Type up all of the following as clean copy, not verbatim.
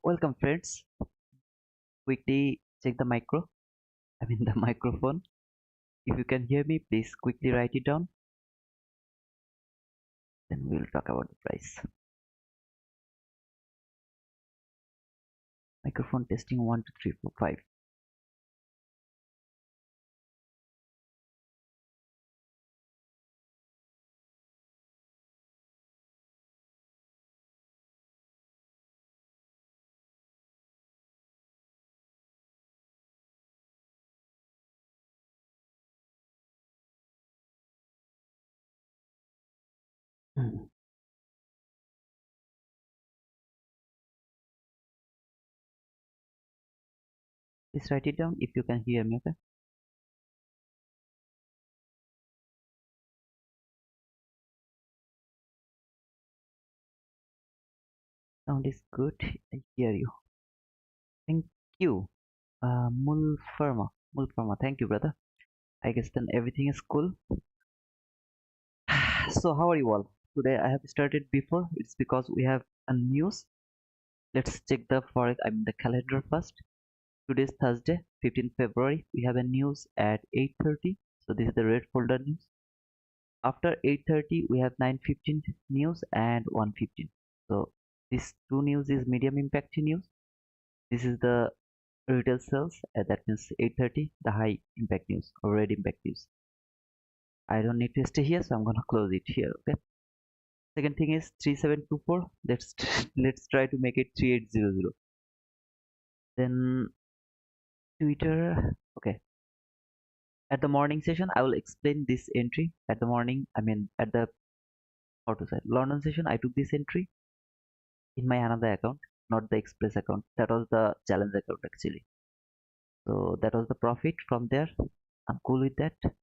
Welcome friends. Quickly check the the microphone. If you can hear me, please quickly write it down. Then we'll talk about the price. Microphone testing 1 2 3 4 5. Hmm. Please write it down if you can hear me, okay? Sound is good. I hear you. Thank you. Mulfarma. Thank you, brother. I guess then everything is cool. So how are you all? Today I have started before. It's because we have a news. Let's check the forex. The calendar first. Today is Thursday, 15th February. We have a news at 8:30. So this is the red folder news. After 8:30, we have 9:15 news and 1:15. So this two news is medium impact news. This is the retail sales. That means 8:30, the high impact news or red impact news. I don't need to stay here, so I'm gonna close it here. Okay. Second thing is 3724. Let's try to make it 3800. Then Twitter. Okay. At the morning session, I will explain this entry. At the morning, at the how to say London session, I took this entry in my another account, not the Express account. That was the challenge account actually. So that was the profit from there. I'm cool with that.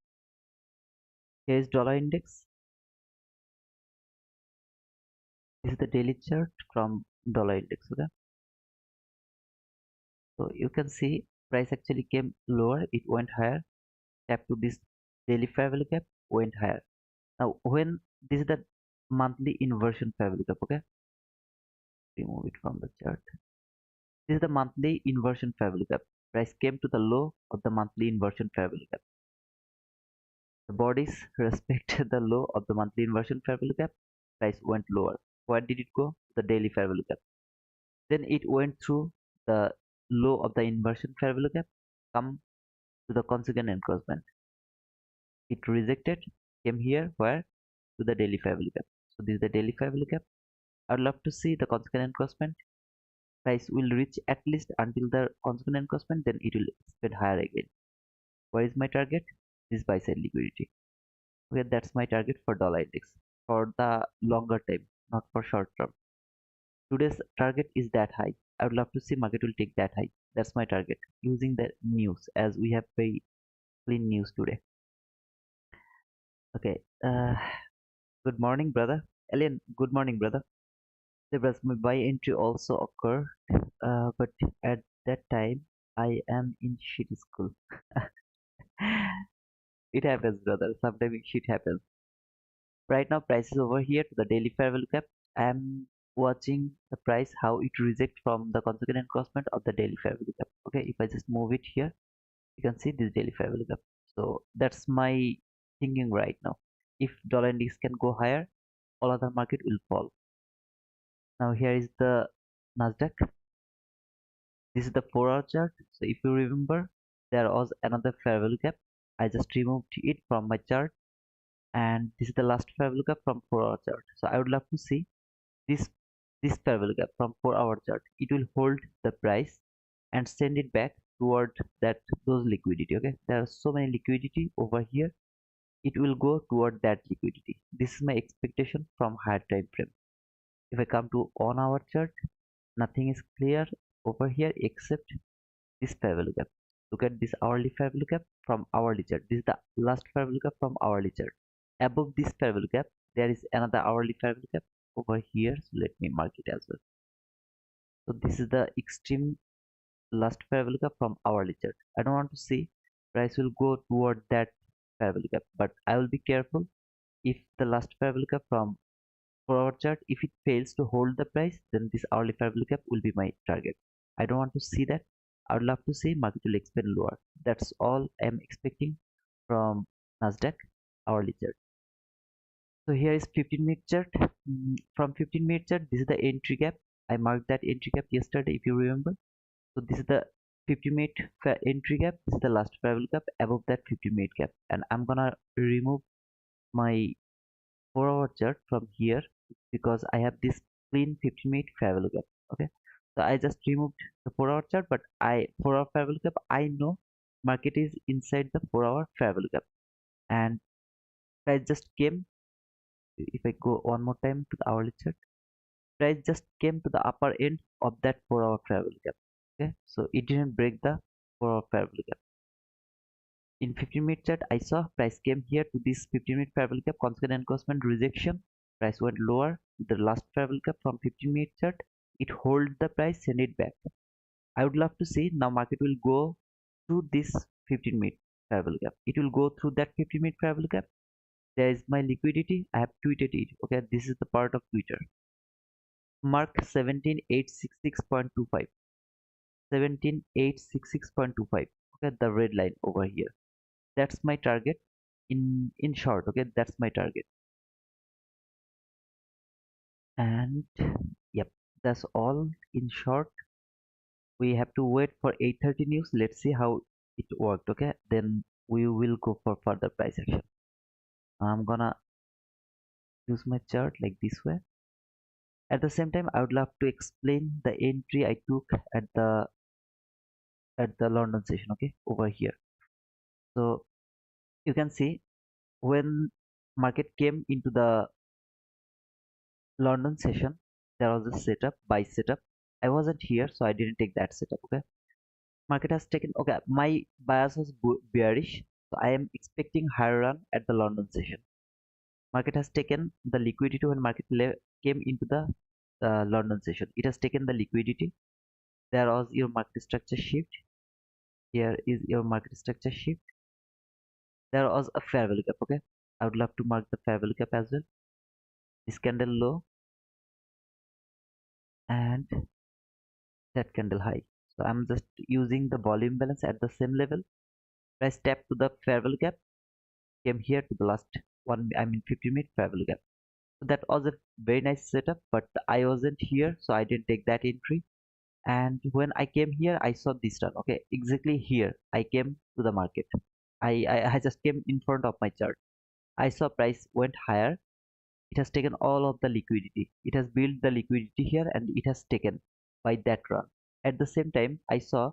Here is dollar index. This is the daily chart from dollar index. Okay. So you can see price actually came lower. It went higher. Tap to this daily fair value gap, went higher. Now when this is the monthly inversion fair value gap. Okay. Remove it from the chart. This is the monthly inversion fair value gap. Price came to the low of the monthly inversion fair value gap. The bodies respected the low of the monthly inversion fair value gap. Price went lower. Where did it go? The daily fair value gap. Then it went through the low of the inversion fair value gap, come to the consequent encroachment. It rejected, came here where? To the daily fair value gap. So this is the daily fair value gap. I'd love to see the consequent encroachment. Price will reach at least until the consequent encroachment, then it will spread higher again. Where is my target? This buy side liquidity. Okay, that's my target for dollar index for the longer time, not for short term. Today's target is that high. I would love to see market will take that high. That's my target using the news, as we have very clean news today. Okay. Good morning, brother. Alien, good morning, brother. Zebras, my buy entry also occurred, but at that time I am in shit school. It happens, brother. Sometimes shit happens. Right now, price is over here to the daily fair value gap. I am watching the price how it reject from the consequent encroachment of the daily fair value gap. Okay, if I just move it here, you can see this daily fair value gap. So that's my thinking right now. If dollar index can go higher, all other market will fall. Now here is the Nasdaq. This is the 4-hour chart. So if you remember, there was another fair value gap. I just removed it from my chart, and this is the last fair value gap from 4-hour chart. So I would love to see this fair value gap from 4-hour chart. It will hold the price and send it back toward those liquidity. Okay, there are so many liquidity over here. It will go toward that liquidity. This is my expectation from higher time frame. If I come to 1-hour chart, nothing is clear over here except this fair value gap. Look at this hourly fair value gap from hourly chart. This is the last fair value gap from hourly chart. Above this fair value gap, there is another hourly fair value gap over here. So let me mark it as well. So this is the extreme last fair value gap from hourly chart. I don't want to see price will go toward that fair value gap, but I will be careful if the last fair value gap from 4-hour chart, if it fails to hold the price, then this hourly fair value gap will be my target. I don't want to see that. I would love to see market will expand lower. That's all I'm expecting from Nasdaq hourly chart. So here is 15-minute chart. From 15-minute chart, this is the entry gap. I marked that entry gap yesterday, if you remember. So this is the 50-minute entry gap. This is the last fair value gap above that 50-minute gap, and I'm gonna remove my 4-hour chart from here because I have this clean 15-minute fair value gap. Okay, so I just removed the 4-hour chart, but 4-hour fair value gap, I know market is inside the 4-hour fair value gap, and price just came. If I go one more time to the hourly chart, price just came to the upper end of that 4-hour fair value gap. Okay, so it didn't break the 4-hour fair value gap. In 15-minute chart, I saw price came here to this 15-minute fair value gap, consequent encroachment rejection. Price went lower to the last fair value gap from 15-minute chart. It hold the price, send it back. I would love to see now market will go through this 15-minute fair value gap. It will go through that 15-minute fair value gap. There is my liquidity. I have tweeted it. Okay, this is the part of Twitter. Mark 17866.25. 17866.25. Okay, the red line over here. That's my target in short. Okay, that's my target, and yep, that's all in short. We have to wait for 8:30 news. Let's see how it worked. Okay, then we will go for further price action. I'm gonna use my chart like this way. At the same time, I would love to explain the entry I took at the London session. Okay, over here. So you can see when market came into the London session, there was a setup, buy setup. I wasn't here, so I didn't take that setup. Okay, market has taken. Okay, my bias was bearish, so I am expecting higher run at the London session. Market has taken the liquidity when market came into the London session. It has taken the liquidity. There was your market structure shift. Here is your market structure shift. There was a fair value gap. Okay, I would love to mark the fair value gap as well. This candle low and that candle high. So I'm just using the volume balance at the same level. Price tap to the fair value gap, came here to the last one, I mean 50-minute fair value gap. So that was a very nice setup, but I wasn't here, so I didn't take that entry. And when I came here, I saw this run. Okay, exactly here I came to the market. I just came in front of my chart. I saw price went higher. It has taken all of the liquidity. It has built the liquidity here and it has taken by that run. At the same time, I saw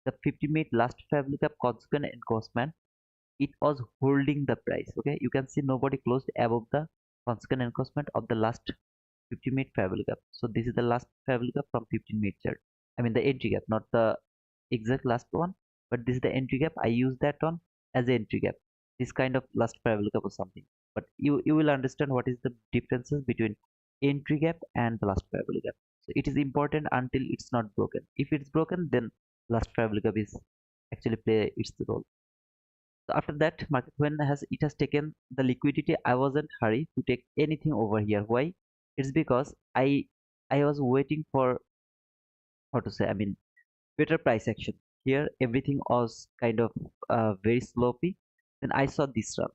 the 50-minute last fair value gap consequent encouragement. It was holding the price. Okay, you can see nobody closed above the consequent encouragement of the last 50-minute fair value gap. So this is the last fair value gap from 15-minute chart. I mean the entry gap, not the exact last one, but this is the entry gap. I use that one as the entry gap. This kind of last fair value gap or something. But you will understand what is the differences between entry gap and the last fair value gap. So it is important until it's not broken. If it's broken, then last fair value gap is actually play its role. So after that, market when has it has taken the liquidity, I wasn't hurry to take anything over here. Why? It's because I was waiting for, how to say, I mean better price action. Here everything was kind of very sloppy. Then I saw this run,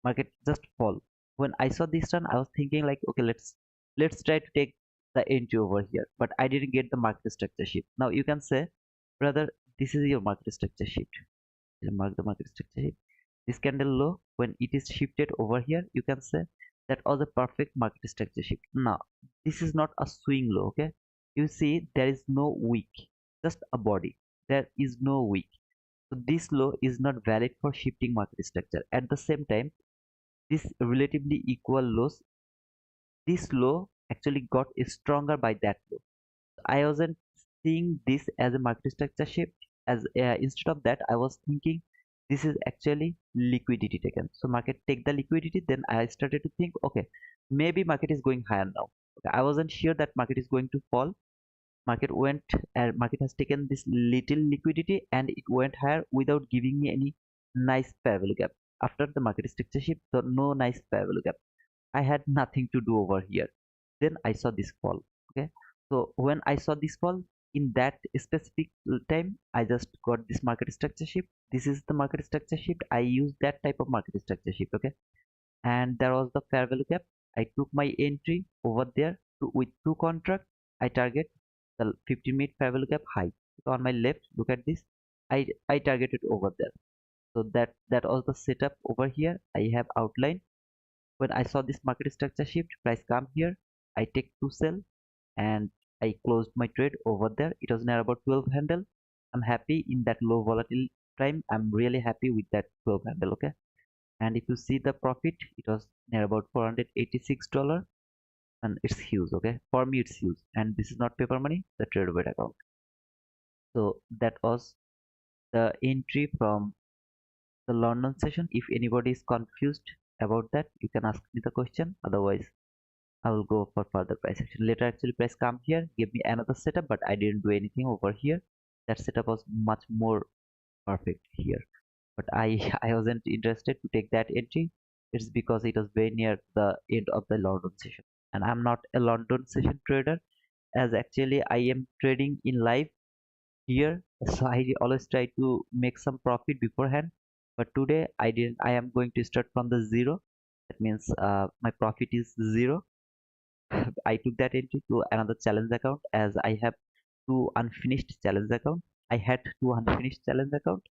market just fall. When I saw this run, I was thinking like, okay, let's try to take the entry over here, but I didn't get the market structure shift. Now you can say, brother, this is your market structure shift. Mark the market structure shift. This candle low, when it is shifted over here, you can say that was a perfect market structure shift. Now this is not a swing low. Okay, you see there is no wick, just a body. There is no wick. So this low is not valid for shifting market structure. At the same time, this relatively equal lows, this low actually got stronger by that low. I wasn't seeing this as a market structure shift. As instead of that, I was thinking this is actually liquidity taken. So market take the liquidity. Then I started to think, okay, maybe market is going higher now. Okay, I wasn't sure that market is going to fall. Market went, market has taken this little liquidity and it went higher without giving me any nice fair value gap. After the market structure shift, so no nice fair value gap. I had nothing to do over here. Then I saw this fall. Okay, so when I saw this fall, in that specific time, I just got this market structure shift. This is the market structure shift. I use that type of market structure shift. Okay, and there was the fair value gap. I took my entry over there with two contract. I target the 15-minute fair value gap high. So on my left, look at this. I targeted over there. So that was the setup over here. I have outlined. When I saw this market structure shift, price come here. I take to sell and I closed my trade over there. It was near about 12 handle. I'm happy in that low volatile time. I'm really happy with that 12 handle. Okay, and if you see the profit, it was near about $486, and it's huge. Okay, for me it's huge, and this is not paper money, the trade weight account. So that was the entry from the London session. If anybody is confused about that, you can ask me the question. Otherwise, I will go for further price action. Later, actually, price come here, give me another setup, but I didn't do anything over here. That setup was much more perfect here. But I I wasn't interested to take that entry. It's because it was very near the end of the London session, and I'm not a London session trader, as actually I am trading in live here. So I always try to make some profit beforehand. But today I didn't. I am going to start from the zero. That means my profit is zero. I took that entry to another challenge account, as I have two unfinished challenge account. I had two unfinished challenge account,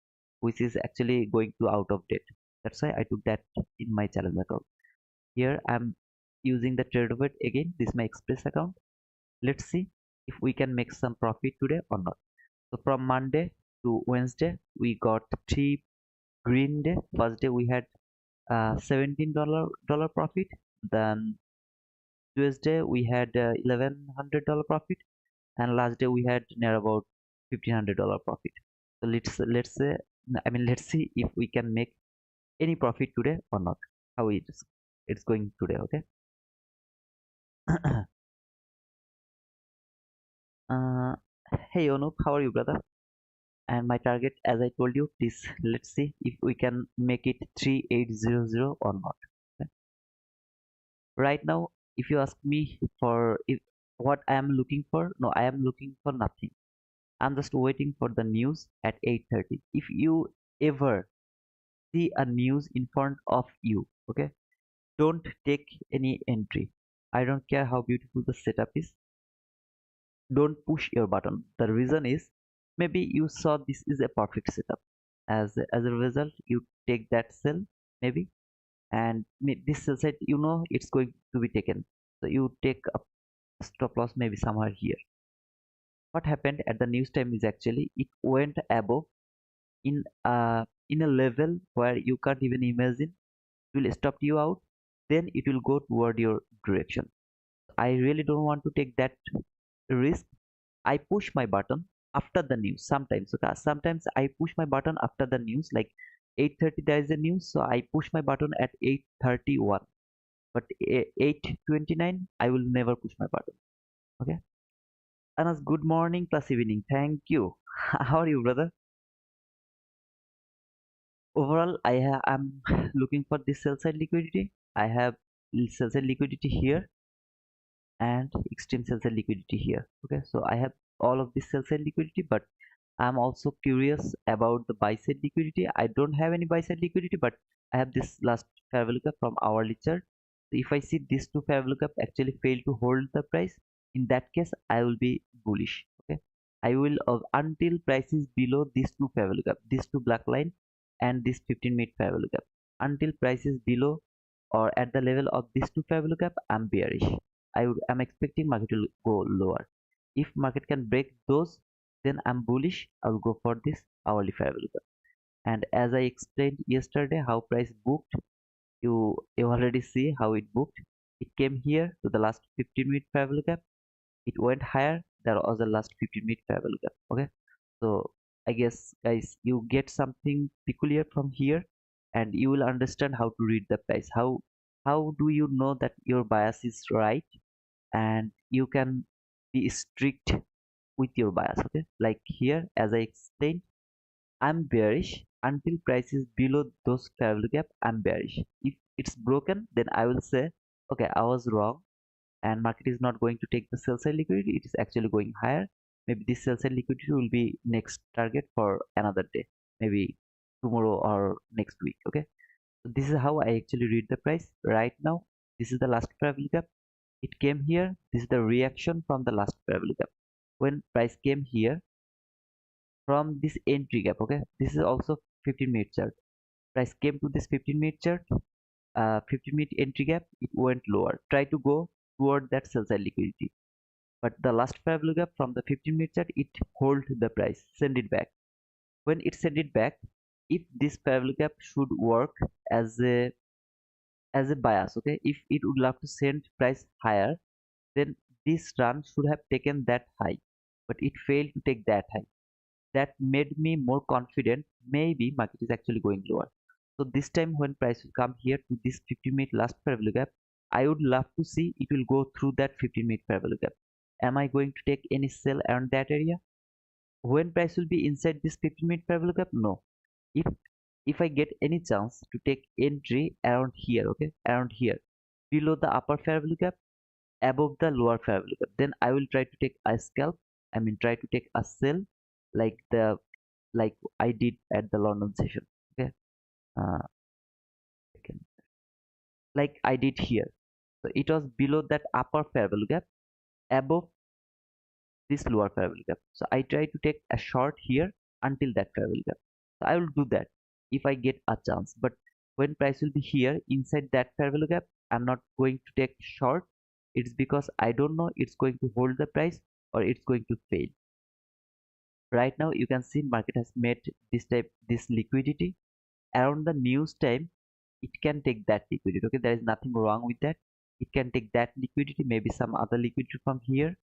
which is actually going to out of date. That's why I took that in my challenge account. Here I'm using the trade weight again. This is my express account. Let's see if we can make some profit today or not. So from Monday to Wednesday, we got three green day. First day we had $17 profit. Then Tuesday we had $1,100 profit, and last day we had near about $1,500 profit. So let's say, I mean, let's see if we can make any profit today or not. How it's going today. Okay. uh, hey Anup, how are you, brother? And my target, as I told you, this, let's see if we can make it 3800 or not. Okay. Right now, if you ask me for if what I am looking for, no, I am looking for nothing. I'm just waiting for the news at 8:30. If you ever see a news in front of you, okay, don't take any entry. I don't care how beautiful the setup is. Don't push your button. The reason is, maybe you saw this is a perfect setup. As a result, you take that sell maybe, and this sell set, it's going to be taken. So you take a stop loss maybe somewhere here. What happened at the news time is actually it went above in a level where you can't even imagine. It will stop you out, then it will go toward your direction. I really don't want to take that risk. I push my button after the news sometimes. Okay, sometimes I push my button after the news, like 8:30 there is a news, so I push my button at 8:31. But 8:29 I will never push my button. Okay. Anas, good morning plus evening. Thank you. How are you, brother? Overall, I'm looking for this sell side liquidity. I have sell side liquidity here and extreme sell side liquidity here. Okay, so I have all of this sell side liquidity, but I'm also curious about the buy side liquidity. I don't have any buy side liquidity, but I have this last fair value gap from hourly chart. So if I see these two fair value gap actually fail to hold the price, in that case I will be bullish. Okay, I will until price is below these two fair value gap, these two black line and this 15-minute fair value gap. Until price is below or at the level of these two fair value gap, I'm bearish. I'm expecting market will go lower. If market can break those, then I'm bullish. I'll go for this hourly fair value gap. And as I explained yesterday, how price booked, you already see how it booked. It came here to the last 15-minute fair value gap. It went higher. There was the last 15-minute fair value gap. Okay, so I guess guys, you get something peculiar from here, and you will understand how to read the price. How do you know that your bias is right, and you can be strict with your bias. Okay, like here, as I explained, I'm bearish until price is below those fair value gap. I'm bearish. If it's broken, then I will say okay, I was wrong, and market is not going to take the sell side liquidity, it is actually going higher. Maybe this sell side liquidity will be next target for another day, maybe tomorrow or next week. Okay, so this is how I actually read the price right now. This is the last parallel gap, it came here. This is the reaction from the last parallel gap. When price came here from this entry gap, okay, this is also 15-minute chart. Price came to this 15-minute chart, 15-minute entry gap, it went lower, try to go toward that sell side liquidity, but the last parallel gap from the 15-minute chart, it hold the price, send it back. When it send it back, if this parallel gap should work as a bias, okay, if it would love to send price higher, then this run should have taken that high, but it failed to take that high. That made me more confident maybe market is actually going lower. So this time when price will come here to this 15-minute last parallel gap, I would love to see it will go through that 15-minute parallel gap. Am I going to take any sell around that area? When price will be inside this 15-minute parallel gap? No. If if I get any chance to take entry around here, okay, around here, below the upper parallel gap, above the lower parallel gap, then I will try to take a scalp. I mean, try to take a sell, like the like I did at the London session. Okay, uh, okay, like I did here. So it was below that upper parallel gap, above this lower parallel gap. So I try to take a short here until that parallel gap. So I will do that if I get a chance. But when price will be here inside that parallel gap, I'm not going to take short. It's because I don't know it's going to hold the price or it's going to fail. Right now you can see market has made this liquidity around the news time. It can take that liquidity. Okay, there is nothing wrong with that. It can take that liquidity, maybe some other liquidity from here,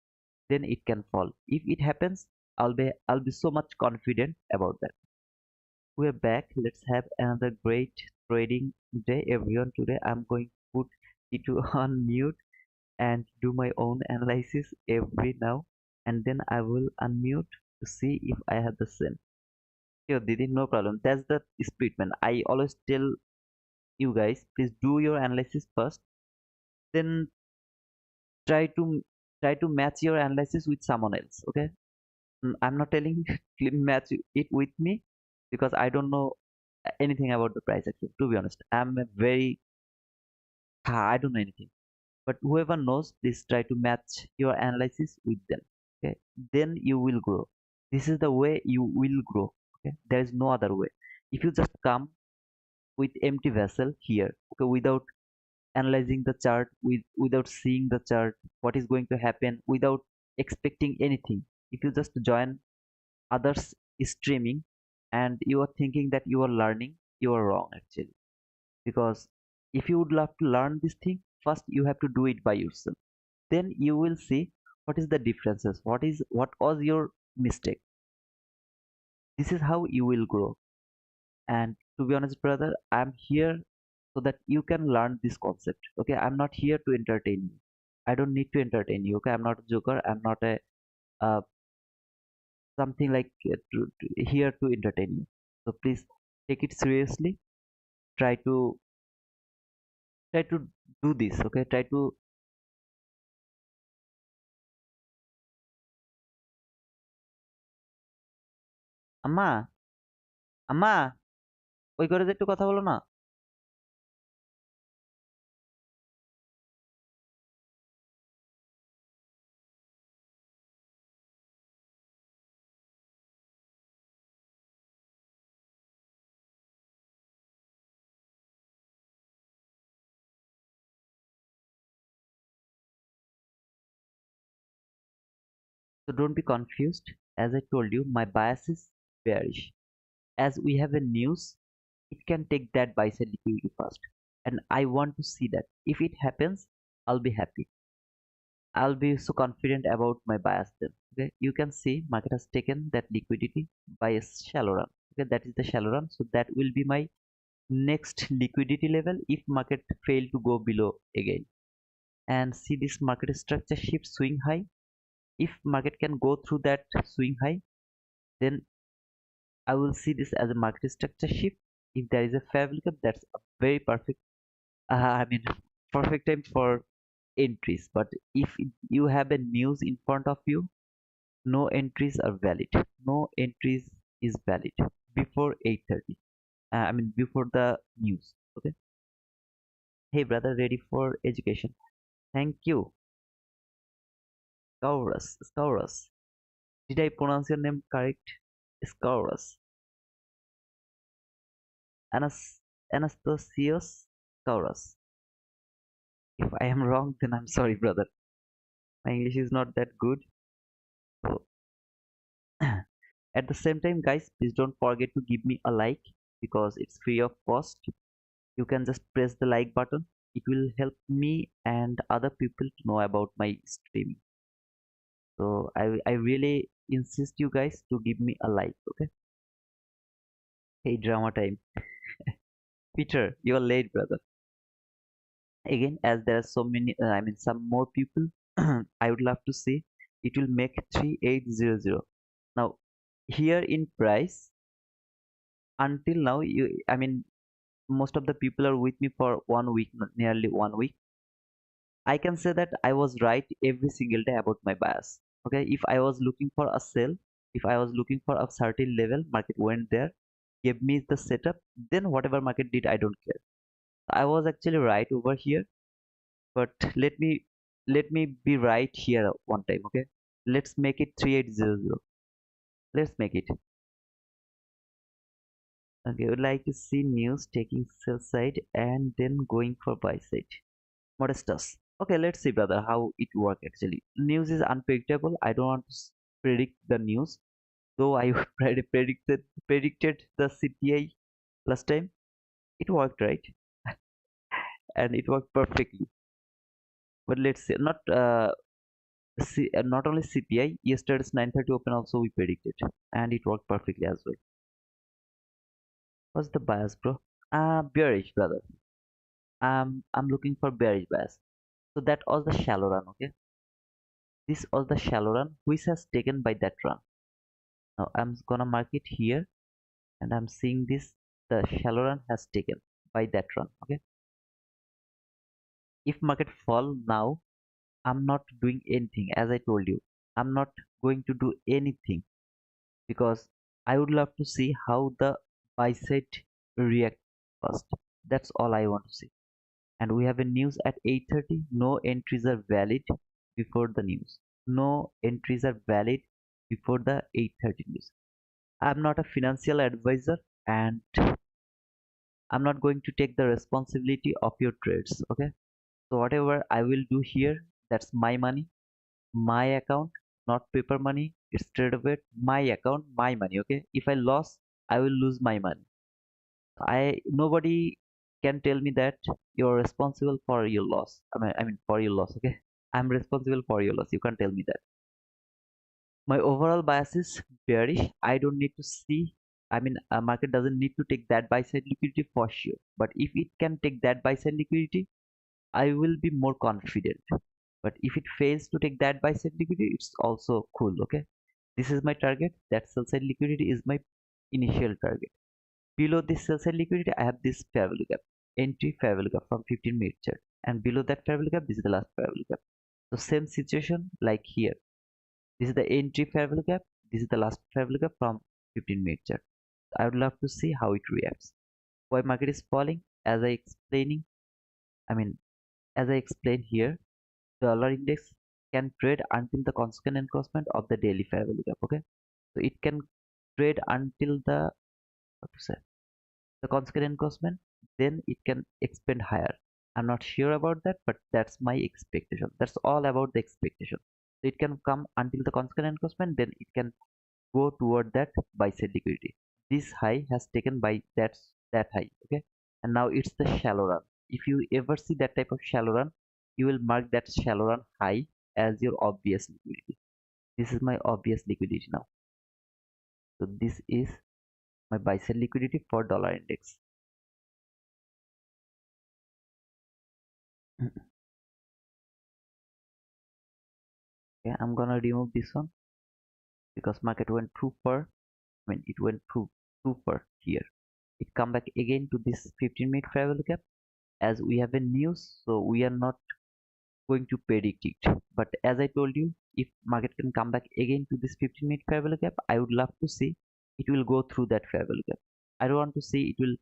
then it can fall. If it happens, I'll be so much confident about that. We're back. Let's have another great trading day, everyone. Today I'm going to put it on mute and do my own analysis every now and then. I will unmute to see if I have the same. Sure, Didi, no problem. That's the spirit, man. I always tell you guys, please do your analysis first, then try to try to match your analysis with someone else. Okay, I'm not telling you to match it with me because I don't know anything about the price action. To be honest, I'm a very I don't know anything. But whoever knows, please try to match your analysis with them. Okay, then you will grow. This is the way you will grow. Okay, there is no other way. If you just come with empty vessel here, okay, without analyzing the chart, without seeing the chart, what is going to happen, without expecting anything, if you just join others streaming and you are thinking that you are learning, you are wrong actually. Because if you would love to learn this thing, first you have to do it by yourself, then you will see what is the differences, what was your mistake. This is how you will grow. And to be honest, brother, I'm here so that you can learn this concept. Okay, I'm not here to entertain you. I don't need to entertain you. Okay, I'm not a joker. I'm not a uh, something like here to entertain you. So please take it seriously. Try to do this. Okay, try to. আম্মা, আম্মা, ওই ঘরে যে একটু কথা বলো না। So don't be confused. As I told you, my bias is bearish. As we have a news, it can take that buy side liquidity first, and I want to see that. If it happens, I'll be happy. I'll be so confident about my bias then. Okay, you can see market has taken that liquidity by a shallow run. Okay, that is the shallow run. So that will be my next liquidity level if market fail to go below again. And see this market structure shift swing high. If market can go through that swing high, then I will see this as a market structure shift. If there is a fair lookup, that's a very perfect. I mean, perfect time for entries. But if you have a news in front of you, no entries are valid. No entries is valid before 8:30. I mean before the news. Okay. Hey brother, ready for education? Thank you, Scaurus. Scaurus. Did I pronounce your name correct? Scaurus. Anastasios Scaurus. If I am wrong, then I'm sorry, brother. My English is not that good. So, at the same time, guys, please don't forget to give me a like because it's free of cost. You can just press the like button. It will help me and other people to know about my stream. So I really insist you guys to give me a like. Okay. Hey, drama time. Peter, you're late, brother. Again, as there are so many, I mean, some more people, I would love to say it will make 3800. Now, here in price, until now, I mean, most of the people are with me for 1 week, nearly 1 week. I can say that I was right every single day about my bias. Okay, if I was looking for a sell, if I was looking for a certain level, market went there, gave me the setup, then whatever market did, I don't care. I was actually right over here, but let me be right here one time. Okay, let's make it 3800. Let's make it. Okay, I would like to see news taking sell side and then going for buy side. Modestus. Okay, let's see, brother, how it works actually. News is unpredictable. I don't want to predict the news, though I predicted the CPI last time. It worked right, and it worked perfectly. But let's see, not only CPI. Yesterday's 9:30 open also we predicted, and it worked perfectly as well. What's the bias, bro? Bearish, brother. I'm looking for bearish bias. So that was the shallow run. Okay, this was the shallow run which has taken by that run. Now I'm gonna mark it here, and I'm seeing this. The shallow run has taken by that run. Okay, if market fall now, I'm not doing anything. As I told you, I'm not going to do anything because I would love to see how the buy side react first. That's all I want to see. And we have a news at 8:30. No entries are valid before the news. No entries are valid before the 8:30 news. I'm not a financial advisor, and I'm not going to take the responsibility of your trades. Okay. So whatever I will do here, that's my money, my account, not paper money. It's straight away my account, my money. Okay. If I lost, I will lose my money. Nobody can tell me that you're responsible for your loss. I mean for your loss. Okay. I'm responsible for your loss. You can't tell me that. My overall bias is bearish. I don't need to see. I mean, a market doesn't need to take that buy side liquidity for sure. But if it can take that buy side liquidity, I will be more confident. But if it fails to take that buy side liquidity, it's also cool. Okay, this is my target. That sell side liquidity is my initial target. Below this sell side liquidity, I have this fair value gap, entry fair value gap from 15-minute chart, and below that fair value gap, this is the last fair value gap. So same situation like here. This is the entry fair value gap. This is the last fair value gap from 15-minute chart. I would love to see how it reacts. Why market is falling? I mean, as I explained here, dollar index can trade until the consequent encroachment of the daily fair value gap. Okay, so it can trade until the what to say the consequent encroachment, then it can expand higher. I'm not sure about that, but that's my expectation. That's all about the expectation. So it can come until the consequent encroachment, then it can go toward that buy side liquidity. This high has taken by that high. Okay, and now it's the shallow run. If you ever see that type of shallow run, you will mark that shallow run high as your obvious liquidity. This is my obvious liquidity now. So this is my buy side liquidity for dollar index. Okay, I'm gonna remove this one because market went too far. I mean, it went too far here. It come back again to this 15-minute fair value gap. as we have a news, so we are not going to predict it. But as I told you, if market can come back again to this 15-minute fair value gap, I would love to see it will go through that fair value gap. I don't want to see it will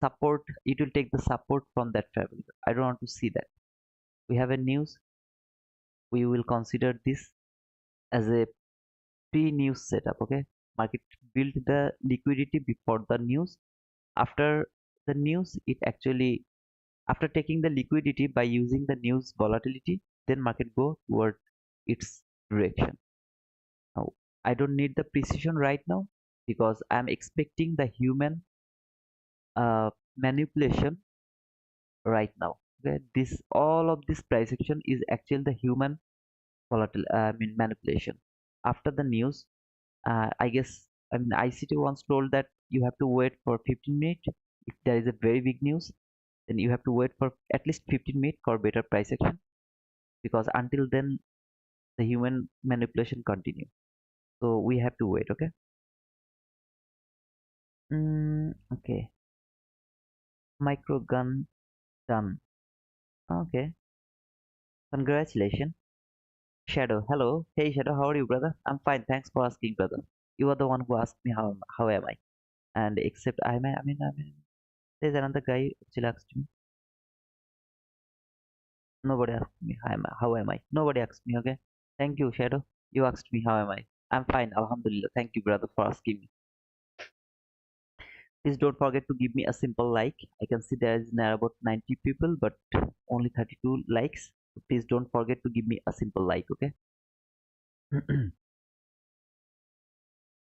support, it will take the support from that fair value gap. I don't want to see that. We have a news, we will consider this as a pre-news setup. Okay, market build the liquidity before the news. After the news, it actually, after taking the liquidity by using the news volatility, then market go toward its direction. Now, I don't need the precision right now because I'm expecting the human manipulation right now. Okay, this all of this price action is actually the human volatile, manipulation. After the news, I guess, ICT once told that you have to wait for 15 minutes. If there is a very big news, then you have to wait for at least 15 minutes for better price action, because until then the human manipulation continue. So we have to wait. Okay. Okay. Micro gun done. Okay. Congratulations. Shadow. Hello. Hey Shadow, how are you, brother? I'm fine. Thanks for asking, brother. You are the one who asked me how am I. And except I mean there's another guy actually asked me. Nobody asked me how am I. Nobody asked me, okay? Thank you, Shadow. You asked me how am I. I'm fine, Alhamdulillah. Thank you, brother, for asking me. Please don't forget to give me a simple like. I can see there is now about 90 people, but only 32 likes. Please don't forget to give me a simple like, okay?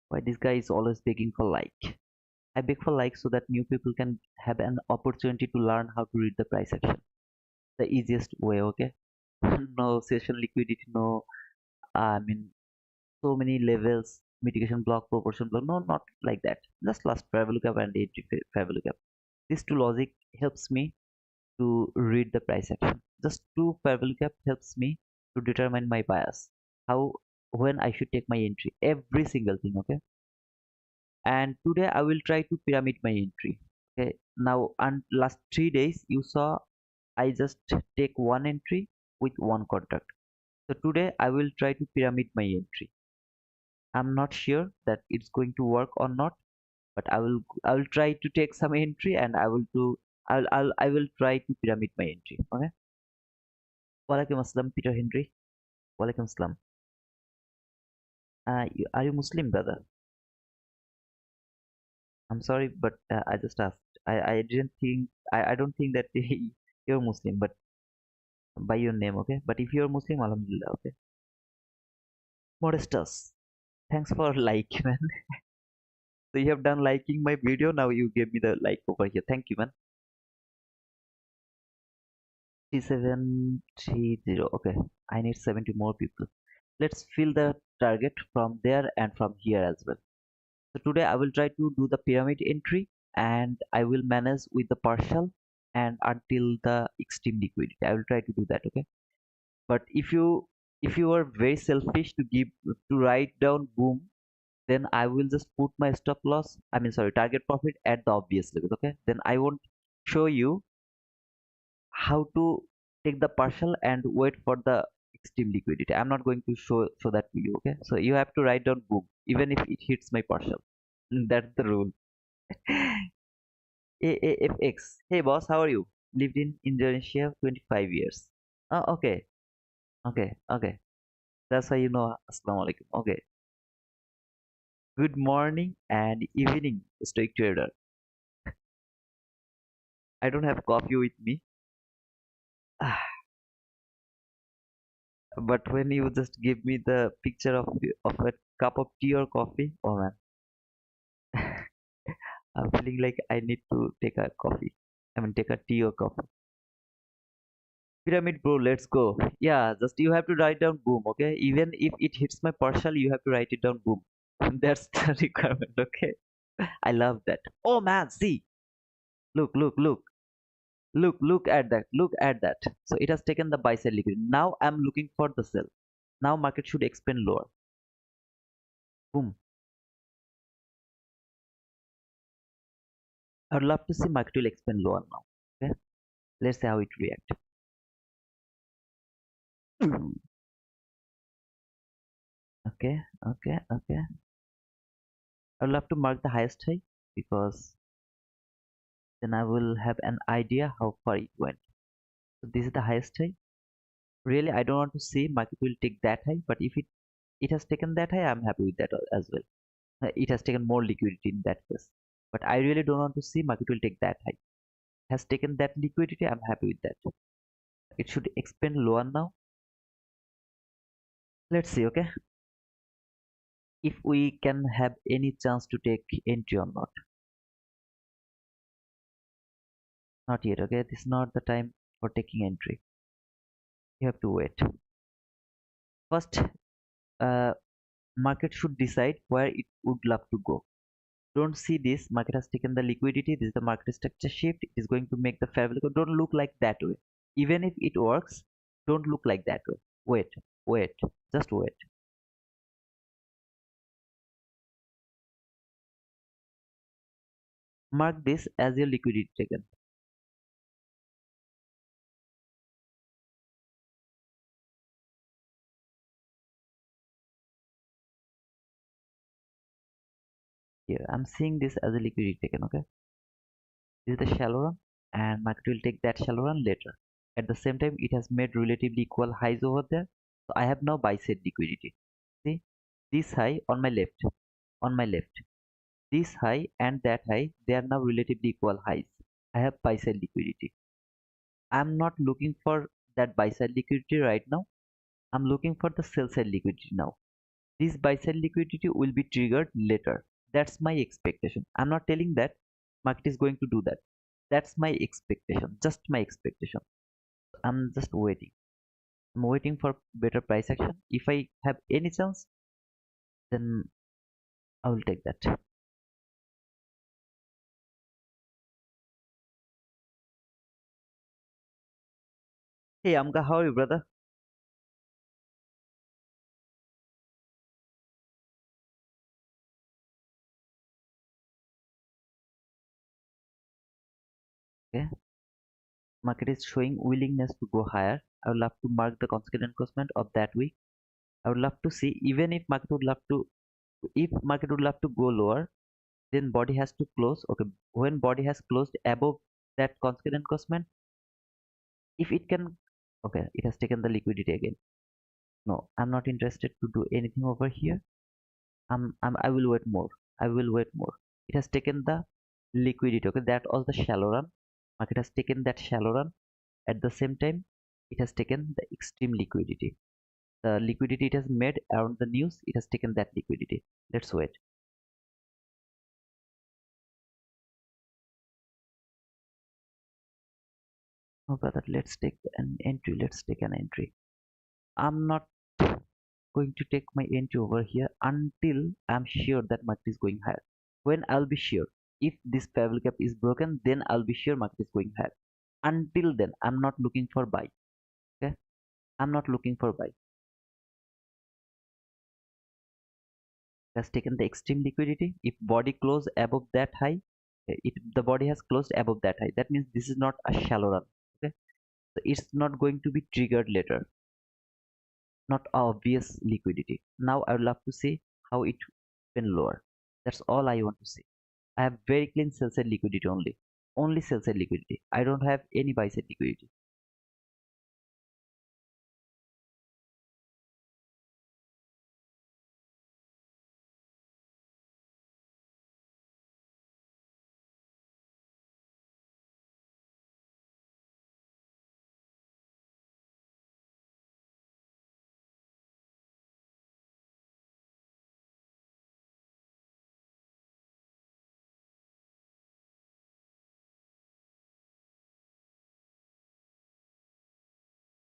Why this guy is always begging for like? I beg for like so that new people can have an opportunity to learn how to read the price action. The easiest way, okay? No session liquidity, no, I mean, so many levels, mitigation block, proportion block. No, not like that. Just last fair value gap and entry fair value gap. These two logic helps me to read the price action. Just two fair value gap helps me to determine my bias. How, when I should take my entry. Every single thing, okay? And today I will try to pyramid my entry. Okay. Now, and last 3 days you saw I just take one entry with one contract. So today I will try to pyramid my entry. I'm not sure that it's going to work or not, but I will try to take some entry and I will try to pyramid my entry. Okay. Walaikum assalam, Peter Henry. Walaikum assalam. Are you Muslim, brother? I'm sorry, but I just asked. I didn't think I don't think that you're Muslim, but by your name, okay? But if you're Muslim, Alhamdulillah, okay? Modestus. Thanks for like, man. So you have done liking my video. Now you gave me the like over here. Thank you, man. 3730. Okay, I need 70 more people. Let's fill the target from there and from here as well. So today I will try to do the pyramid entry and I will manage with the partial and until the extreme liquidity. I will try to do that, okay? But if you are very selfish to give to write down boom, then I will just put my stop loss, sorry, target profit at the obvious level, okay? Then I won't show you how to take the partial and wait for the extreme liquidity. I'm not going to show that to you, okay? So you have to write down boom even if it hits my partial. That's the rule. AAFX. Hey boss, how are you? Lived in Indonesia 25 years. Oh, okay. Okay. Okay. That's why you know. Assalamu alaikum. Okay. Good morning and evening, stoic trader. I don't have coffee with me. But when you just give me the picture of a cup of tea or coffee, oh man, I'm feeling like I need to take a coffee. Take a tea or coffee. Pyramid bro, let's go. Yeah, just you have to write down boom, okay? Even if it hits my partial, you have to write it down boom. That's the requirement, okay? I love that. Oh man, see, look, look, look, look at that, look at that. So it has taken the buy side liquidity. Now I'm looking for the sell. Now market should expand lower. Boom. I'd love to see market will expand lower now. Okay. Let's see how it react. Okay, okay, okay. I would love to mark the highest high because then I will have an idea how far it went. So this is the highest high. Really, I don't want to say market will take that high, but if it has taken that high, I'm happy with that as well. It has taken more liquidity in that case, but I really don't want to see market will take that high. Has taken that liquidity, I'm happy with that. It should expand lower now. Let's see, okay, if we can have any chance to take entry or not. Not yet, okay. This is not the time for taking entry. You have to wait. First, market should decide where it would love to go. Don't see this. Market has taken the liquidity. This is the market structure shift. It is going to make the fair value. Don't look like that way. Even if it works, don't look like that way. Wait, wait, just wait. Mark this as your liquidity taken. Here, I'm seeing this as a liquidity taken. Okay, this is the shallow run, and market will take that shallow run later. At the same time, it has made relatively equal highs over there. So I have now buy side liquidity. See, this high on my left, on my left. This high and that high, they are now relatively equal highs. I have buy side liquidity. I'm not looking for that buy side liquidity right now. I'm looking for the sell side liquidity now. This buy side liquidity will be triggered later. That's my expectation. I'm not telling that market is going to do that. That's my expectation, just my expectation. I'm just waiting. I'm waiting for better price action. If I have any chance, then I will take that. Hey Amka, how are you, brother? Okay. Market is showing willingness to go higher. I would love to mark the consequent encroachment of that week. I would love to see even if market would love to go lower, then body has to close. Okay, when body has closed above that consequent encroachment, if it can, okay, it has taken the liquidity again. No, I'm not interested to do anything over here. I will wait more. I will wait more. It has taken the liquidity. Okay, that was the shallow run. Market has taken that shallow run. At the same time, it has taken the extreme liquidity. The liquidity it has made around the news, it has taken that liquidity. Let's wait. Oh brother, let's take an entry. Let's take an entry. I'm not going to take my entry over here until I'm sure that market is going higher. When I'll be sure, if this fair value gap is broken, then I'll be sure market is going higher. Until then, I'm not looking for buy. Okay, I'm not looking for buy. Has taken the extreme liquidity. If body close above that high, it the body has closed above that high. That means this is not a shallow run. Okay, so it's not going to be triggered later. Not obvious liquidity. Now I would love to see how it can lower. That's all I want to see. I have very clean sell side liquidity only. Only sell side liquidity. I don't have any buy side liquidity.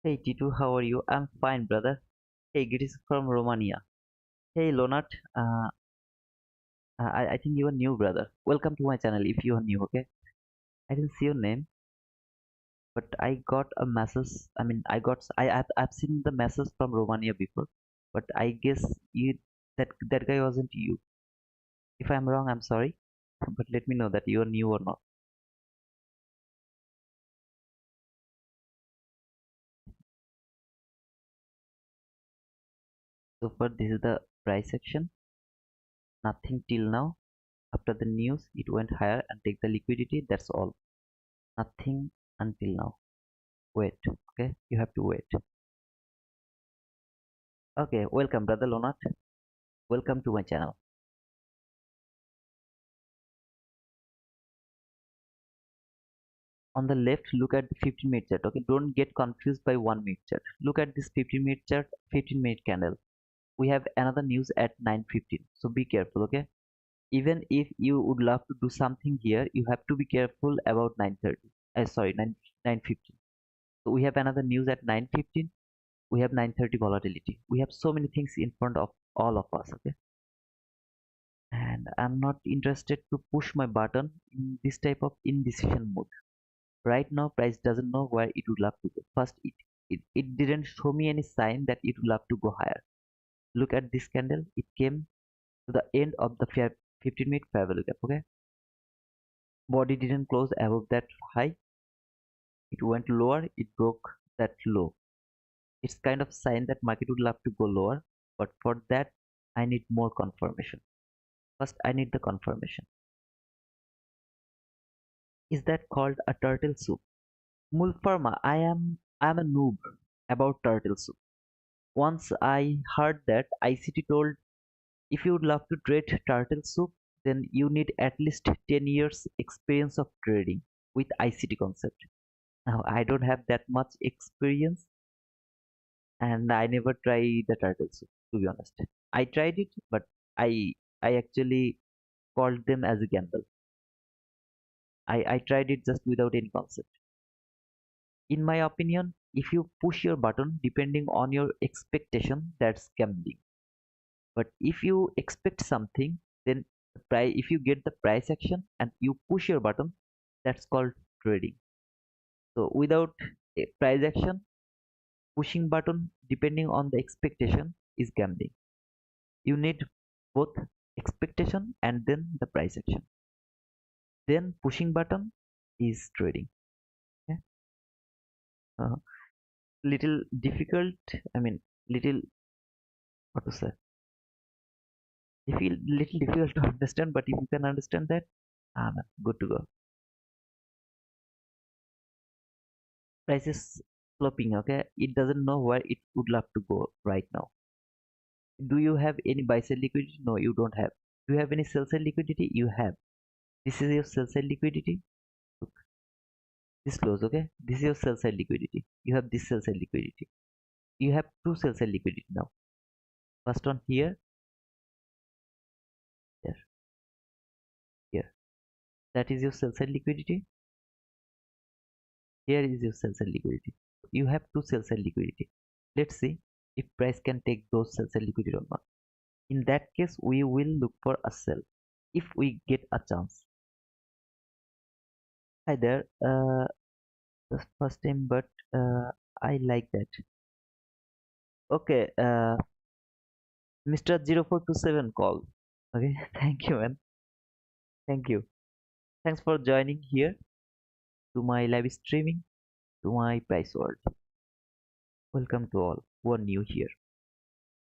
Hey T2, how are you? I'm fine, brother. Hey, greetings from Romania. Hey Lonat, uh, I think you are new, brother. Welcome to my channel if you are new, okay? I didn't see your name, but I got a message. I mean, I've seen the message from Romania before, but I guess that guy wasn't you. If I'm wrong, I'm sorry, but let me know that you are new or not. So far this is the price action, nothing till now. After the news it went higher and take the liquidity, that's all. Nothing until now. Wait, okay, you have to wait. Okay, welcome brother Lonat, welcome to my channel. On the left, look at the 15-minute chart. Okay, don't get confused by 1 minute chart. Look at this 15-minute chart, 15-minute candle. We have another news at 9:15, so be careful. Okay, even if you would love to do something here, you have to be careful about 9:30. Sorry, 9:15. So we have another news at 9:15. We have 9:30 volatility. We have so many things in front of all of us. Okay, and I'm not interested to push my button in this type of indecision mode. Right now price doesn't know where it would love to go. First it didn't show me any sign that it would love to go higher. Look at this candle, it came to the end of the 15-minute fair value gap. Okay, body didn't close above that high, it went lower, it broke that low. It's kind of sign that market would love to go lower, but for that I need more confirmation. First I need the confirmation. Is that called a turtle soup? Mulfarma, I am a noob about turtle soup. Once I heard that ICT told if you would love to trade turtle soup, then you need at least 10 years experience of trading with ICT concept. Now I don't have that much experience and I never tried the turtle soup, to be honest. I tried it, but I I actually called them as a gamble. I tried it just without any concept. In my opinion, if you push your button depending on your expectation, that's gambling. But if you expect something, then if you get the price action and you push your button, that's called trading. So without a price action, pushing button depending on the expectation is gambling. You need both expectation and then the price action. Then pushing button is trading. Okay? Uh, Little difficult. I mean, little, what to say? They feel little difficult to understand, but if you can understand that, man, good to go. Price is flopping. Okay, it doesn't know where it would love to go right now. Do you have any buy side liquidity? No, you don't have. Do you have any sell side liquidity? You have. This is your sell side liquidity. Look, this close. Okay, this is your sell side liquidity. You have this sell side liquidity. You have two sell side liquidity now. First one here, there, here. That is your sell side liquidity. Here is your sell side liquidity. You have two sell side liquidity. Let's see if price can take those sell side liquidity or not. In that case, we will look for a sell if we get a chance. Hi there. The first time, but I like that. Okay, Mr. 0427 call. Okay, thank you, man. Thank you. Thanks for joining here to my live streaming, to my price world. Welcome to all who are new here.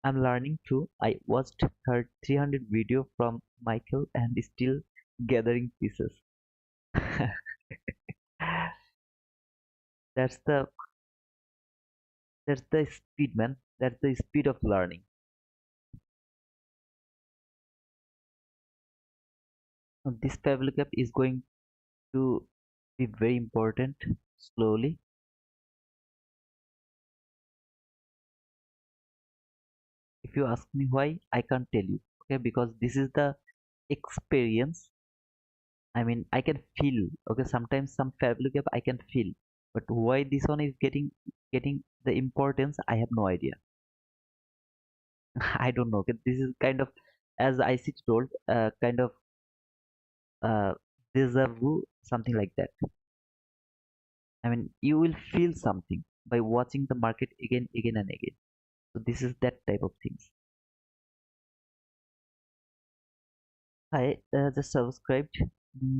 I'm learning too. I watched her 300 video from Michael and still gathering pieces. that's the that's the speed, man. That's the speed of learning. This fair gap is going to be very important slowly. If you ask me why, I can't tell you. Okay, because this is the experience. I mean, I can feel. Okay, sometimes some fair gap I can feel, but why this one is getting the importance, I have no idea. I don't know. Okay, this is kind of, as ICT told, kind of uh, deja vu, something like that. I mean, you will feel something by watching the market again and again. So this is that type of things. Hi, just subscribed.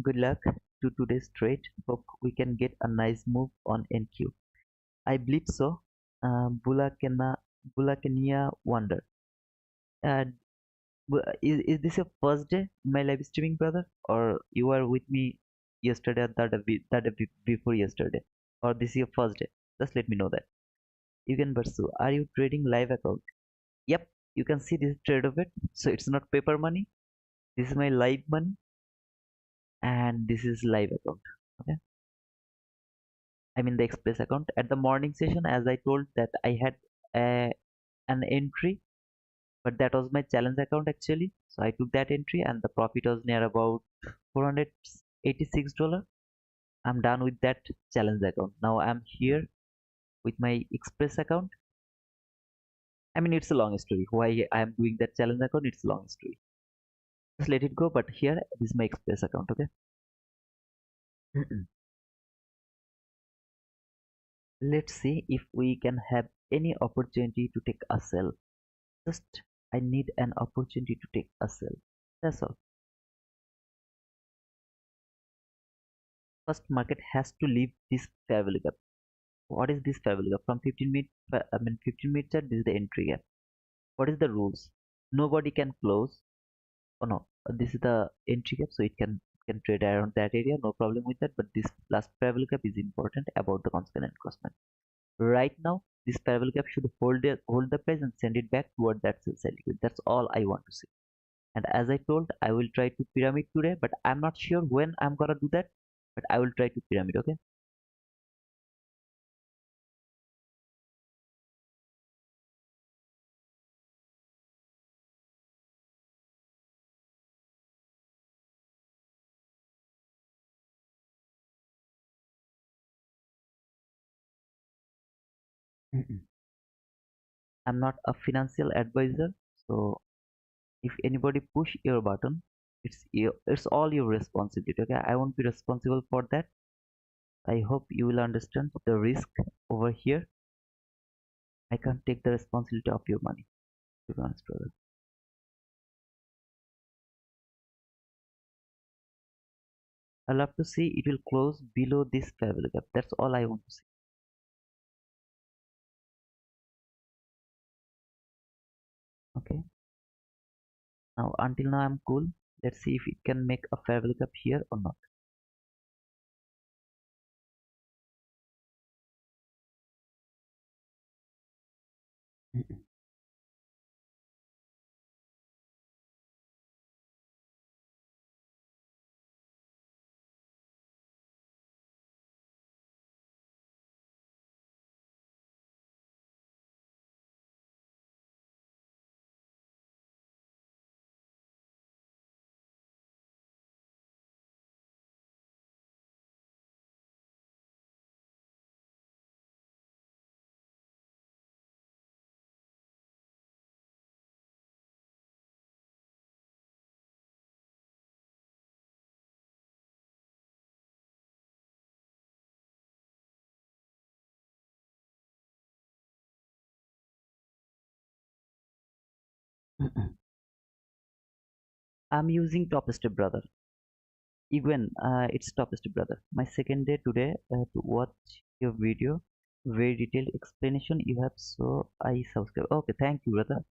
Good luck to today's trade. Hope we can get a nice move on NQ. I believe so. Bulakenia Wonder. And is this your first day in my live streaming, brother? Or you were with me yesterday or before yesterday? Or this is your first day? Just let me know that. You can pursue. Are you trading live account? Yep, you can see this trade of it. So it's not paper money. This is my live money, and this is live account. Okay, I mean the express account. At the morning session, as I told that I had a, an entry, but that was my challenge account actually. So I took that entry, and the profit was near about $486. I'm done with that challenge account. Now I'm here with my express account. I mean, it's a long story. Why I'm doing that challenge account, it's a long story. Just let it go. But here, this is my express account. Okay. Let's see if we can have any opportunity to take a sell. Just I need an opportunity to take a sell. That's all. First, market has to leave this fair value gap. What is this fair value gap? From 15 minute, I mean 15-minute chart, this is the entry gap. What is the rules? Nobody can close. Oh no, this is the entry gap, so it can trade around that area, no problem with that. But this last fair value gap is important about the constant encroachment. Right now, this fair value gap should hold the price and send it back toward that sell liquid. That's all I want to see. And as I told, I will try to pyramid today, but I'm not sure when I'm gonna do that. But I will try to pyramid. Okay. I'm not a financial advisor, so if anybody push your button, it's all your responsibility. Okay, I won't be responsible for that. I hope you will understand the risk over here. I can't take the responsibility of your money, to be honest, brother. I love to see it will close below this fair value gap. That's all I want to see. Okay. Now until now I'm cool. Let's see if it can make a fair value gap here or not. I'm using Topstep, brother. Even it's Topstep, brother. My second day today to watch your video. Very detailed explanation you have, so I subscribe. Okay, thank you, brother.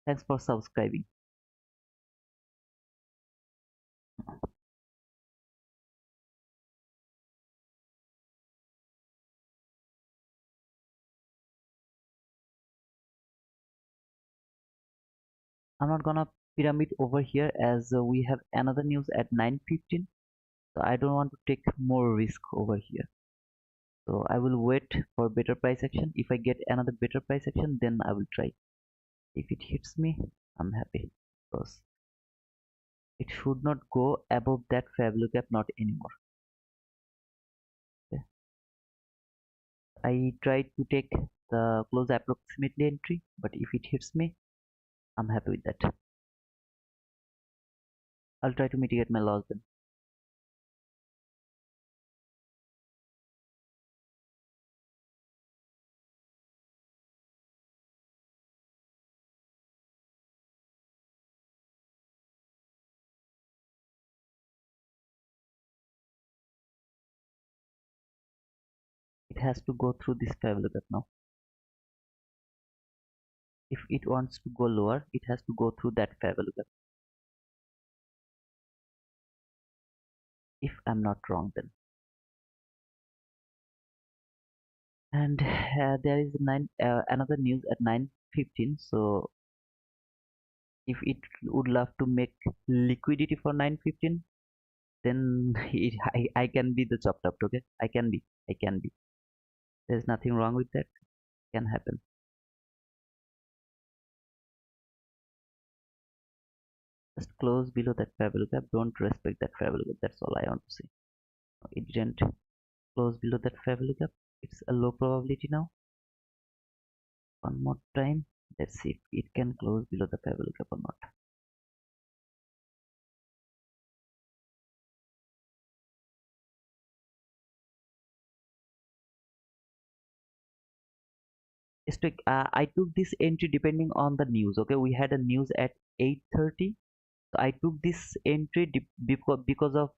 Thanks for subscribing. I'm not gonna pyramid over here as we have another news at 9:15. So I don't want to take more risk over here. So I will wait for better price action. If I get another better price action, then I will try. If it hits me, I'm happy because it should not go above that fair value gap, not anymore. Okay. I tried to take the close approximately entry, but if it hits me, I'm happy with that. I'll try to mitigate my loss then. It has to go through this fair value gap now. If it wants to go lower, it has to go through that fair value gap. If I'm not wrong, then. And there is another news at 9:15. So if it would love to make liquidity for 9:15, then I can be the chopped up. Okay, I can be. There's nothing wrong with that. Can happen. Just close below that fair value gap. Don't respect that fair value gap. That's all I want to say. It didn't close below that fair value gap. It's a low probability now. One more time. Let's see if it can close below the fair value gap or not. Strict, I took this entry depending on the news. Okay, we had a news at 8:30. So I took this entry because of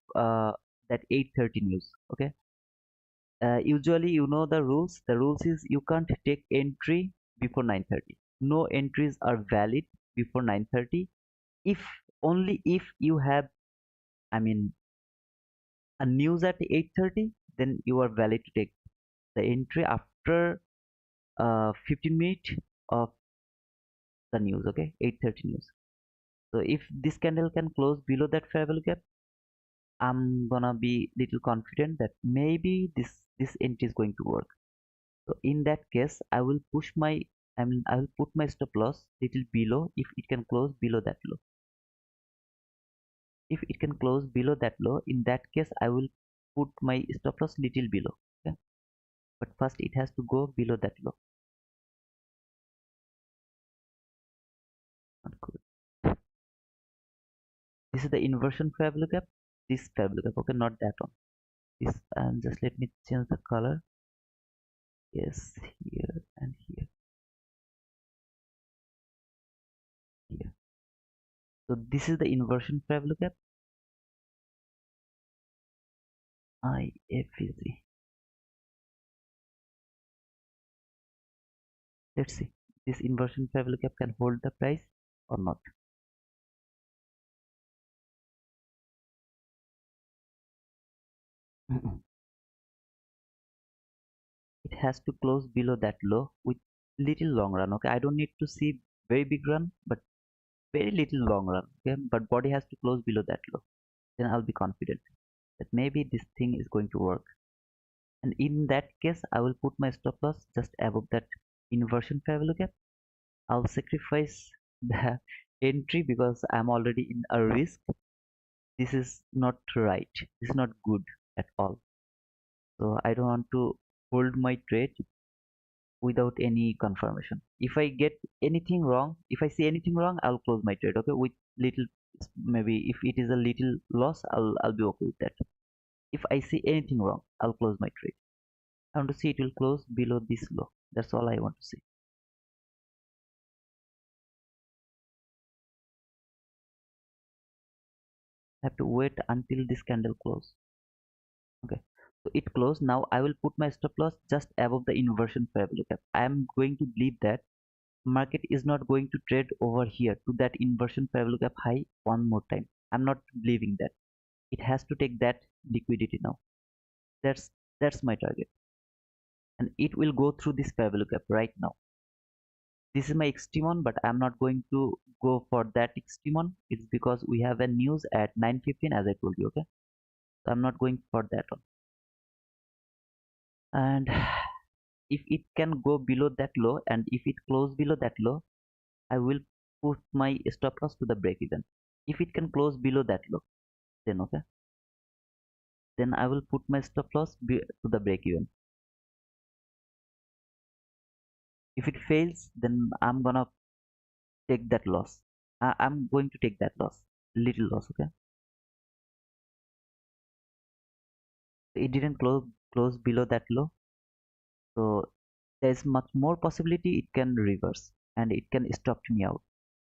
that 8:30 news. Okay. Usually, you know the rules. The rules is you can't take entry before 9:30. No entries are valid before 9:30. If only if you have, I mean, a news at 8:30, then you are valid to take the entry after 15 minutes of the news. Okay, 8:30 news. So if this candle can close below that fair value gap, I'm gonna be little confident that maybe this entry is going to work. So in that case, I will put my stop loss little below if it can close below that low. If it can close below that low, in that case, I will put my stop loss little below. Okay, but first it has to go below that low. Not good. This is the inversion fair value gap. This fair value gap. Okay, not that one. This just let me change the color. Yes, here and here. Here. So this is the inversion fair value gap. IFEZ. Let's see. This inversion fair value gap can hold the price or not. It has to close below that low with little long run. Okay, I don't need to see very big run, but very little long run. Okay, but body has to close below that low. Then I'll be confident that maybe this thing is going to work. And in that case, I will put my stop loss just above that inversion fair value gap. I'll sacrifice the entry because I'm already in a risk. This is not right. This is not good at all. So I don't want to hold my trade without any confirmation. If I get anything wrong, if I see anything wrong, I'll close my trade. Okay, with little, maybe if it is a little loss, I'll be okay with that. If I see anything wrong, I'll close my trade. I want to see it will close below this low. That's all I want to see. I have to wait until this candle close. Okay, so it closed. Now I will put my stop loss just above the inversion fair value gap. I am going to believe that market is not going to trade over here to that inversion fair value gap high one more time. I'm not believing that. It has to take that liquidity now. That's my target, and it will go through this fair value gap right now. This is my extreme one, but I'm not going to go for that extreme one. It's because we have a news at 9:15, as I told you. Okay, so I'm not going for that one. And if it can go below that low, and if it close below that low, I will put my stop loss to the break even. If it can close below that low, then okay, then I will put my stop loss to the break even. If it fails, then I'm gonna take that loss. I'm going to take that loss, little loss. Okay, it didn't close below that low, so there's much more possibility it can reverse and it can stop me out.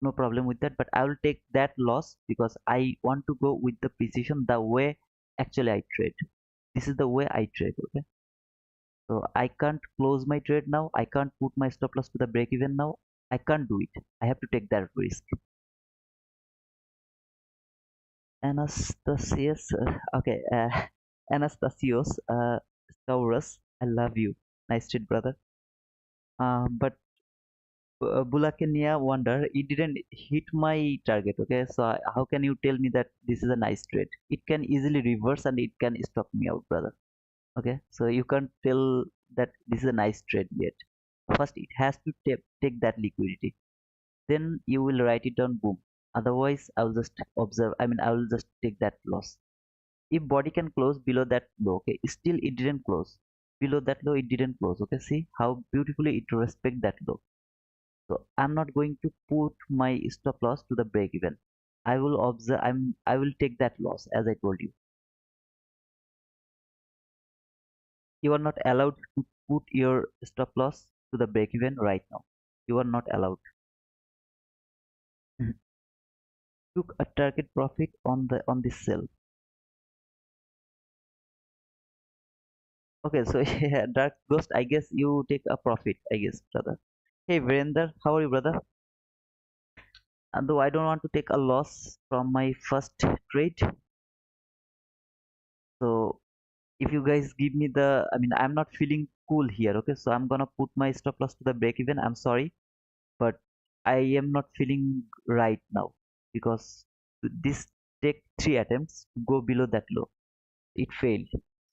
No problem with that, but I will take that loss because I want to go with the precision the way actually I trade. This is the way I trade. Okay, so I can't close my trade now. I can't put my stop loss to the break even now. I can't do it. I have to take that risk. Anastasius, okay, Anastasios, Taurus, I love you. Nice street, brother. But Bulakania wonder, it didn't hit my target. Okay, so how can you tell me that this is a nice trade? It can easily reverse and it can stop me out, brother. Okay, so you can't tell that this is a nice trade yet. First, it has to take that liquidity. Then you will write it down, boom. Otherwise, I will just observe. I mean, I will just take that loss. If body can close below that low, okay, still it didn't close. Below that low, it didn't close. Okay, see how beautifully it respect that low. So I'm not going to put my stop loss to the break even. I will observe. I will take that loss as I told you. You are not allowed to put your stop loss to the break even right now. You are not allowed. Took a target profit on this sell. Okay, so yeah, Dark Ghost, I guess you take a profit, I guess, brother. Hey, Virender, how are you, brother? And though I don't want to take a loss from my first trade, so if you guys give me the, I mean, I'm not feeling cool here, okay? So I'm gonna put my stop loss to the break even. I'm sorry, but I am not feeling right now because this take 3 attempts to go below that low. It failed.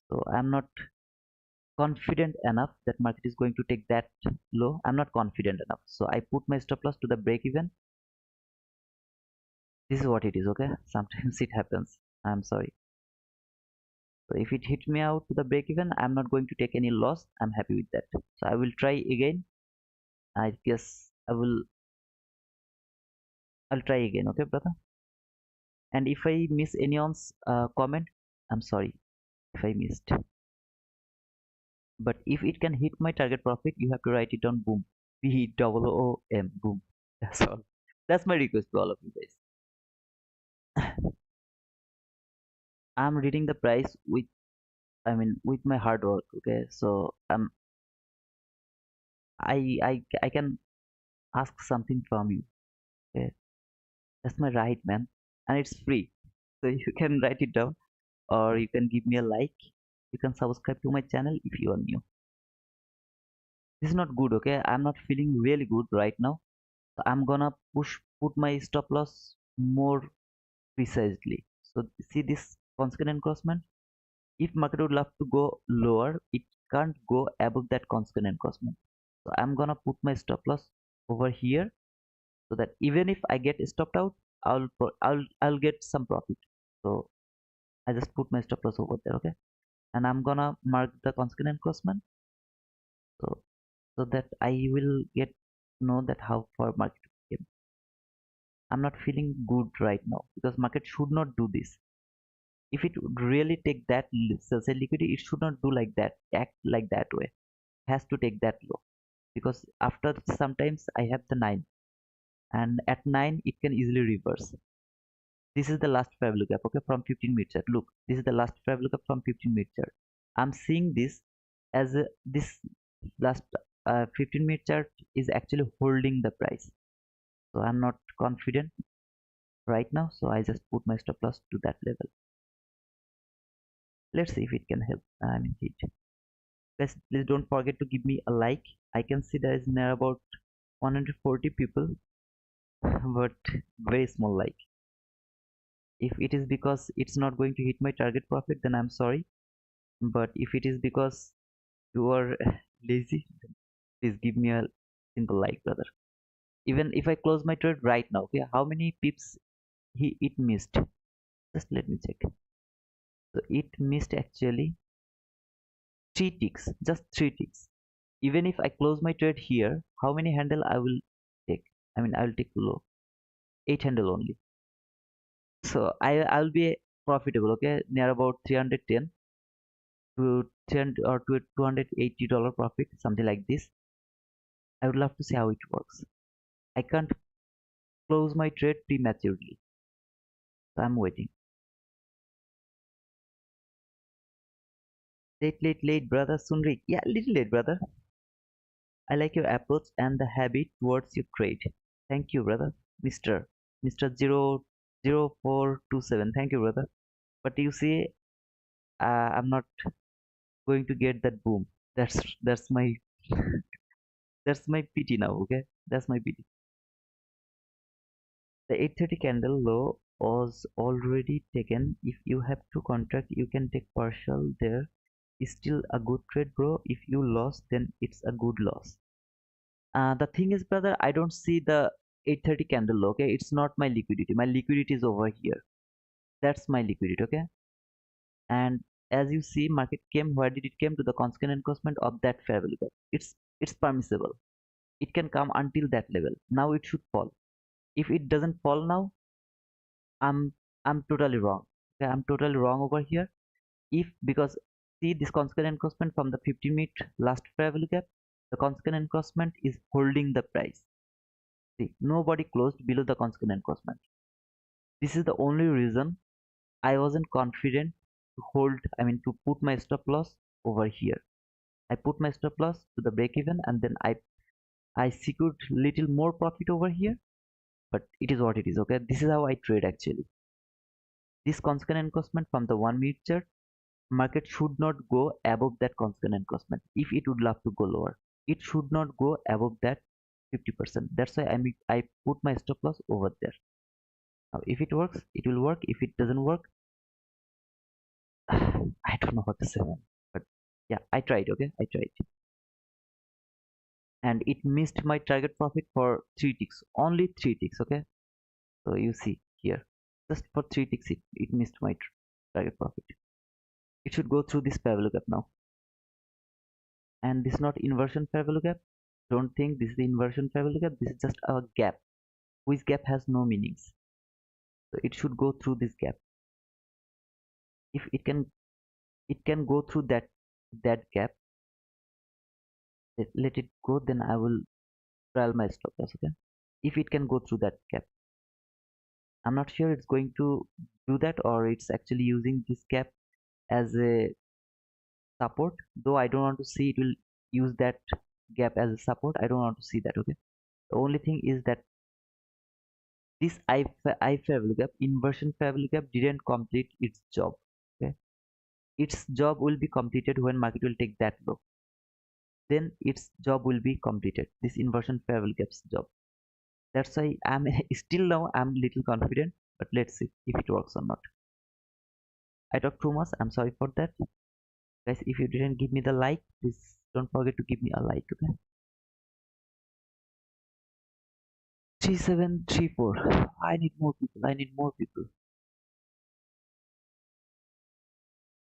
So I'm not confident enough that market is going to take that low. I'm not confident enough, so I put my stop loss to the break even. This is what it is. Okay, sometimes it happens. I'm sorry. So if it hit me out to the break even, I'm not going to take any loss. I'm happy with that. So I will try again. I guess I'll try again. Okay, brother. And if I miss anyone's comment, I'm sorry if I missed. But if it can hit my target profit, you have to write it down. Boom. BOOM. Boom. That's all. That's my request to all of you guys. I'm reading the price with, I mean, with my hard work. Okay, so I can ask something from you. Okay, that's my right, man, and it's free. So you can write it down, or you can give me a like. You can subscribe to my channel if you are new. This is not good. Okay, I'm not feeling really good right now. So I'm gonna put my stop loss more precisely. So see this consequent encroachment. If market would love to go lower, it can't go above that consequent encroachment. So I'm gonna put my stop loss over here so that even if I get stopped out, I'll get some profit. So I just put my stop loss over there, okay? And I'm gonna mark the consequent encroachment so so that I will get know that how far market came. I'm not feeling good right now because market should not do this. If it would really take that sell side liquidity, it should not do like that, act like that way. It has to take that low because after sometimes I have the 9 and at 9 it can easily reverse. This is the last fair value gap, okay, from 15 minute chart. Look, this is the last fair value gap from 15 minute chart. I'm seeing this as this last 15 minute chart is actually holding the price. So I'm not confident right now. So I just put my stop loss to that level. Let's see if it can help. I mean, hit. Guys, please don't forget to give me a like. I can see there is near about 140 people, but very small like. If it is because it's not going to hit my target profit, then I'm sorry. But if it is because you are lazy, please give me a simple like, brother. Even if I close my trade right now, okay, how many pips it missed? Just let me check. So it missed actually 3 ticks, just 3 ticks. Even if I close my trade here, how many handle I will take? I mean, I will take low, 8 handle only. So I'll be profitable, okay, near about 310 to 300 or to $280 profit, something like this. I would love to see how it works. I can't close my trade prematurely, so I'm waiting. Late, brother Sunrik. Yeah, little late, brother. I like your approach and the habit towards your trade. Thank you, brother. Mr. 00427. Thank you, brother. But you see, I'm not going to get that boom. That's my that's my pity now. Okay, that's my pity. The 830 candle low was already taken. If you have to contract, you can take partial there. It's still a good trade, bro. If you lost, then it's a good loss. The thing is, brother, I don't see the 830 candle low. Okay, it's not my liquidity. My liquidity is over here. That's my liquidity. Okay, and as you see, market came. Where did it came? To the constant encroachment of that fair value gap. It's permissible. It can come until that level. Now it should fall. If it doesn't fall now, I'm I'm totally wrong. Okay, I'm totally wrong over here. If because see this consequent encroachment from the 50-minute last fair value gap, the consequent encroachment is holding the price. See, nobody closed below the consequent encroachment. This is the only reason I wasn't confident to hold. I mean to put my stop loss over here. I put my stop loss to the break even, and then I secured little more profit over here. But it is what it is. Okay, this is how I trade actually. This consequent encroachment from the 1 minute chart, market should not go above that constant encroachment. If it would love to go lower, it should not go above that 50%. That's why I put my stop loss over there. Now if it works, it will work. If it doesn't work, I don't know what to say, man. But yeah, I tried. Okay, I tried, and it missed my target profit for 3 ticks, only 3 ticks. Okay, so you see here, just for 3 ticks it missed my target profit. It should go through this parallel gap now. And this is not inversion fair value gap. Don't think this is the inversion fair value gap. This is just a gap, which gap has no meanings. So it should go through this gap. If it can go through that gap. Let it go, then I will trial my stop loss. Okay, if it can go through that gap. I'm not sure it's going to do that, or it's actually using this gap as a support, though I don't want to see it will use that gap as a support. I don't want to see that. Okay, the only thing is that this I fair value gap, inversion fair value gap, didn't complete its job. Okay, its job will be completed when market will take that low. Then its job will be completed. This inversion fair value gap's job. That's why I'm still now I'm little confident, but let's see if it works or not. I talked too much. I'm sorry for that, guys. If you didn't give me the like, please don't forget to give me a like. Okay, 3734. I need more people. I need more people.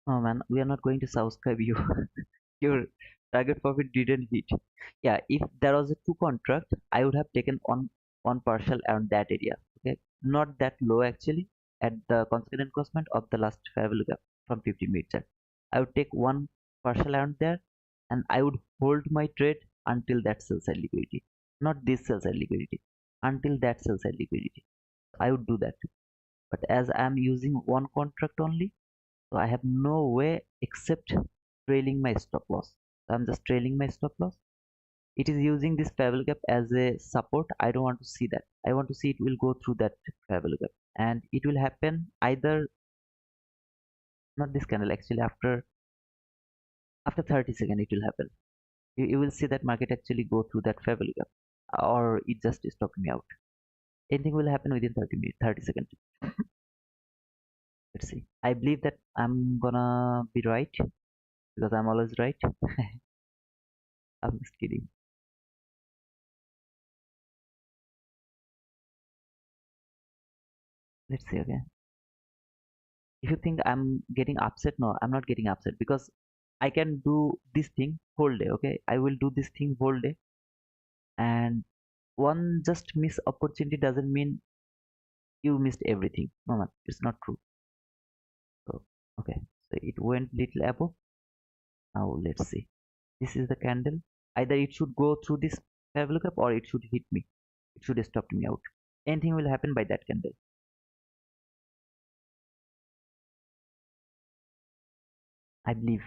Oh man, we are not going to subscribe you. Your target profit didn't hit. Yeah, if there was a two contract, I would have taken one partial around that area. Okay, not that low actually. At the consequent encroachment of the last fair value gap from 50 minutes, I would take one partial around there, and I would hold my trade until that sell side liquidity, not this sell side liquidity, until that sell side liquidity. I would do that. But as I am using one contract only, so I have no way except trailing my stop loss. So I'm just trailing my stop loss. It is using this fair value gap as a support. I don't want to see that. I want to see it will go through that fair value gap, and it will happen either not this candle actually after 30 seconds it will happen. You will see that market actually go through that fair value gap, or it just stop me out. Anything will happen within 30 minutes, 30 seconds. Let's see. I believe that I'm gonna be right because I'm always right. I'm just kidding. Let's see. Okay, if you think I'm getting upset, no, I'm not getting upset because I can do this thing whole day. Okay, I will do this thing whole day, and one just miss opportunity doesn't mean you missed everything. No man, it's not true. So okay, so it went little above. Now let's see, this is the candle. Either it should go through this fair value gap, or it should hit me. It should stop me out. Anything will happen by that candle, I believe.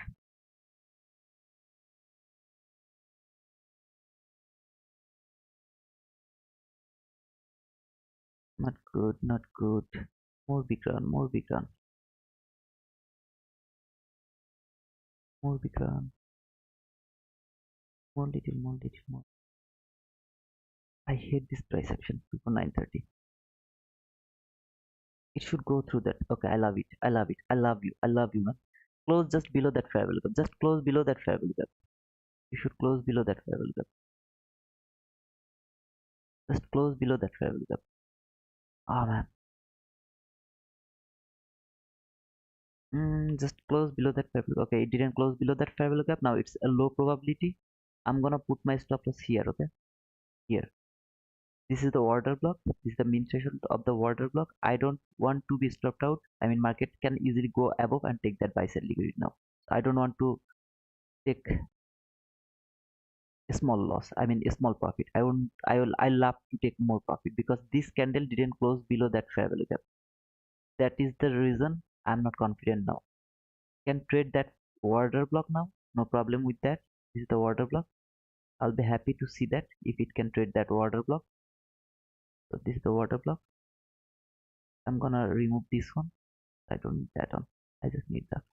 Not good, not good. More big run, more big run, more big run, more little, more. I hate this price action before 9:30. It should go through that. Okay, I love it. I love it. I love you. I love you, man. Close just below that fair value gap. Just close below that fair value gap. You should close below that fair value gap. Just close below that fair value gap. Oh man. Just close below that fair value. Okay, it didn't close below that fair value gap. Now it's a low probability. I'm gonna put my stop loss here. Okay, here. This is the order block. This is the mean threshold of the order block. I don't want to be stopped out. I mean, market can easily go above and take that buy sell liquidity now. I don't want to take a small loss. I mean, a small profit. I won't. I love to take more profit because this candle didn't close below that fair value gap. That is the reason I'm not confident now. Can trade that order block now. No problem with that. This is the order block. I'll be happy to see that if it can trade that order block. So this is the order block. I'm gonna remove this one. I don't need that one. I just need that.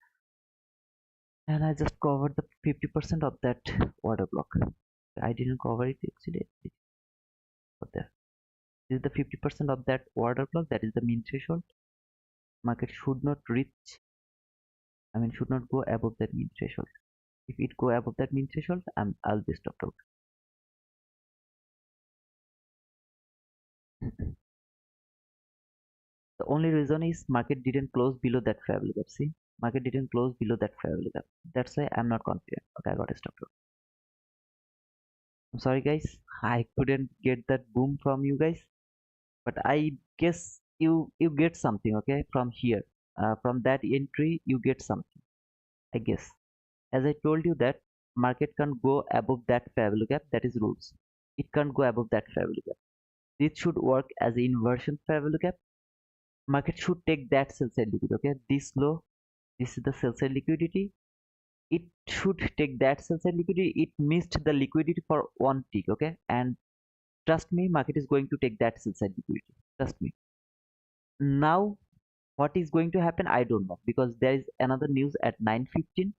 And I just covered the 50% of that order block. I didn't cover it actually. It's over there. This is the 50% of that order block. That is the mean threshold. Market should not reach. I mean, should not go above that mean threshold. If it go above that mean threshold, I'll be stopped out. The only reason is market didn't close below that fair value gap. See, market didn't close below that fair value gap. That's why I'm not confident. Okay, I got a stop out. I'm sorry guys, I couldn't get that boom from you guys, but I guess you get something. Okay, from here, from that entry you get something. I guess, as I told you that market can't go above that fair value gap. That is rules. It can't go above that fair value gap. This should work as an inversion fair value gap. Market should take that sell side liquidity. Okay, this low, this is the sell side liquidity. It should take that sell side liquidity. It missed the liquidity for one tick. Okay, and trust me, market is going to take that sell side liquidity. Trust me. Now what is going to happen, I don't know, because there is another news at 9:15.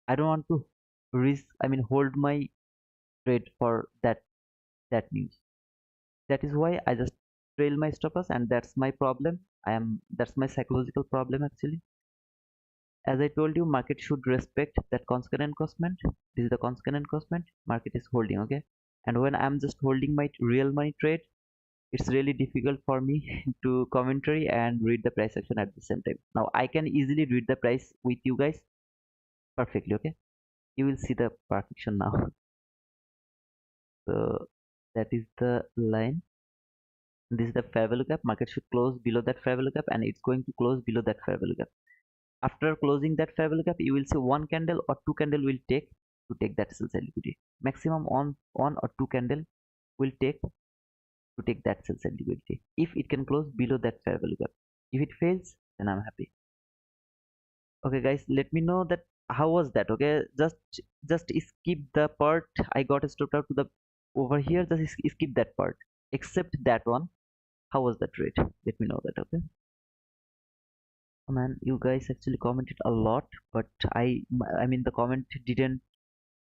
I don't want to risk, I mean, hold my trade for that news. That is why I just trail my stop loss, and that's my problem. That's my psychological problem actually. As I told you, market should respect that constant encroachment. This is the constant encroachment market is holding. Okay, and when I'm just holding my real money trade, it's really difficult for me to commentary and read the price action at the same time. Now I can easily read the price with you guys perfectly. Okay, you will see the perfection now. So that is the line. This is the fair value gap. Market should close below that fair value gap, and it's going to close below that fair value gap. After closing that fair value gap, you will see one candle or two candle will take to take that sell side liquidity. Maximum on one or two candle will take to take that sell side liquidity if it can close below that fair value gap. If it fails, then I'm happy. Okay guys, let me know that how was that. Okay, just skip the part I got stopped out to the over here. Just skip that part except that one. How was that trade? Let me know that. Okay. Oh, man, you guys actually commented a lot, but I mean the comment didn't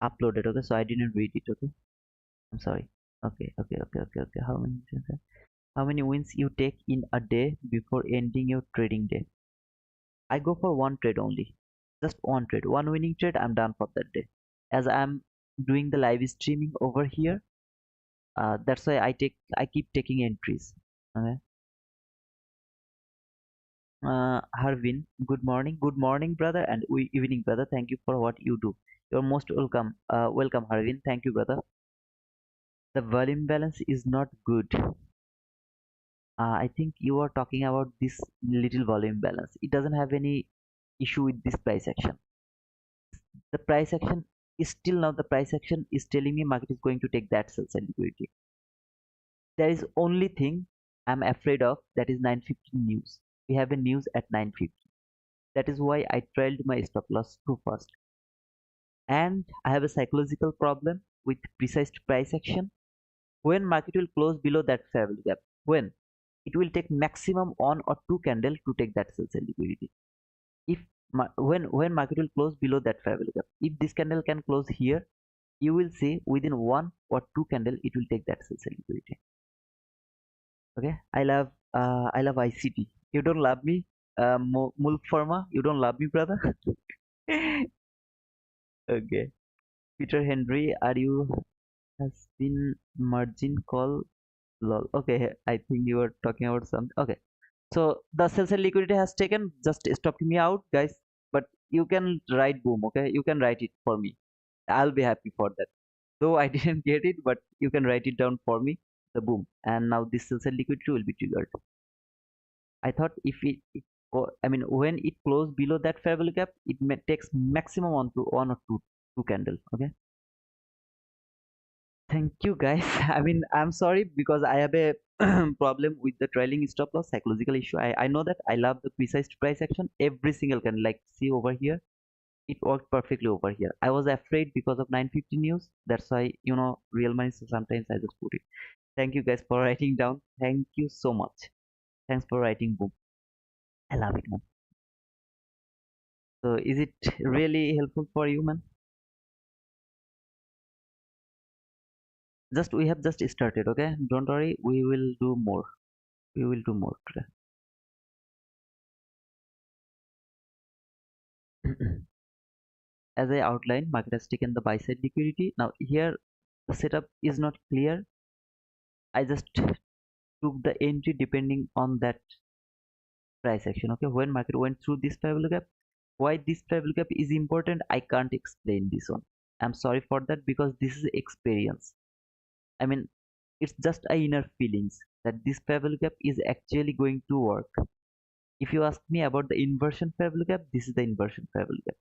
upload it. Okay, so I didn't read it. Okay, I'm sorry. Okay. How many wins you take in a day before ending your trading day? I go for one trade only, just one trade, one winning trade. I'm done for that day. As I'm doing the live streaming over here, that's why I keep taking entries. Okay. Harvin, good morning, brother, and evening, brother. Thank you for what you do. You're most welcome. Welcome, Harvin. Thank you, brother. The volume balance is not good. I think you are talking about this little volume balance. It doesn't have any issue with this price action. The price action is still now the price action is telling me market is going to take that sell side liquidity. There is only thing I'm afraid of, that is 9:15 news. We have a news at 9:50. That is why I trailed my stop loss too fast. And I have a psychological problem with precise price action. When market will close below that fair value gap? When? it will take maximum one or two candle to take that sell side liquidity. If when market will close below that fair value gap, if this candle can close here, you will see within one or two candle it will take that sell side liquidity. Okay, I love ICT. You don't love me, Mulk Pharma, you don't love me, brother. Okay, Peter Henry, are you has been margin call? Lol. Okay, I think you are talking about something. Okay, so the sell side liquidity has taken, just stopped me out, guys. But you can write boom. Okay, you can write it for me. I'll be happy for that. Though I didn't get it, but you can write it down for me. The boom, and now this sell side liquidity will be triggered. I thought if I mean, when it closed below that fair value gap, it takes maximum one or two candle. Okay. Thank you, guys. I mean, I'm sorry because I have a problem with the trailing stop loss psychological issue. I know that I love the precise price action. Every single candle, like see over here, it worked perfectly over here. I was afraid because of 950 news. That's why, real money. So sometimes I just put it. Thank you guys for writing down. Thank you so much. Thanks for writing boom. I love it, man. So is it really helpful for you, man? Just we have just started, okay? Don't worry, we will do more. We will do more today. As I outlined, market has taken the buy side liquidity. Now here the setup is not clear. I just took the entry depending on that price action. Okay, when market went through this fair value gap, why this fair value gap is important, I can't explain this one. I'm sorry for that because this is experience. I mean, it's just a inner feelings that this fair value gap is actually going to work. If you ask me about the inversion fair value gap, this is the inversion fair value gap.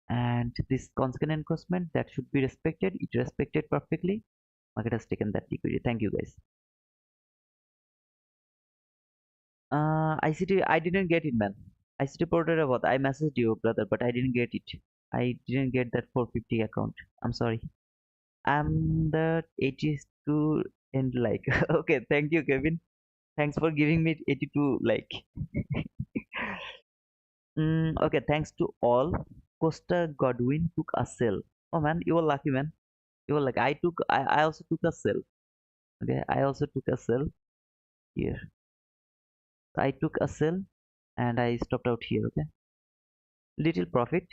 And this consequent encroachment that should be respected, it respected perfectly. Market has taken that liquidity. Thank you, guys. ICT, I didn't get it, man. ICT porter about, I messaged you, brother, but I didn't get it. I didn't get that 450 account. I'm sorry. I'm the 82 and like. Okay, thank you, Kevin. Thanks for giving me 82 like. Okay, thanks to all. Costa Godwin took a sell. Oh man, you were lucky, man. You were like, I also took a sell. Okay, I also took a sell here. I took a sell and I stopped out here. Okay, little profit,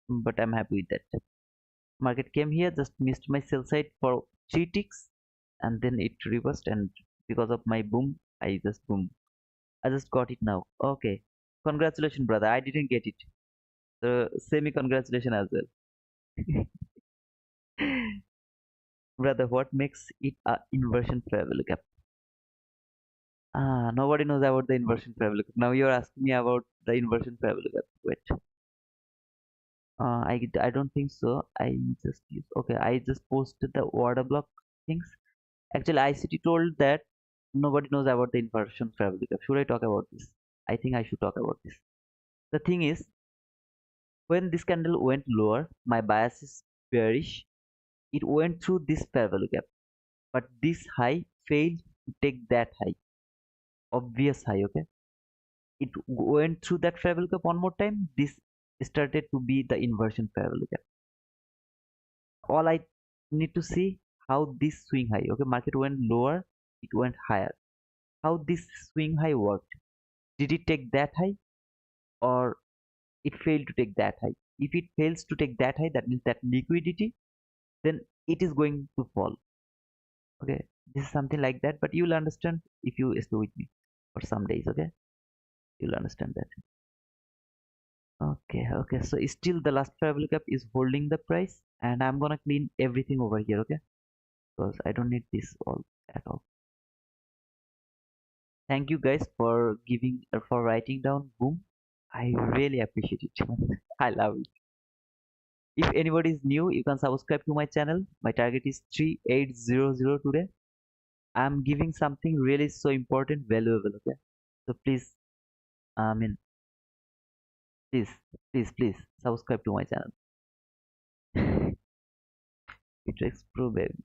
but I'm happy with that. Market came here, just missed my sell side for 3 ticks, and then it reversed. And because of my boom, I just got it now. Okay, congratulations, brother. I didn't get it. So semi congratulations as well. Brother, what makes it a inversion fair value gap? Nobody knows about the inversion fair value gap. Now you're asking me about the inversion fair value gap. Wait. I don't think so. Okay. I just posted the order block things. Actually, ICT told that nobody knows about the inversion fair value gap. Should I talk about this? I think I should talk about this. The thing is, when this candle went lower, my bias is bearish. It went through this fair value gap, but this high failed to take that high. Obvious high. Okay, it went through that fair value gap one more time. This started to be the inversion fair value gap. All I need to see how this swing high. Okay, market went lower, it went higher. How this swing high worked? Did it take that high or it failed to take that high? If it fails to take that high, that means that liquidity, then it is going to fall. Okay, this is something like that, but you'll understand if you stay with me for some days. Okay, you'll understand that. Okay, so still the last fair value gap is holding the price, and I'm gonna clean everything over here. Okay, because I don't need this all at all. Thank you guys for for writing down boom. I really appreciate it. I love it. If anybody is new, you can subscribe to my channel. My target is 3800 today. I'm giving something really so important, valuable. Okay, so please, I mean, please, please subscribe to my channel. It takes pro baby.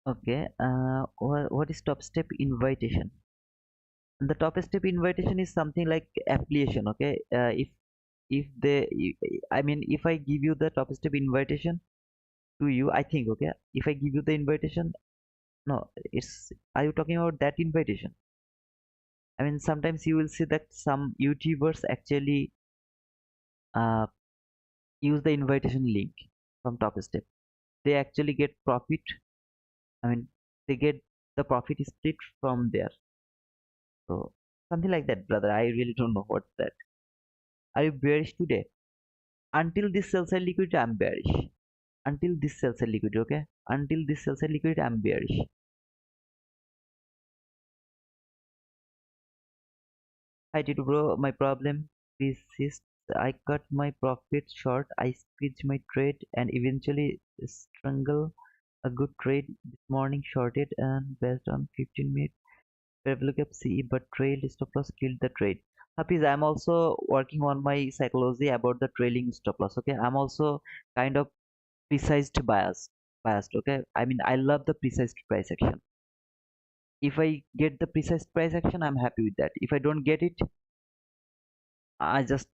Okay. What is top step invitation? The top step invitation is something like affiliation. Okay. If they, I mean, if I give you the top step invitation to you, I think, okay, if I give you the invitation, no, it's, are you talking about that invitation? I mean, sometimes you will see that some YouTubers actually uh, use the invitation link from top step. They actually get profit. I mean, they get the profit split from there. So something like that, brother. I really don't know what's that. Are you bearish today? Until this sells side liquidity, I'm bearish. Until this sells side liquidity, okay? Until this sells side liquidity, I'm bearish. Hi Tito bro, my problem persists. I cut my profit short, I squeeze my trade and eventually strangle a good trade this morning shorted and based on 15-minute look up CE but trailed stop loss killed the trade. Hafiz, I'm also working on my psychology about the trailing stop loss. Okay, I'm also kind of biased. Okay, I mean I love the precise price action. If I get the precise price action, I'm happy with that. If I don't get it, I just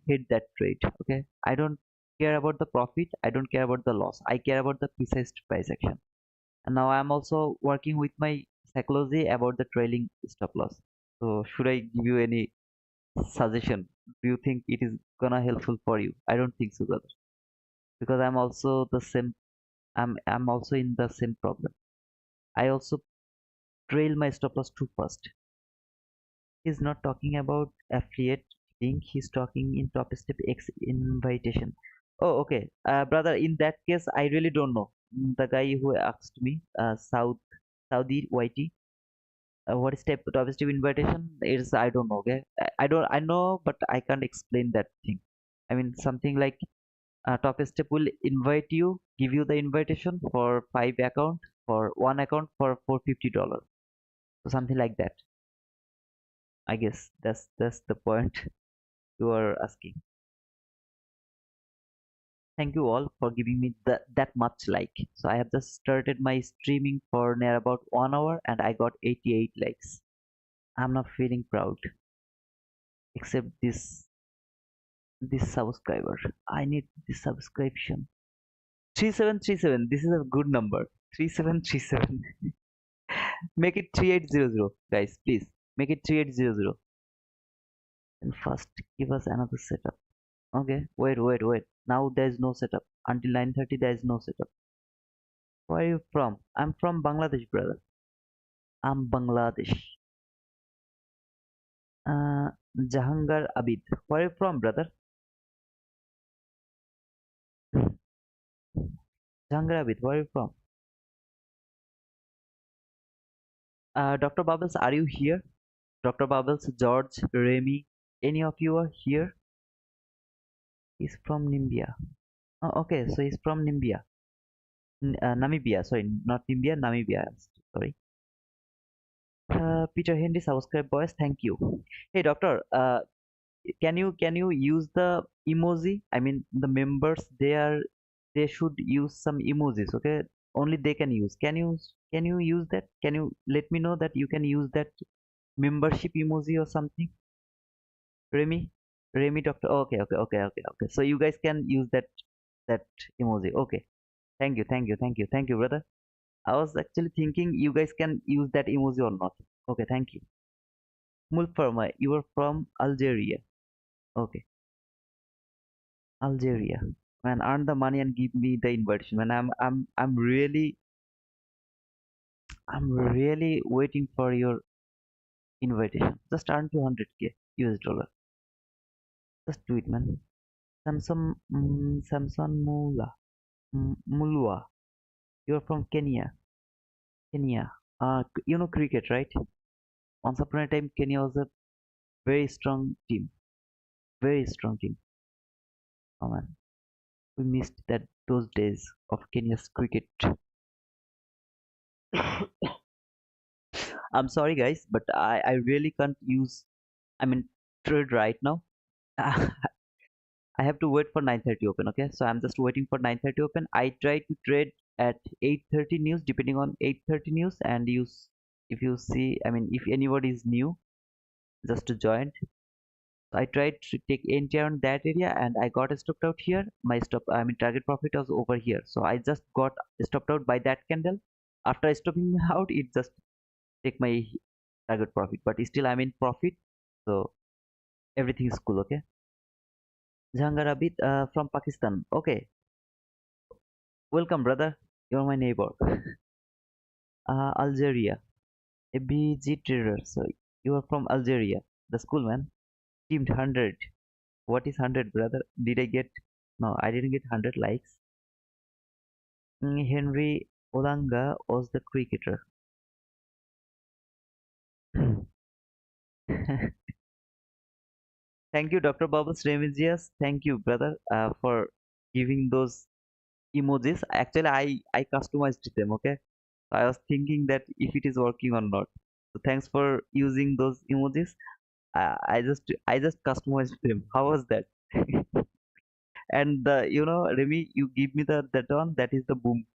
hit that trade. Okay, I don't care about the profit, I don't care about the loss, I care about the precise price action. And now I'm also working with my psychology about the trailing stop loss. So should I give you any suggestion? Do you think it is gonna helpful for you? I don't think so, brother, because I'm also the same. I'm also in the same problem. I also trail my stop loss too fast. He's not talking about affiliate link. He's talking in top step X invitation. Oh, okay, brother. In that case, I really don't know. The guy who asked me, Saudi YT, what is top step invitation is, I don't know. Okay, I don't, I know, but I can't explain that thing. I mean, something like top step will invite you, give you the invitation for 5 account, for one account for $450. So something like that. I guess that's the point you are asking. Thank you all for giving me that much like. So I have just started my streaming for near about 1 hour and I got 88 likes. I'm not feeling proud, except this subscriber. I need this subscription. 3737. This is a good number. 3737. Make it 3800, guys. Please make it 3800. And first, give us another setup. Okay, wait. Now there is no setup. Until 9:30, there is no setup. Where are you from? I'm from Bangladesh, brother. I'm Bangladesh. Uh, Jahangar Abid. Where are you from, brother? Jahangar Abid. Where are you from? Dr. Bubbles, are you here? Dr. Bubbles, George, Remy, any of you are here? He's from Namibia. Oh, okay, so he's from Namibia. Namibia, sorry, not Namibia, Namibia. Sorry. Peter Henry, subscribe, boys. Thank you. Hey, doctor. Can you use the emoji? I mean, the members they should use some emojis. Okay, only they can use. Can you use that? Can you let me know that you can use that membership emoji or something? Remy, Remy, doctor. Okay. So you guys can use that emoji. Okay. Thank you, brother. I was actually thinking you guys can use that emoji or not. Okay, thank you. Mulfarma, you are from Algeria. Okay, Algeria. Man, earn the money and give me the invitation. Man, I'm really waiting for your invitation. Just earn 200k US dollar. Just do it, man. Samson Mulwa. You're from Kenya. Kenya. You know cricket, right? Once upon a time, Kenya was a very strong team. Very strong team. Oh man, we missed those days of Kenya's cricket. I'm sorry, guys, but I really can't use. I mean, trade right now. I have to wait for 9:30 open. Okay, so I'm just waiting for 9:30 open. I try to trade at 8:30 news, depending on 8:30 news, and if you see, I mean, if anybody is new just to join. So I tried to take entry on that area and I got stopped out here. My stop, I mean, target profit was over here. So I just got stopped out by that candle. After stopping me out, it just take my target profit, but still I'm in profit. So everything is cool. Okay. Jhangar Abid from Pakistan. Okay. Welcome, brother. You're my neighbor. Algeria. ABG trader. So you are from Algeria. The school, man. Teamed 100. What is 100, brother? Did I get? No, I didn't get 100 likes. Henry Olanga was the cricketer. Thank you, Dr. Bubbles Remigius. Thank you, brother, for giving those emojis. Actually, I customized them. Okay, so I was thinking that if it is working or not. So thanks for using those emojis. I just customized them. How was that? And Remy, you give me that one. That is the boom.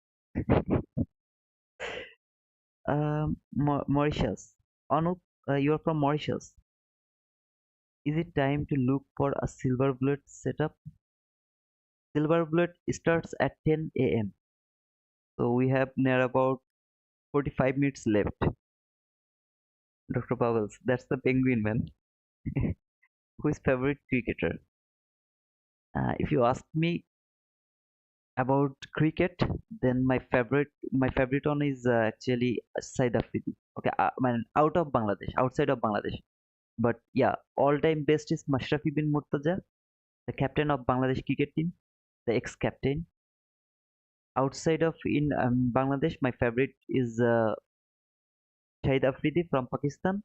Mauritius. Anup, you are from Mauritius. Is it time to look for a silver bullet setup? Silver bullet starts at 10 a.m. So we have near about 45 minutes left. Dr. Bubbles, that's the penguin man. Who is favorite cricketer? If you ask me about cricket, then my favorite one is actually Said Afridi. Okay, I mean out of Bangladesh, outside of Bangladesh. But yeah, all-time best is Mashrafi bin Murtaza, the captain of Bangladesh cricket team, the ex-captain. Outside of in Bangladesh, my favorite is Shahid Afridi from Pakistan,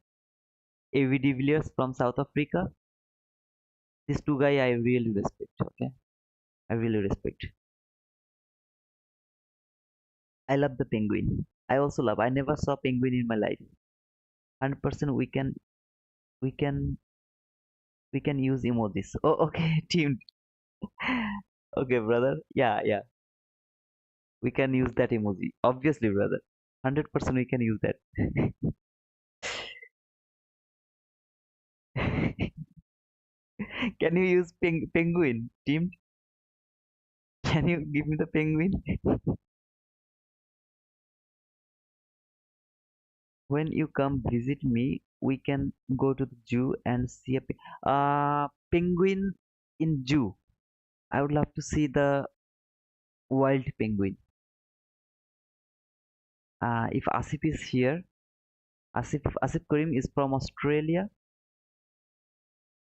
A.V. de Villiers from South Africa. These two guys I really respect. Okay, I really respect. I love the penguin. I also love. I never saw penguin in my life. 100% we can we can use emojis. Oh, okay, team. Okay, brother. Yeah, yeah. We can use that emoji. Obviously, brother. 100% we can use that. Can you use penguin, team? Can you give me the penguin? When you come visit me, we can go to the zoo and see a penguin in zoo. I would love to see the wild penguin. If Asif is here, Asif Karim is from Australia.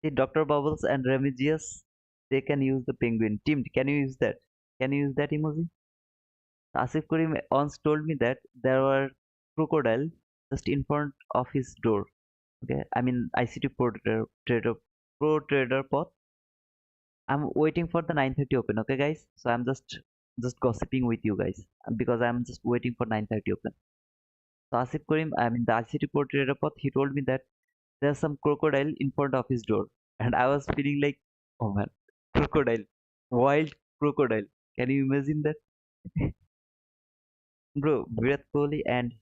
See, Dr. Bubbles and Remigius, they can use the penguin. Tim, can you use that? Can you use that emoji? Asif Karim once told me that there were crocodile just in front of his door. Okay, I mean ICT Pro Trader Path. I'm waiting for the 9:30 open. Okay, guys. So I'm just gossiping with you guys because I'm just waiting for 9:30 open. So Asif Karim, I mean the ICT Pro Trader Path, he told me that there's some crocodile in front of his door, and I was feeling like, oh man, crocodile, wild crocodile. Can you imagine that, bro? Virat Kohli and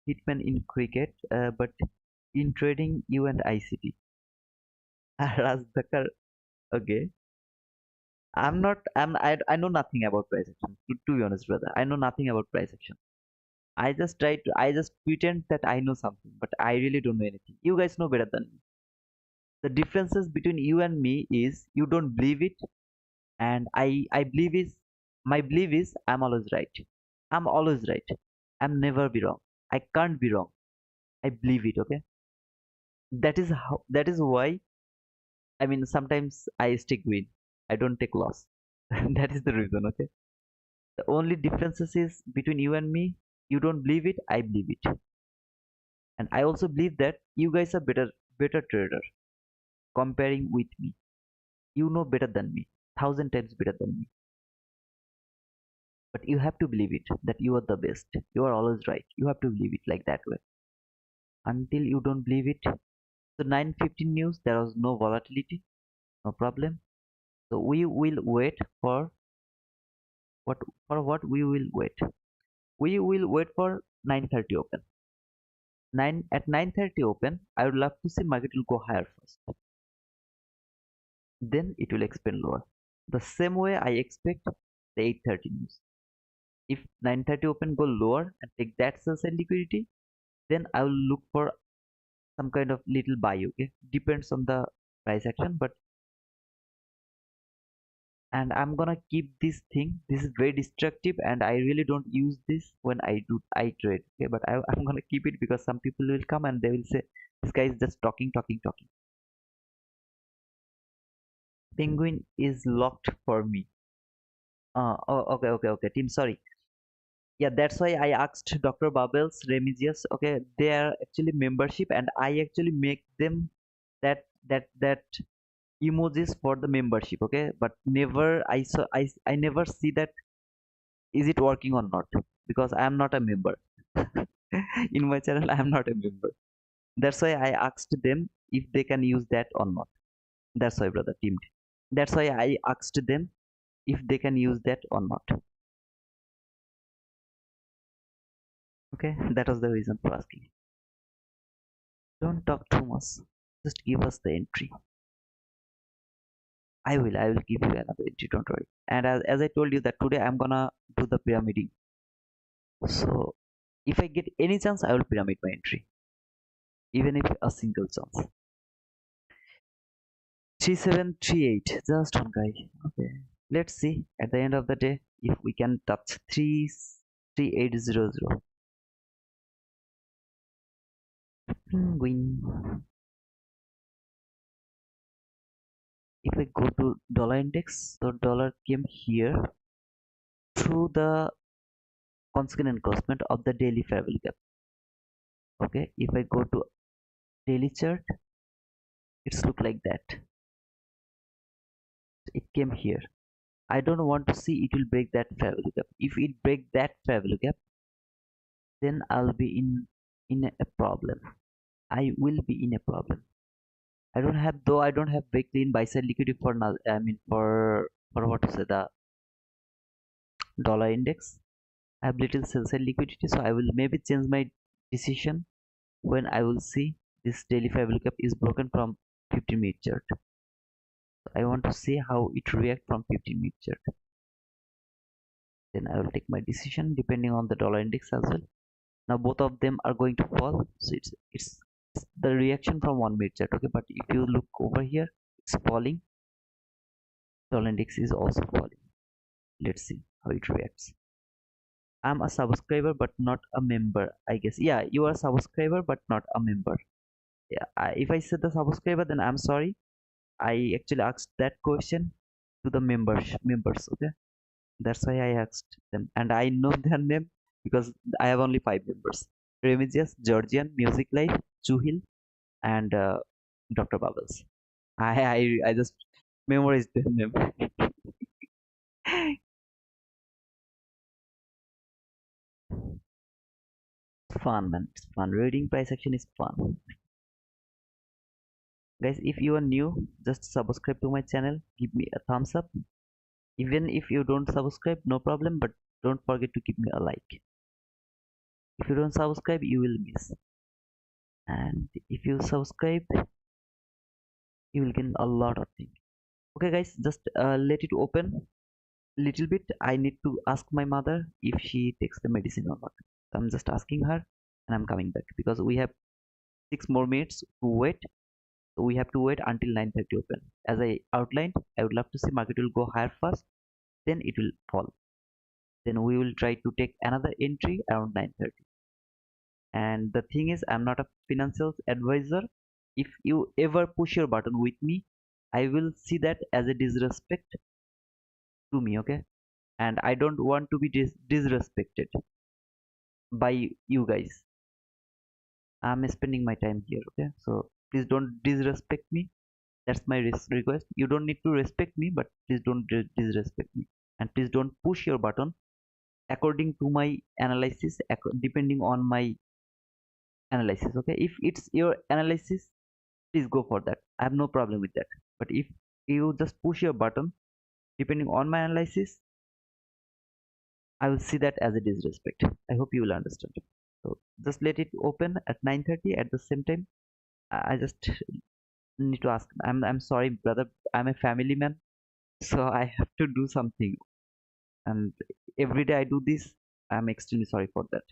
Hitman in cricket, but in trading, you and ICT. Raj Thakkar, okay. I'm not. I know nothing about price action. To be honest, brother, I know nothing about price action. I just try to. I just pretend that I know something, but I really don't know anything. You guys know better than me. The differences between you and me is you don't believe it, and I believe is my belief is I'm always right. I'm always right. I'm never be wrong. I can't be wrong. I believe it. Okay. That is how. That is why. I mean, sometimes I stick win. I don't take loss. That is the reason. Okay. The only differences is between you and me. You don't believe it. I believe it, and I also believe that you guys are better trader comparing with me. You know better than me, thousand times better than me. But you have to believe it that you are the best. You are always right. You have to believe it like that way. Until you don't believe it, so 9:15 news there was no volatility, no problem. So we will wait for what we will wait. We will wait for 9:30 open. 9 at 9:30 open, I would love to see market will go higher first. Then it will expand lower. The same way I expect the 8:30 news. If 9:30 open go lower and take that sell side liquidity, then I will look for some kind of little buy. Okay, depends on the price action, but and I'm gonna keep this thing. This is very destructive, and I really don't use this when I trade. Okay, but I'm gonna keep it because some people will come and they will say this guy is just talking, talking, talking. Penguin is locked for me. Oh, okay, team. Sorry. Yeah, that's why I asked Dr. Bubbles, Remigius. Okay, they are actually membership, and I actually make them that emojis for the membership. Okay, but never I never see that is it working or not because I am not a member. In my channel, I am not a member. That's why I asked them if they can use that or not. That's why, brother, team. That's why I asked them if they can use that or not. Okay, that was the reason for asking. Don't talk too much. Just give us the entry. I will give you another entry, don't worry. And as I told you that today I'm gonna do the pyramiding. So if I get any chance, I will pyramid my entry. Even if a single chance. 3738, just one guy. Okay. Let's see at the end of the day if we can touch 33800. Win. If I go to dollar index, the dollar came here through the consequent encroachment of the daily fair value gap. Okay, if I go to daily chart, it's look like that. It came here. I don't want to see it will break that fair value gap. If it break that fair value gap, then I'll be in a problem. I will be in a problem. I don't have very clean buy side liquidity for now. I mean for what to say the dollar index. I have little sell side liquidity, so I will maybe change my decision when I will see this daily fair value gap is broken from 15-minute chart. So I want to see how it react from 15-minute chart. Then I will take my decision depending on the dollar index as well. Now both of them are going to fall, so it's the reaction from 1-minute chart. Okay, but if you look over here, it's falling. Dollar index is also falling. Let's see how it reacts. I'm a subscriber but not a member, I guess. Yeah, you are a subscriber but not a member. Yeah, if I said the subscriber, then I'm sorry. I actually asked that question to the members. Okay, that's why I asked them, and I know their name because I have only 5 members: Remigius, Georgian, Music Life, Chuhil, and Dr. Bubbles. I just memorized their name. Fun, man. It's fun. Reading price action is fun. Guys, if you are new, just subscribe to my channel. Give me a thumbs up. Even if you don't subscribe, no problem, but don't forget to give me a like. If you don't subscribe, you will miss. And if you subscribe, you will gain a lot of things. Okay, guys, just let it open little bit. I need to ask my mother if she takes the medicine or not. So I'm just asking her, and I'm coming back because we have 6 more minutes to wait. So we have to wait until 9:30 open. As I outlined, I would love to see market will go higher first, then it will fall. Then we will try to take another entry around 9:30. And the thing is, I'm not a financial advisor. If you ever push your button with me, I will see that as a disrespect to me, okay? And I don't want to be disrespected by you guys. I'm spending my time here, okay? So please don't disrespect me. That's my request. You don't need to respect me, but please don't disrespect me. And please don't push your button according to my analysis, depending on my analysis, okay? If it's your analysis, please go for that. I have no problem with that. But if you just push your button depending on my analysis, I will see that as a disrespect. I hope you will understand. So just let it open at 9:30. At the same time, I just need to ask. I'm sorry, brother. I'm a family man, so I have to do something. And every day I do this. I'm extremely sorry for that.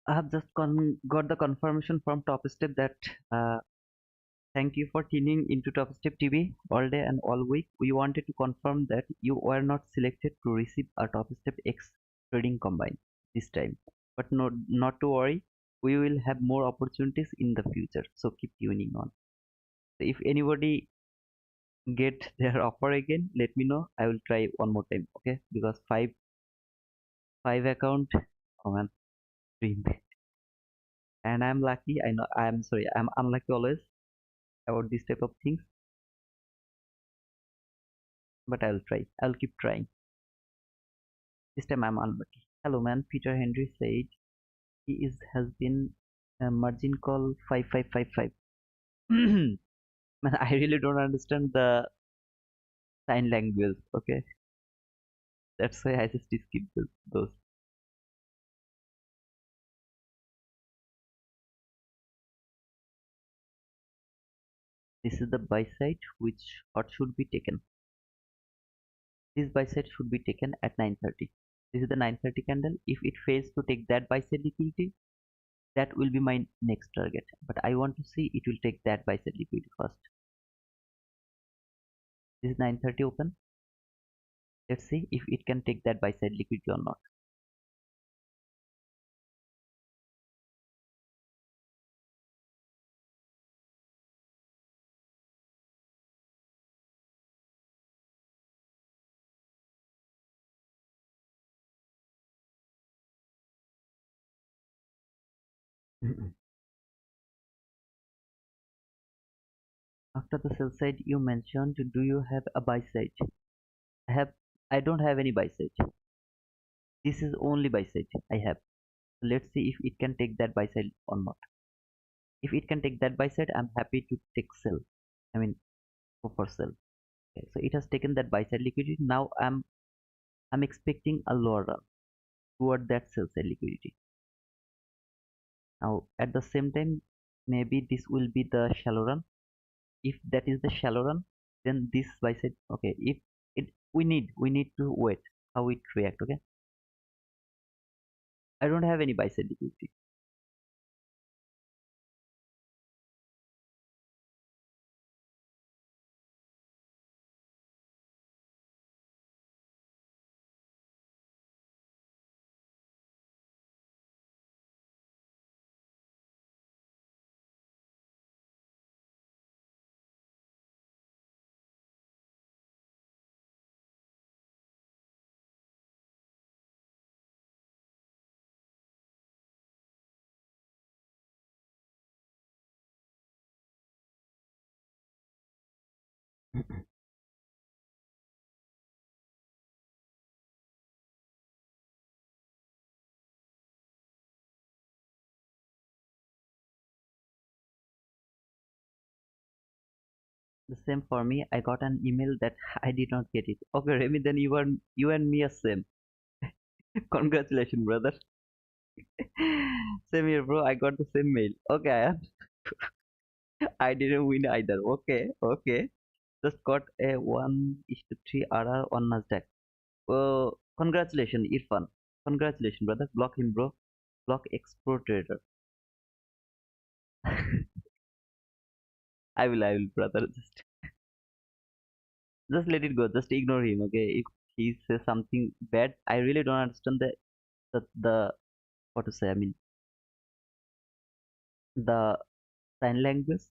I have just got the confirmation from Topstep that uh, thank you for tuning into Topstep TV all day and all week. We wanted to confirm that you were not selected to receive a Topstep X trading combine this time. But not to worry, we will have more opportunities in the future. So keep tuning on. If anybody get their offer again, let me know. I will try one more time. Okay, because five account. Oh man, dream. And I'm lucky. I know. I'm sorry. I'm unlucky always about this type of things. But I'll try. I'll keep trying. This time I'm unlucky. Hello man, Peter Henry said he is has been margin call 5555. Man, I really don't understand the sign language. Okay, that's why I just skip those. This is the buy side, which what should be taken. This buy side should be taken at 9:30. This is the 9:30 candle. If it fails to take that buy side liquidity, that will be my next target. But I want to see it will take that buy side liquidity first. This is 9:30 open. Let's see if it can take that buy side liquidity or not. After the sell side, you mentioned, do you have a buy side? I have. I don't have any buy side. This is only buy side I have. Let's see if it can take that buy side or not. If it can take that buy side, I'm happy to take sell. I mean, go for sell. Okay, so it has taken that buy side liquidity. Now I'm expecting a lower run toward that sell side liquidity. Now at the same time, maybe this will be the shallow run. If that is the shallow run, then this buy side. Okay, if it we need to wait how it react. Okay, I don't have any buy side liquidity. The same for me. I got an email that I did not get it. Okay, Remy, then you and me are same. Congratulations, brother. Same here, bro. I got the same mail. Okay, I didn't win either. Okay, okay. Just got a 1:3 RR on Nasdaq. Congratulations, Irfan. Congratulations, brother. Block him, bro. Block Expro Trader. I will, brother. Just let it go. Just ignore him, okay? If he says something bad, I really don't understand the what to say. I mean, the sign language.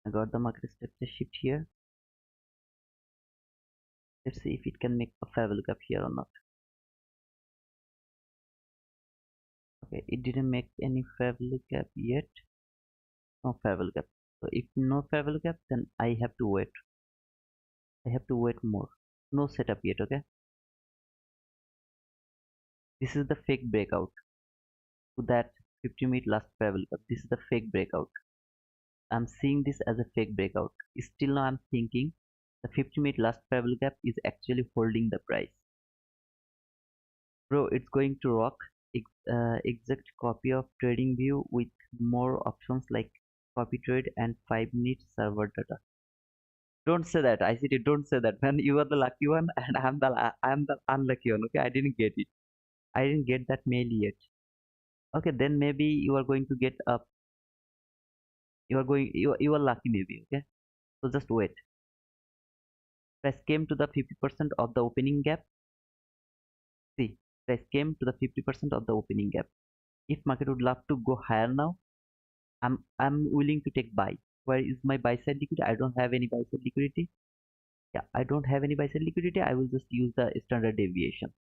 I got the market structure shift here. Let's see if it can make a fair value gap here or not. Okay, it didn't make any fair value gap yet. No fair value gap. So if no fair value gap, then I have to wait. I have to wait more. No setup yet. Okay. This is the fake breakout to that 50-minute last fair value gap. This is the fake breakout. I'm seeing this as a fake breakout. Still now I'm thinking the 50-minute last fair value gap is actually holding the price. Bro, it's going to rock. Exact copy of trading view with more options like copy trade and 5-minute server data. Don't say that, ICT. Don't say that, man. You are the lucky one, and I'm the unlucky one. Okay, I didn't get it. I didn't get that mail yet. Okay, then maybe you are going to get up. You are lucky maybe. Okay, so just wait. Price came to the 50% of the opening gap. See, price came to the 50% of the opening gap. If market would love to go higher now, I'm willing to take buy. Where is my buy side liquidity? I don't have any buy side liquidity. Yeah, I don't have any buy side liquidity. I will just use the standard deviation.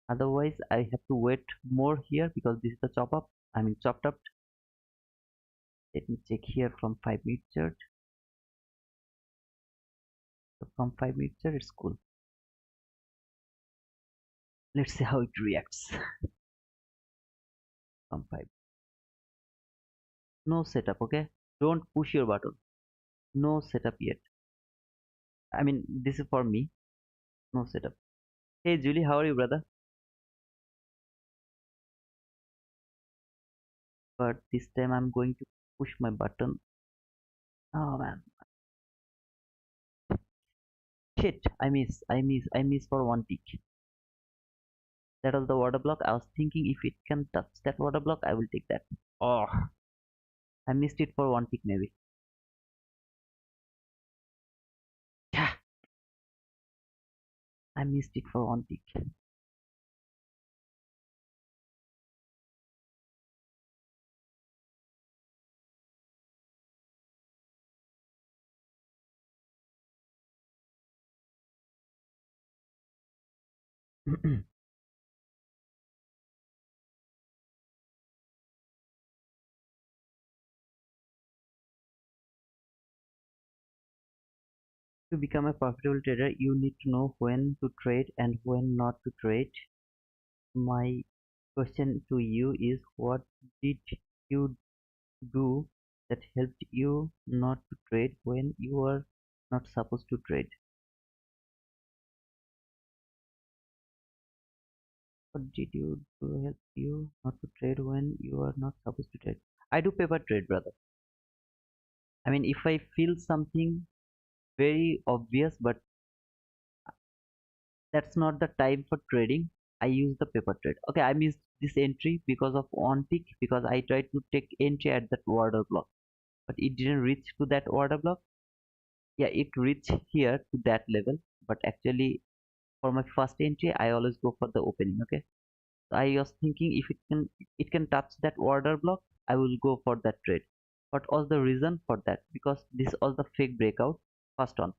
Otherwise, I have to wait more here because this is the chop up. I mean chopped up. Let me check here from 5-minute chart. So from 5-minute chart, it's cool. Let's see how it reacts. From 5. No setup, okay? Don't push your button. No setup yet. I mean, this is for me. No setup. Hey Julie, how are you, brother? But this time I'm going to push my button. Oh man. Shit, I miss for one tick. That was the water block. I was thinking if it can touch that water block, I will take that. Oh, I missed it for one tick maybe. Yeah, I missed it for one tick. To become a profitable trader, you need to know when to trade and when not to trade. My question to you is, what did you do that helped you not to trade when you are not supposed to trade? What did you do to help you not to trade when you are not supposed to trade? I do paper trade, brother. I mean, if I feel something very obvious, but that's not the time for trading, I use the paper trade. Okay, I missed this entry because of one tick, because I tried to take entry at that order block, but it didn't reach to that order block. Yeah, it reached here to that level, but actually for my first entry, I always go for the opening. Okay, so I was thinking if it can touch that order block, I will go for that trade. What was the reason for that? Because this was the fake breakout first on.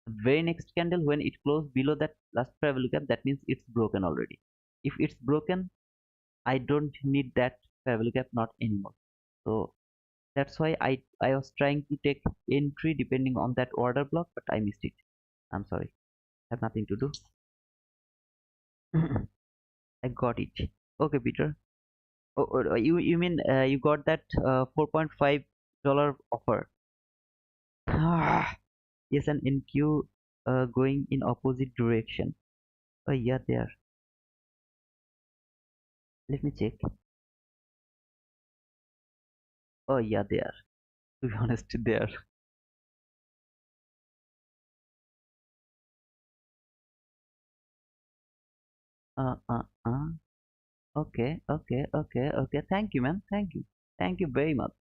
The very next candle, when it closed below that last fair value gap, that means it's broken already. If it's broken, I don't need that fair value gap, not anymore. So that's why I was trying to take entry depending on that order block, but I missed it. I'm sorry, have nothing to do. I got it. Okay, Peter. You mean you got that $4.5 offer? Ah, yes, an NQ going in opposite direction. Oh yeah, there. Let me check. Oh yeah, there. To be honest, there. Uh, uh, uh. Okay, okay, okay, okay. Thank you, man. Thank you. Thank you very much.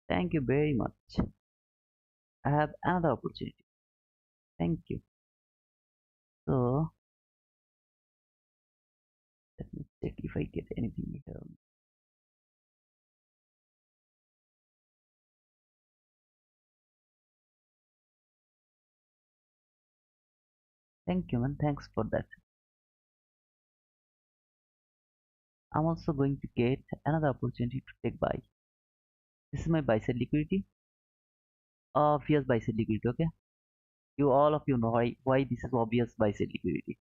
Thank you very much. I have another opportunity. Thank you. So let me check if I get anything here. Thank you, man. Thanks for that. I'm also going to get another opportunity to take buy. This is my buy side liquidity. Obvious buy side liquidity. Okay. You all of you know why this is obvious buy side liquidity.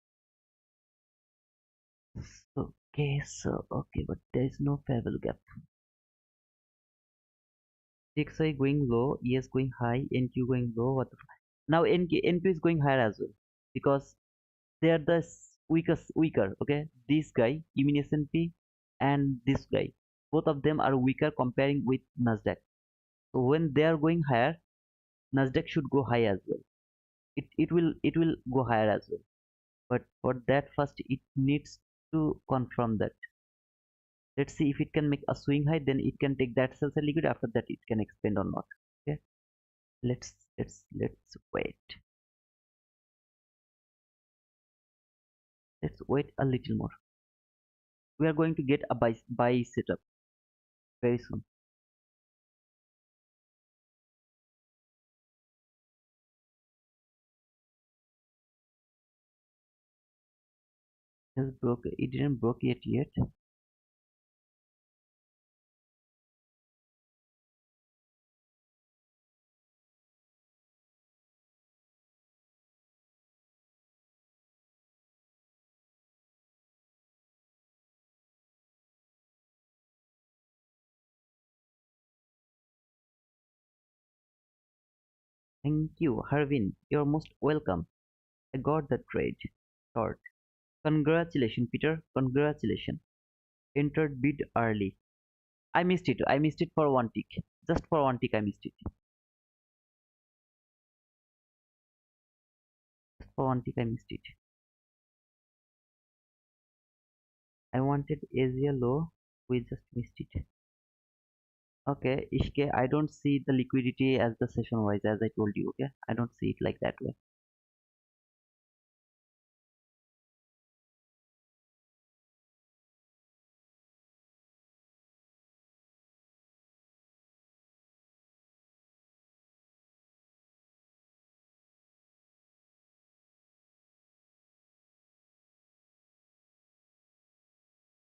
Okay, but there is no fair value gap. XY going low, ES going high, NQ going low. What the now NQ is going higher as well, because they are the weaker. Okay, this guy Emin S&P and this guy, both of them are weaker comparing with Nasdaq. So when they are going higher, Nasdaq should go high as well. It will go higher as well. But for that, first it needs to confirm that. Let's see if it can make a swing high, then it can take that sell side liquid. After that, it can expand or not. Okay, let's wait. Let's wait a little more. We are going to get a buy setup very soon. It broke. It didn't broke it yet. Thank you, Harvin. You're most welcome. I got the trade. Short. Congratulations, Peter. Congratulations. Entered bid early. I missed it. I missed it for one tick. Just for one tick, I missed it. Just for one tick, I missed it. I wanted Asia low. We just missed it. Okay, Ishke, I don't see the liquidity as the session wise, as I told you. Okay, I don't see it like that way.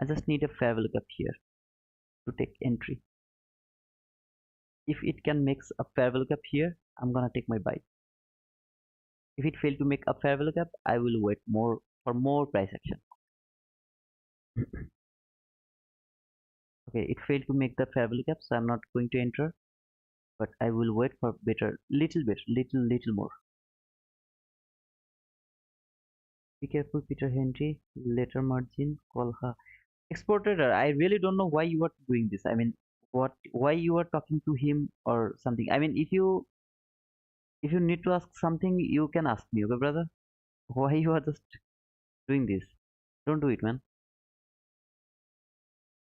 I just need a fair value gap here to take entry. If it can make a fair value gap here, I'm gonna take my buy. If it failed to make a fair value gap, I will wait more for more price action. Okay, it failed to make the fair value gap, so I'm not going to enter, but I will wait for better, little bit, little more. Be careful, Peter Henry. Later margin, call her. Exporter, I really don't know why you are doing this. I mean, why you are talking to him or something. I mean, if you need to ask something, you can ask me, okay, brother? Why you are just doing this? Don't do it, man.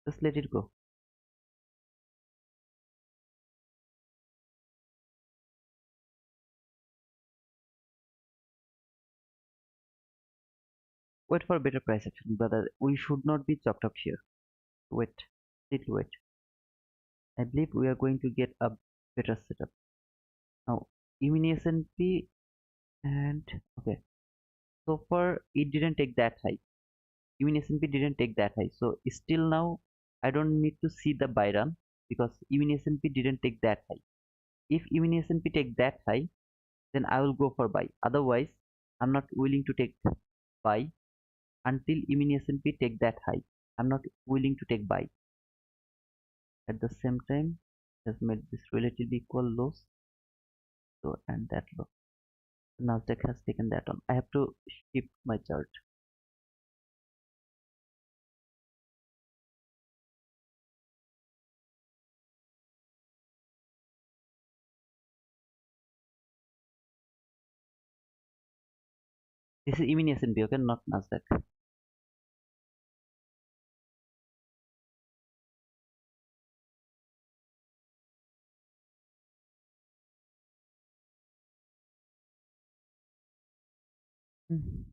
Just let it go. Wait for better price action, brother. We should not be chopped up here. Wait, little wait. I believe we are going to get a better setup. Now, mini S&P and okay. So far, it didn't take that high. Even S&P didn't take that high. So still now, I don't need to see the buy run because even S&P didn't take that high. If even S&P take that high, then I will go for buy. Otherwise, I'm not willing to take buy until even S&P take that high. I'm not willing to take buy. At the same time, has made this relatively equal lows. So and that low. Nasdaq has taken that on. I have to shift my chart. This is even S&P, okay, not Nasdaq. Hmm.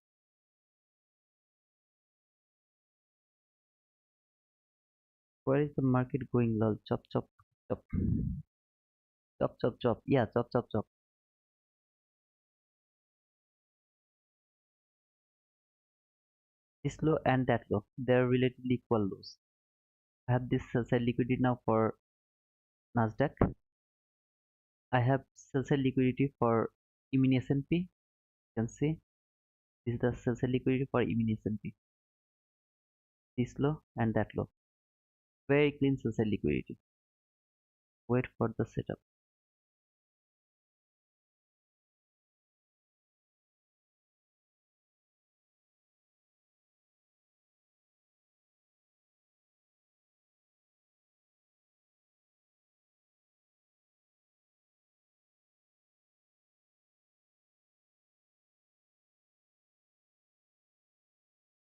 Where is the market going? Lol, chop, chop, chop, chop, chop, chop. Yeah, chop, chop, chop. This low and that low, they're relatively equal lows. I have this sell side liquidity now for Nasdaq. I have sell side liquidity for mini S&P. You can see this is the sell side liquidity for mini S&P. This low and that low. Very clean sell side liquidity. Wait for the setup.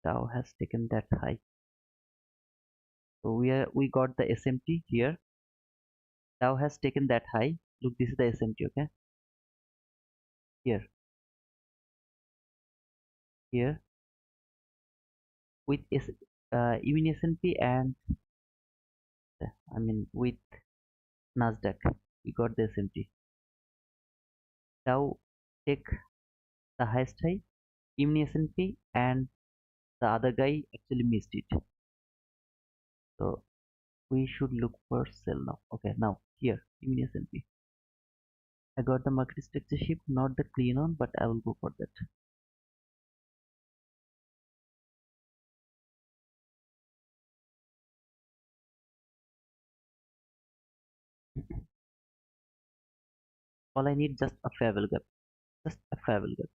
Dow has taken that high. So we got the SMT here. Dow has taken that high. Look, this is the SMT, okay? Here, here with even S&P and I mean with Nasdaq, we got the SMT. Dow take the highest high, even S&P, and the other guy actually missed it. So we should look for sell now. Okay, now here, even S&P. I got the market structure shift, not the clean on, but I will go for that. All I need just a fair value gap, just a fair value gap.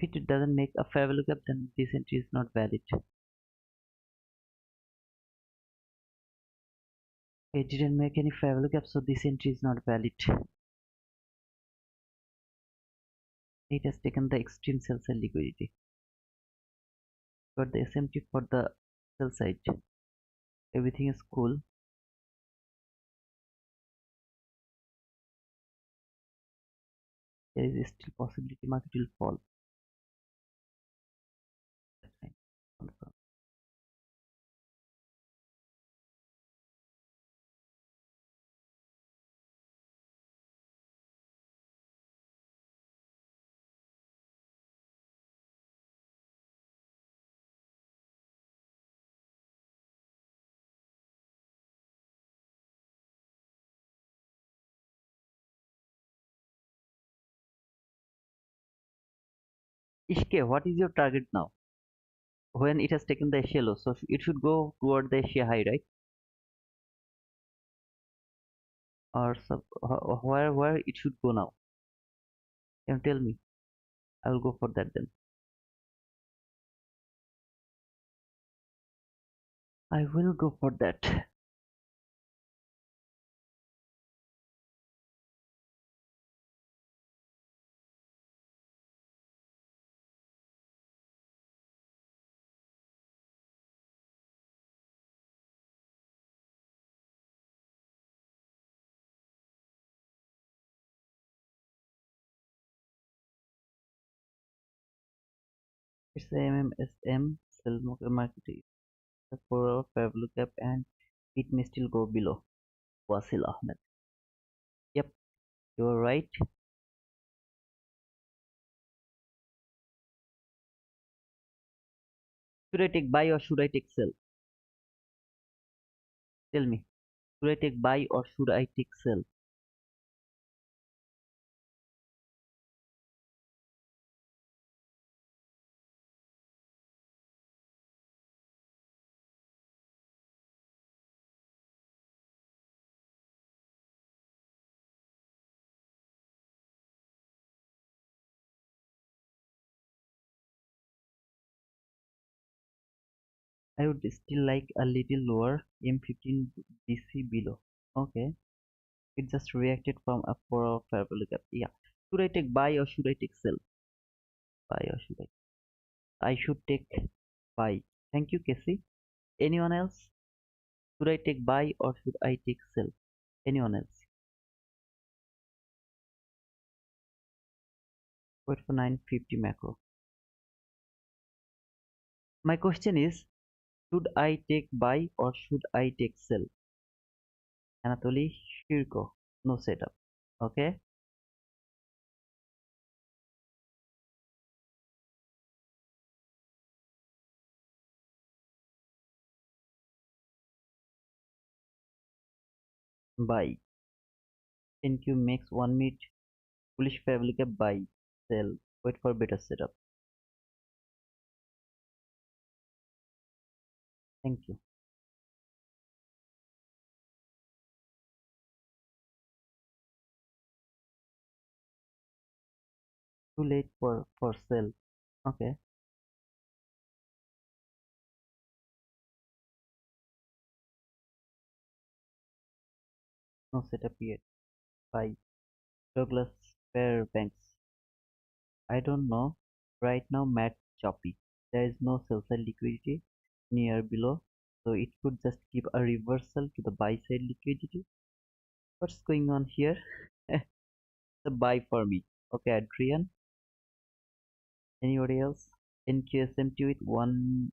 If it doesn't make a fair value gap, then this entry is not valid. It didn't make any fair value gap, so this entry is not valid. It has taken the extreme sell side liquidity. Got the SMT for the sell side. Everything is cool. There is still possibility market will fall. That's fine. Confirm. Ishke, what is your target now? When it has taken the Asia low, so it should go toward the Asia high, right? Or where it should go now? Can you tell me? I will go for that then. I will go for that. It's a MMSM sell market for our fair value gap, and it may still go below. Wasil Ahmed. Yep, you're right. Should I take buy or should I take sell? Tell me. Should I take buy or should I take sell? I would still like a little lower M15 BC below. Okay, it just reacted from up for a fair value gap. Yeah. Should I take buy or should I take sell? Buy or should I should take buy. Thank you, Casey. Anyone else? Should I take buy or should I take sell? Anyone else? Wait for 950 macro. My question is, should I take buy or should I take sell? Anatoly Shirko, no setup. Okay. Buy. NQ makes 1 minute bullish fair value gap. Buy. Sell. Wait for better setup. Thank you. Too late for sell. Okay. No setup yet. Buy. Douglas Fairbanks. I don't know. Right now, Matt choppy. There is no sell side liquidity near below, so it could just give a reversal to the buy side liquidity. What's going on here? It's a buy for me. Okay, Adrian. Anybody else? NQSMT with one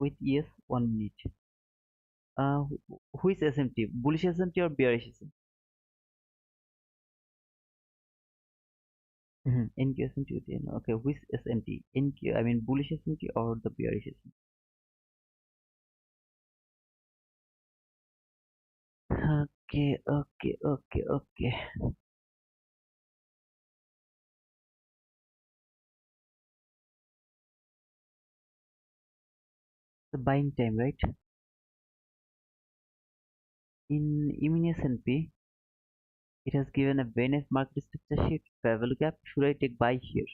with yes 1 minute. Who is SMT? Bullish SMT or bearish SMT? NQ SMT with N. Okay, who is SMT? NQ, I mean bullish SMT or the bearish SMT? Okay. The buying time, right? In mini S&P, it has given a very nice market structure shift, fair value gap. Should I take buy here?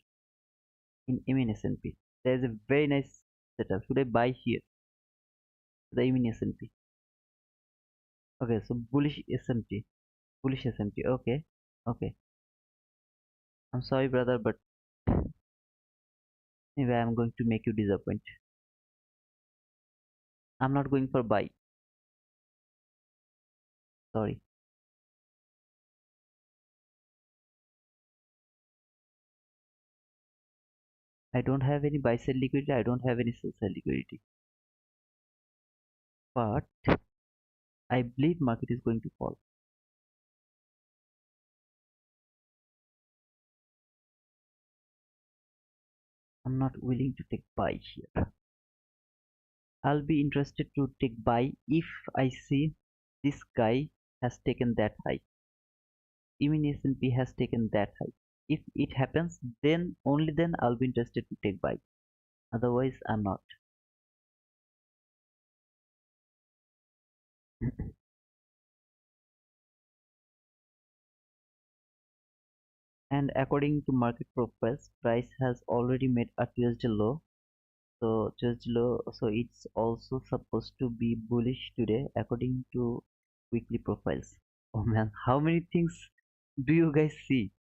in MN S&P. There is a very nice setup. Should I buy here? The MN S&P. Okay, so bullish SMT. Bullish SMT. Okay. Okay. I'm sorry, brother, but maybe I'm going to make you disappoint. I'm not going for buy. Sorry. I don't have any buy sell liquidity. I don't have any sell sell liquidity. But I believe market is going to fall. I'm not willing to take buy here. I'll be interested to take buy if I see this guy has taken that high. Even S&P has taken that high. If it happens, then only then I'll be interested to take buy. Otherwise, I'm not. And according to market profiles, price has already made a Tuesday low. So Tuesday low, so it's also supposed to be bullish today according to weekly profiles. Oh man, how many things do you guys see?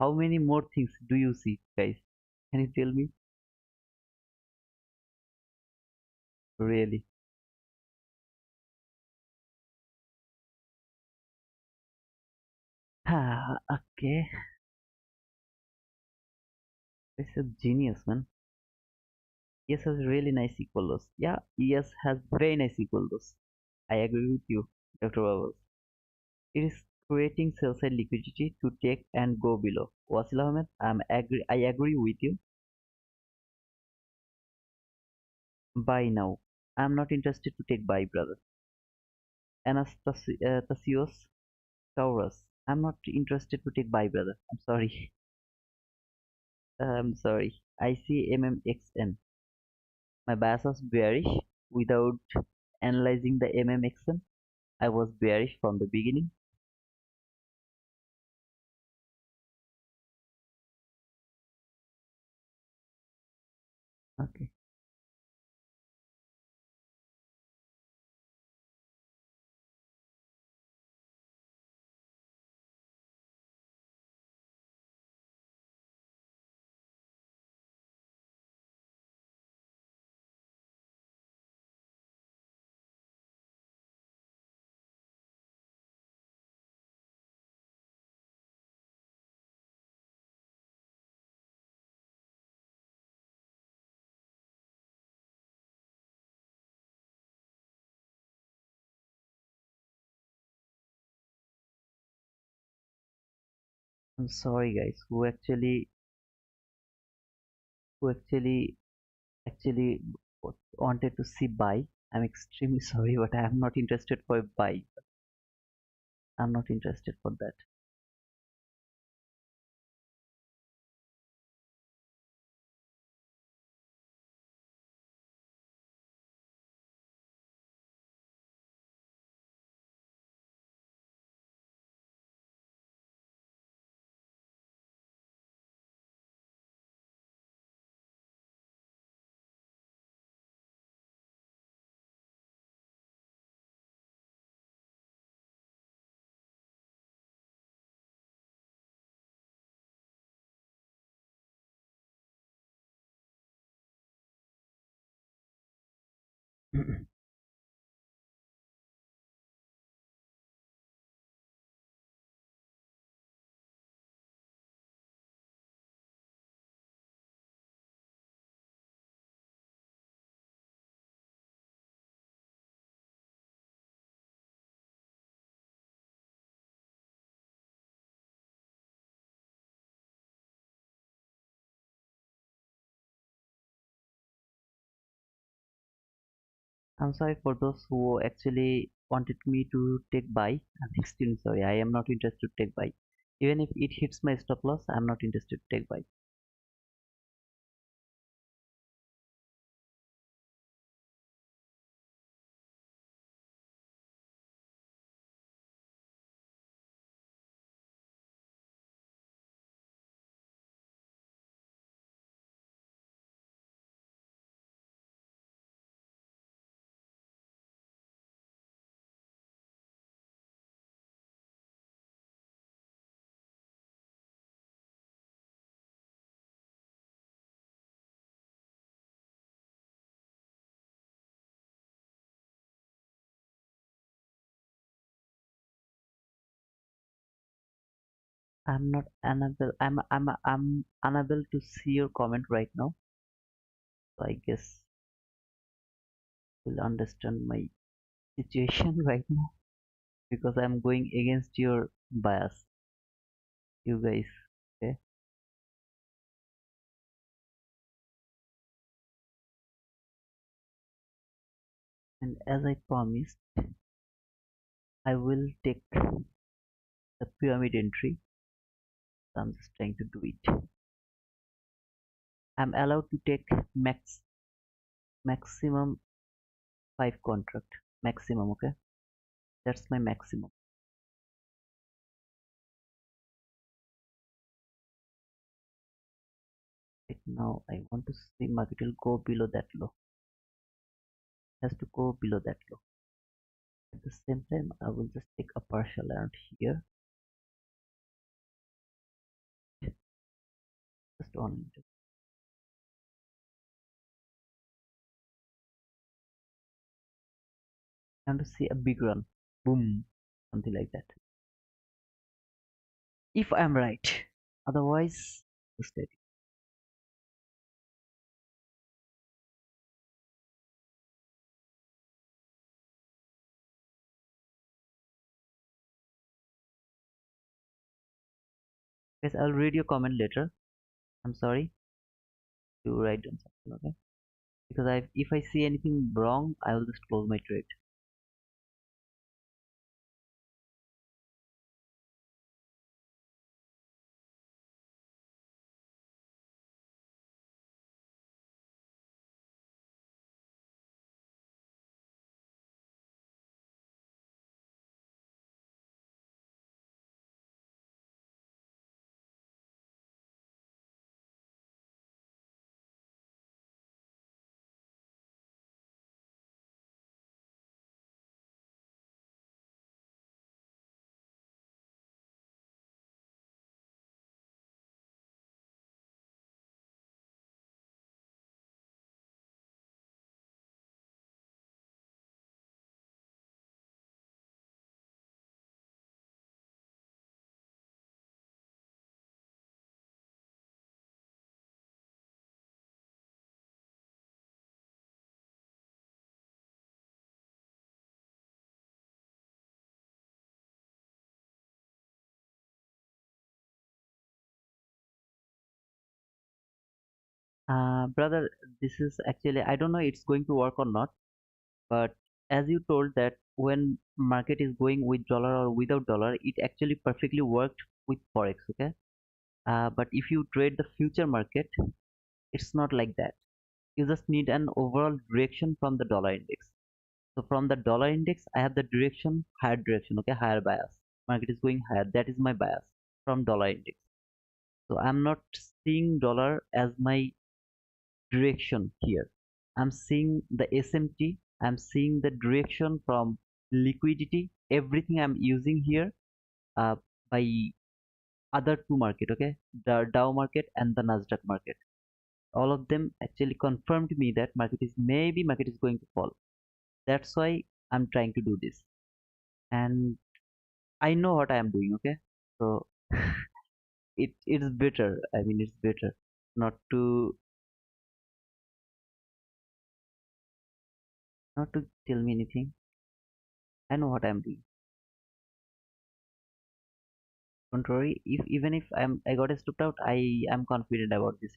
How many more things do you see, guys? Can you tell me? Really? Ah, okay. This is genius, man. Yes has really nice equal loss. Yeah, yes has very nice equal loss. I agree with you, Dr. Babas. It is creating sell side liquidity to take and go below. Wasil Ahmed, I agree with you. Buy now. I'm not interested to take buy, brother. Anastasios Taurus. I'm not interested to take buy, brother. I'm sorry. I'm sorry. I see MMXN. My bias was bearish without analyzing the MMXN. I was bearish from the beginning. Okay. I'm sorry, guys. Who actually wanted to see buy. I'm extremely sorry, but I am not interested for buy. I'm not interested for that. I'm sorry for those who actually wanted me to take buy. I'm extremely sorry. I am not interested to take buy. Even if it hits my stop loss, I'm not interested to take buy. I'm not unable. I'm unable to see your comment right now. So I guess you'll understand my situation right now because I'm going against your bias, you guys. Okay, and as I promised, I will take the pyramid entry. So I'm just trying to do it. I'm allowed to take maximum 5 contract maximum. Okay, that's my maximum. Right now, I want to see market will go below that low. Has to go below that low. At the same time, I will just take a partial around here. Just only. I want to see a big run. Boom. Something like that. If I'm right. Otherwise, steady. Guys, I'll read your comment later. I'm sorry to write down something, okay? Because if I see anything wrong, I will just close my trade. Brother, this is actually I don't know it's going to work or not, but as you told that when market is going with dollar or without dollar, it actually perfectly worked with Forex, okay? But if you trade the future market, it's not like that. You just need an overall direction from the dollar index. So from the dollar index, I have the direction, higher direction, okay, higher bias. Market is going higher. That is my bias from dollar index. So I'm not seeing dollar as my direction here. I'm seeing the SMT. I'm seeing the direction from liquidity. Everything I'm using here uh, by other two market, okay, the Dow market and the Nasdaq market. All of them actually confirmed me that market is going to fall. That's why I'm trying to do this, and I know what I am doing. Okay, so it's better. I mean, it's better not to tell me anything. I know what I'm doing. Don't worry. If even if I got stopped out, I am confident about this.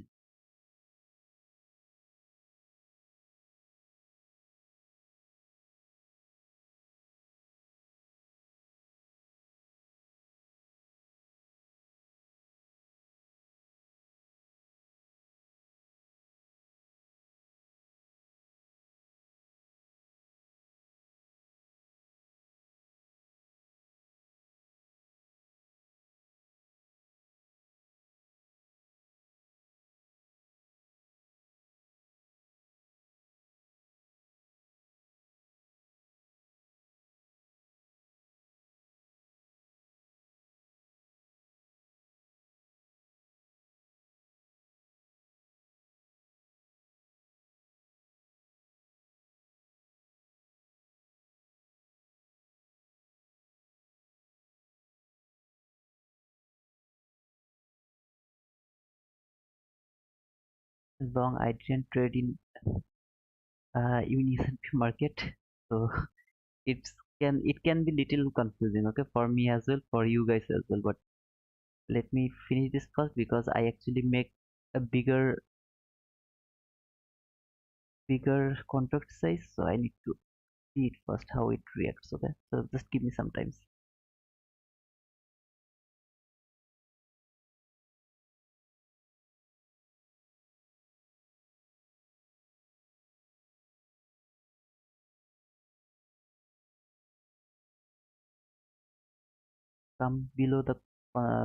as long I didn't trade in even S&P market, so it's it can be little confusing, okay, for me as well, for you guys as well. But let me finish this first because I actually make a bigger contract size, so I need to see it first how it reacts. Okay, so just give me some time. Come below the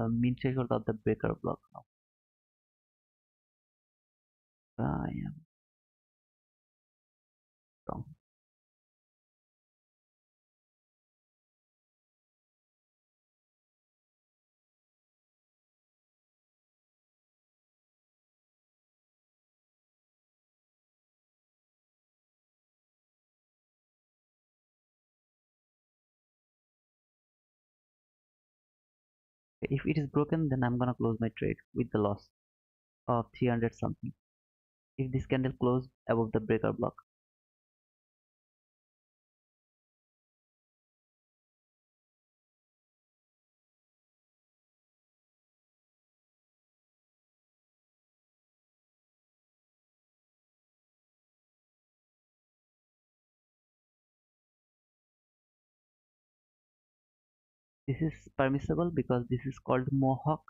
mean threshold of the breaker block now. I am wrong. If it is broken, then I'm gonna close my trade with the loss of 300 something. If this candle close above the breaker block, this is permissible because this is called mohawk.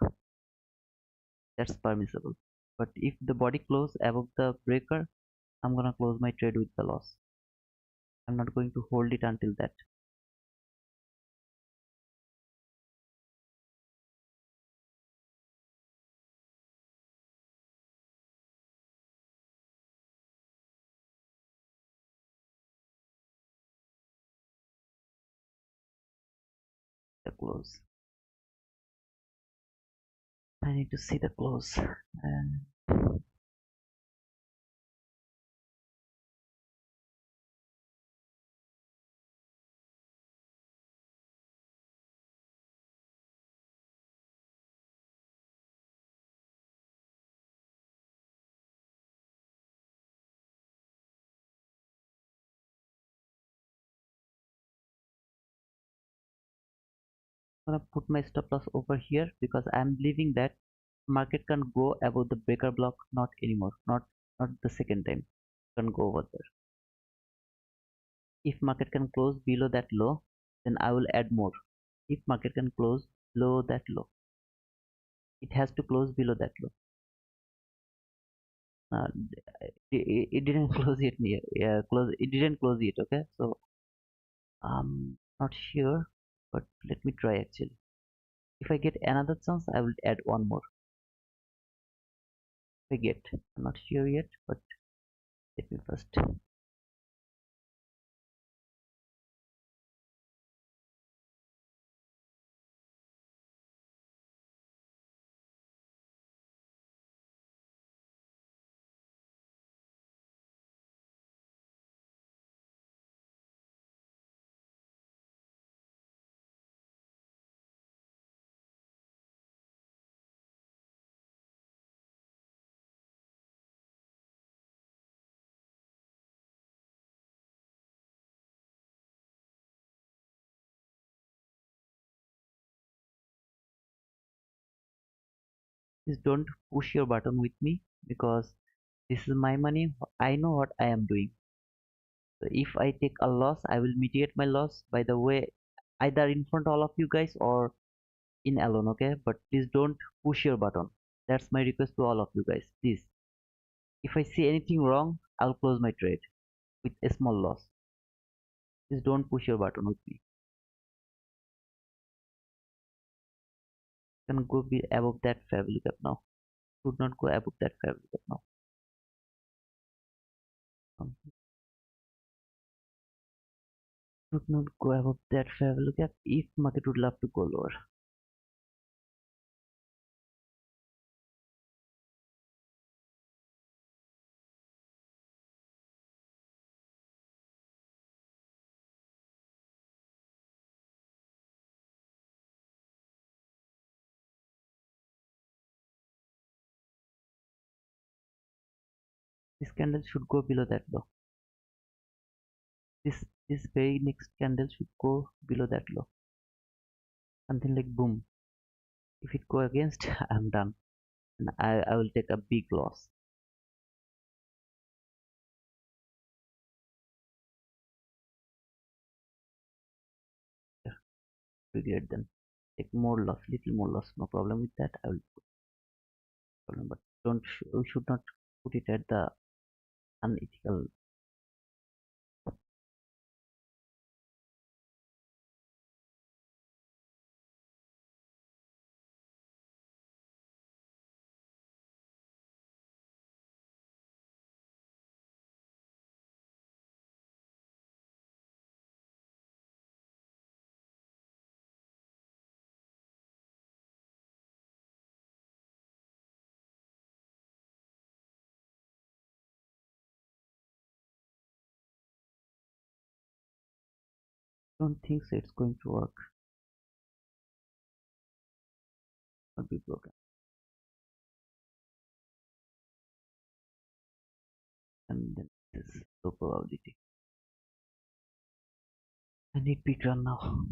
That's permissible. But if the body close above the breaker, I'm gonna close my trade with the loss. I'm not going to hold it until that. The close. I need to see the close. And I'm gonna put my stop loss over here because I'm believing that market can go above the breaker block, not anymore, not the second time. Can go over there. If market can close below that low, then I will add more. If market can close below that low, it has to close below that low. uh, it didn't close it near, yeah, close, it didn't close it. Okay, so not sure, but let me try actually. If I get another chance, I will add one more. If I get, I'm not sure yet, but let me first. Please don't push your button with me because this is my money. I know what I am doing. So if I take a loss, I will mitigate my loss by the way, either in front of all of you guys or in alone. Okay, but please don't push your button. That's my request to all of you guys. Please, if I see anything wrong, I'll close my trade with a small loss. Please don't push your button with me. You can go be above that fair value gap now. Should not go above that fair value gap now. Should not go above that fair value gap if market would love to go lower. This candle should go below that low. This very next candle should go below that low. Something like boom. If it go against, I'm done. And I will take a big loss. Yeah, regret then. Take more loss, little more loss. No problem with that. I will put problem, but we should not put it at the unethical. Don't think so. It's going to work. Not be broken. And then this low probability. I need big run now.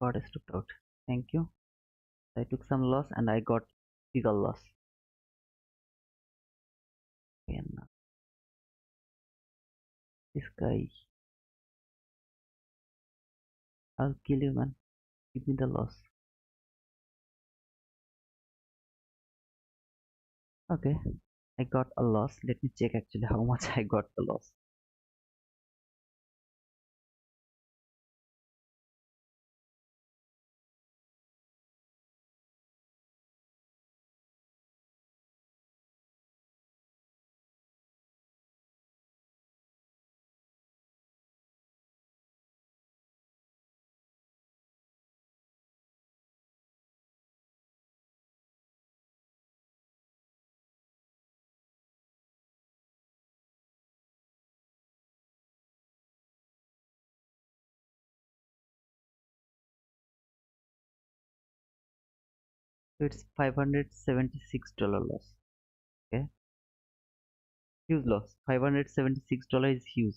Got stopped out. Thank you. I took some loss and I got bigger loss. And this guy, I'll kill you, man. Give me the loss. Okay, I got a loss. Let me check actually how much I got the loss. So it's $576 loss. Okay, huge loss. $576 is huge.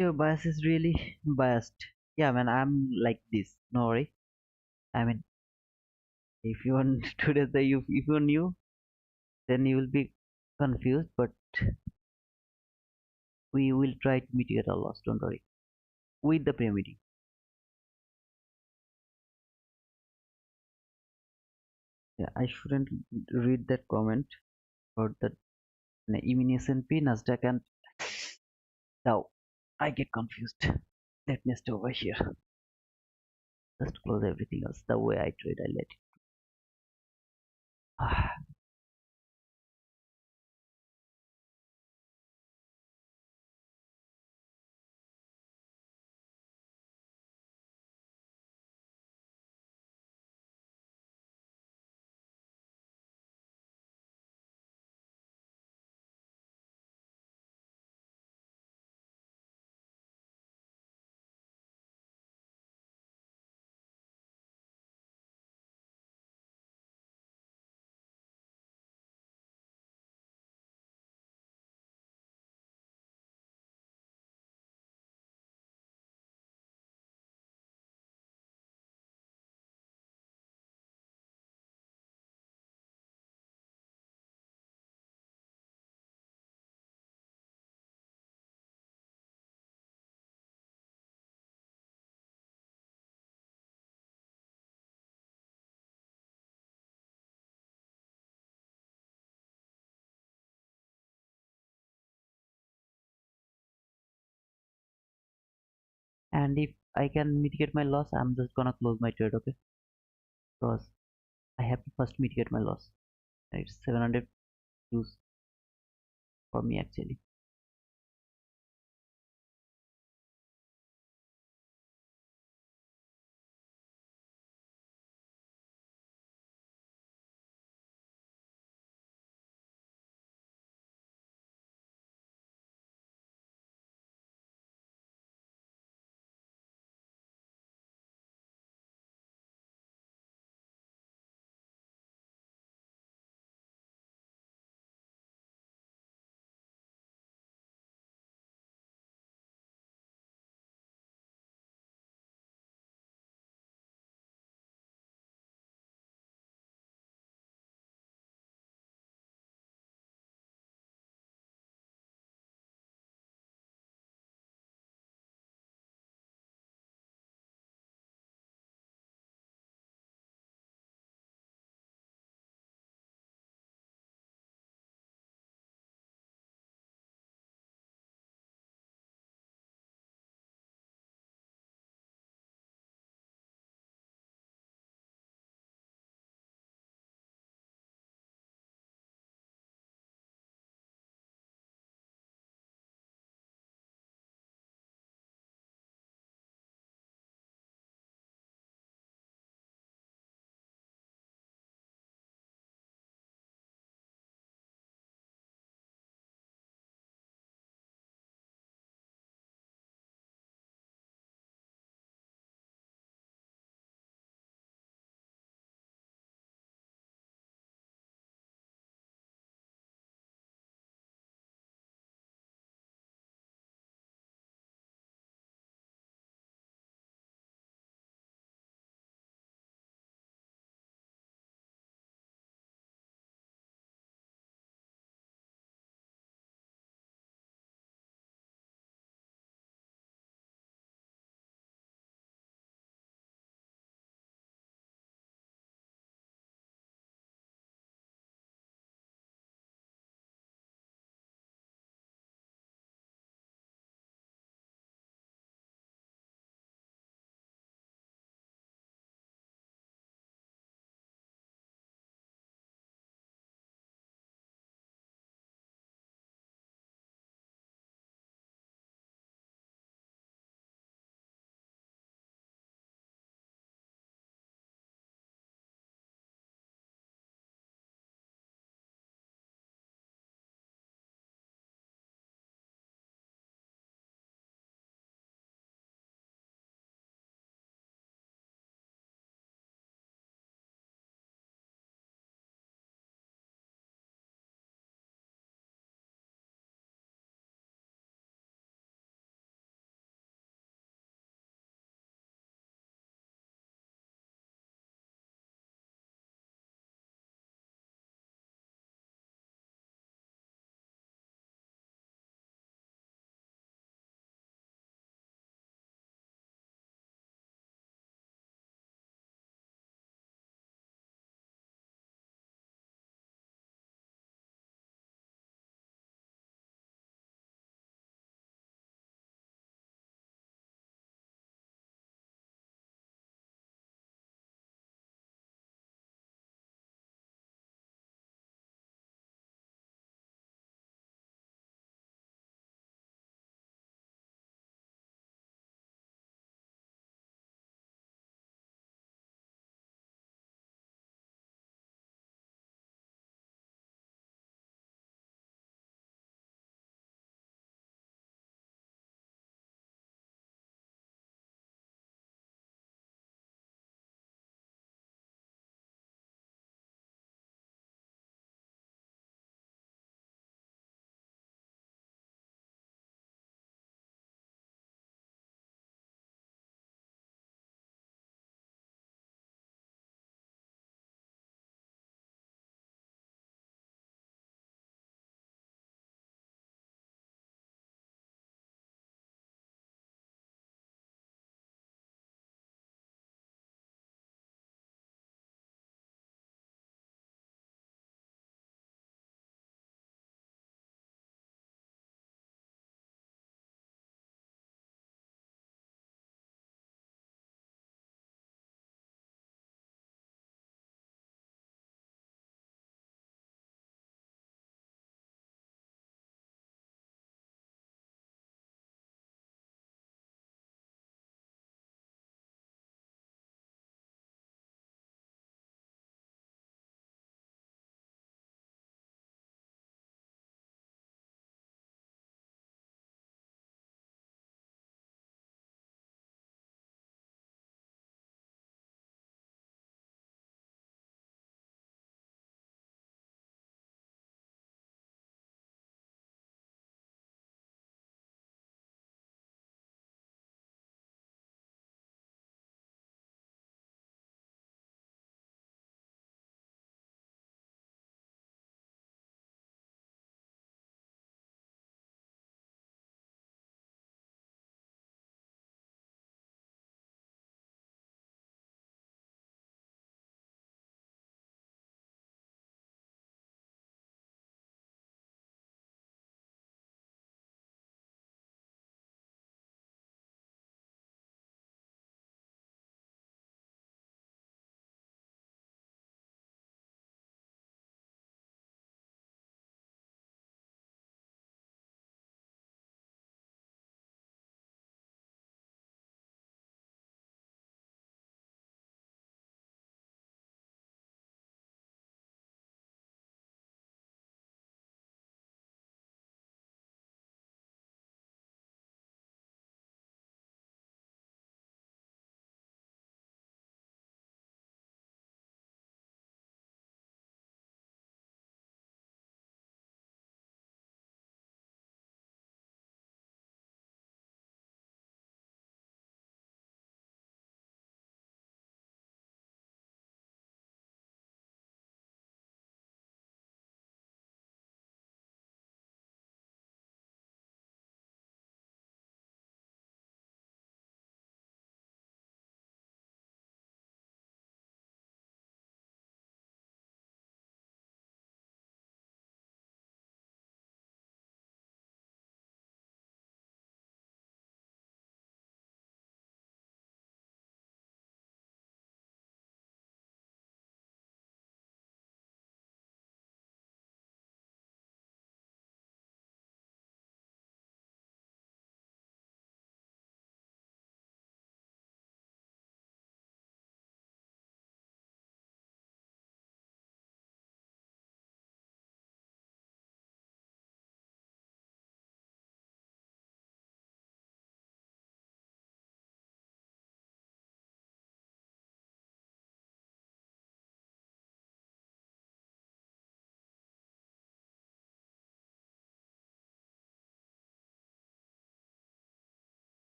Your bias is really biased. Yeah, man, I'm like this. No worry. I mean, if you want today, if you're new, then you will be confused. But we will try to mitigate our loss. Don't worry. with the pre-meeting. Yeah, I shouldn't read that comment about the even S&P, Nasdaq, and Dow. I get confused. Let me stay over here. Just close everything else. The way I trade, I let it. And if I can mitigate my loss, I'm just gonna close my trade, okay? Because I have to first mitigate my loss. It's 700 use for me actually.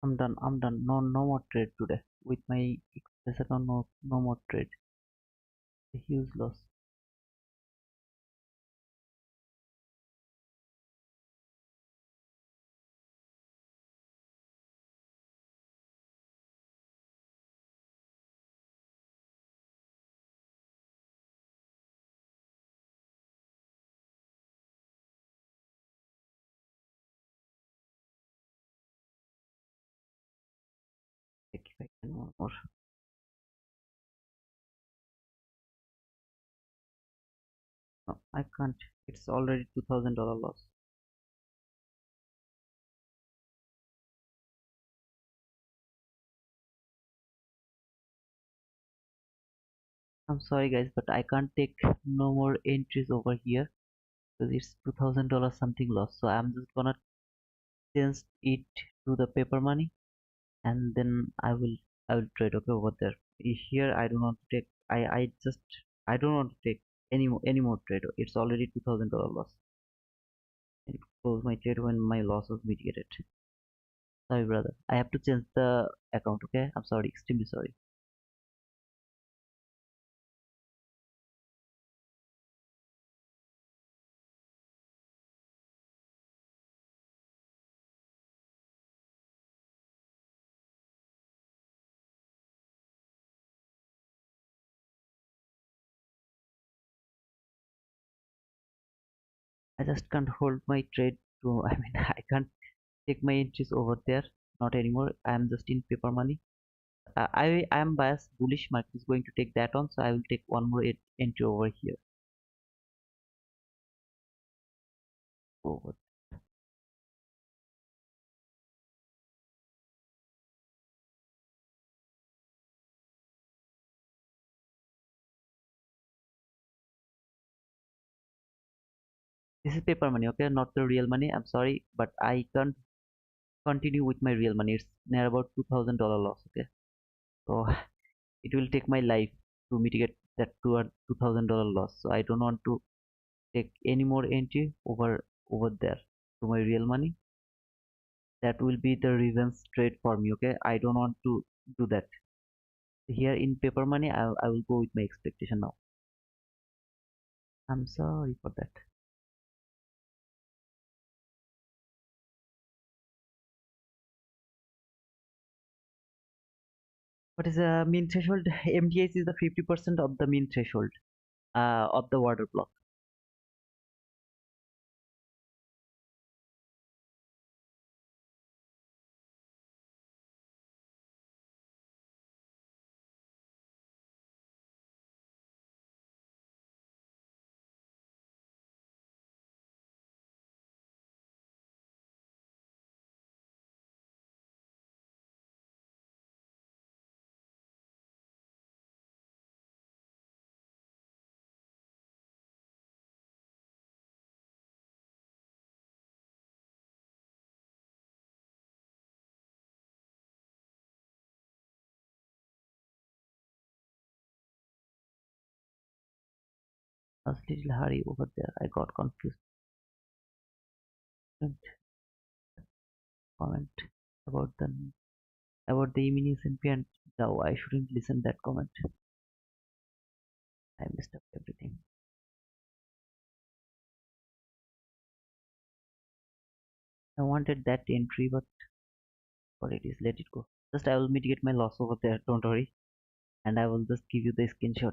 I'm done. I'm done. No more trade today. With my Express account, no more trade. A huge loss. Check if I can one more. No, I can't. It's already $2,000 loss. I'm sorry guys, but I can't take no more entries over here because it's $2,000 something loss. So I'm just gonna change it to the paper money, and then I will trade, okay, over there. Here I do not take. I don't want to take any more trade. It's already $2,000 loss. I need to close my trade when my loss was mitigated. Sorry brother, I have to change the account, okay? I'm sorry, extremely sorry. I just can't hold my trade to I mean I can't take my entries over there, not anymore. I am just in paper money. I am biased bullish. Market is going to take that on, so I will take one more entry over here. Over. This is paper money, okay, not the real money. I'm sorry, but I can't continue with my real money. It's near about $2,000 loss, okay. So it will take my life to mitigate that $2,000 loss. So I don't want to take any more entry over there to my real money. That will be the revenge trade for me, okay. I don't want to do that. Here in paper money, I will go with my expectation now. I'm sorry for that. What is the mean threshold? MDS is the 50% of the mean threshold of the order block. I was little hurry over there. I got confused. Don't comment about the Emini SMP and Dow. I shouldn't listen that comment. I messed up everything. I wanted that entry, but what it is, let it go. Just I will mitigate my loss over there. Don't worry, and I will just give you the screenshot.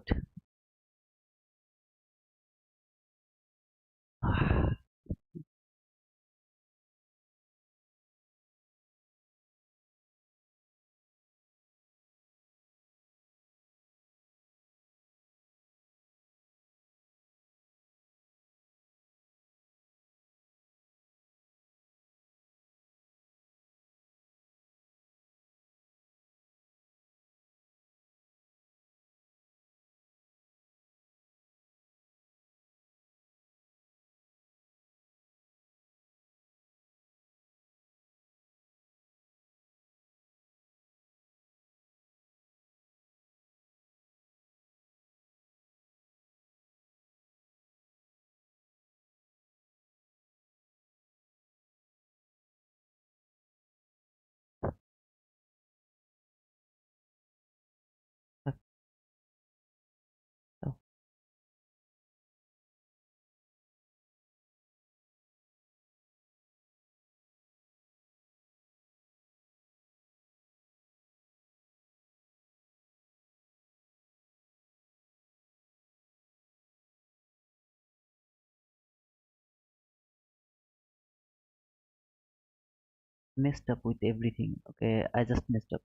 messed up with everything. Okay, I just messed up.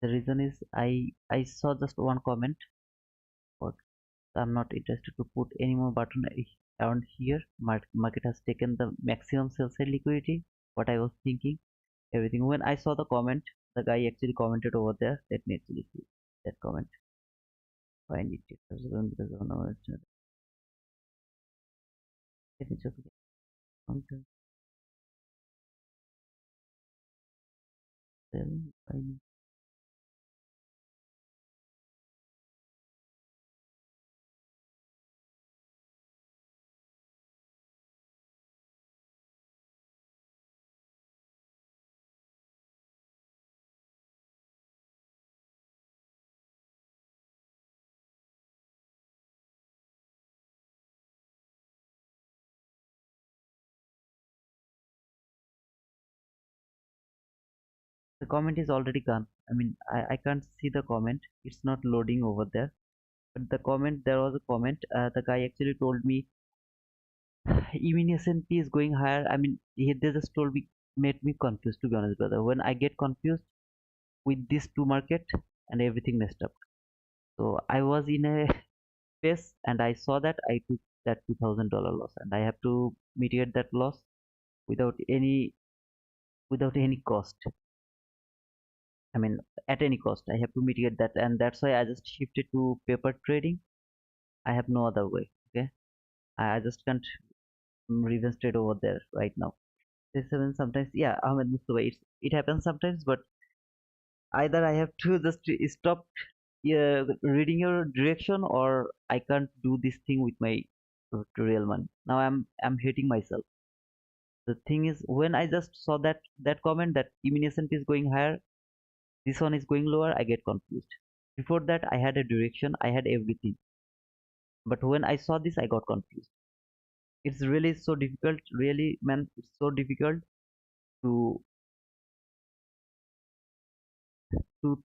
The reason is I saw just one comment. But I'm not interested to put any more button around here. Market has taken the maximum sell side liquidity. What I was thinking, everything. When I saw the comment, the guy actually commented over there. Let me actually see that comment. Find it. Because oh no, it's not. Let me check again. Okay. Then the comment is already gone. I mean, I can't see the comment. It's not loading over there. But the comment, there was a comment. The guy actually told me even S&P is going higher. I mean, they just told me, made me confused, to be honest, brother. When I get confused with these two market and everything messed up. So I was in a space and I saw that I took that $2,000 loss and I have to mitigate that loss without any cost. I mean, at any cost, I have to mitigate that, and that's why I just shifted to paper trading. I have no other way. Okay, I just can't revenge trade over there right now. This happens sometimes. Yeah, I mean, the way it happens sometimes, but either I have to just stop reading your direction, or I can't do this thing with my real money. Now I'm hating myself. The thing is, when I just saw that comment that immunization is going higher, this one is going lower, I get confused. Before that, I had a direction, I had everything, but when I saw this, I got confused. It's really so difficult, really, man. It's so difficult to to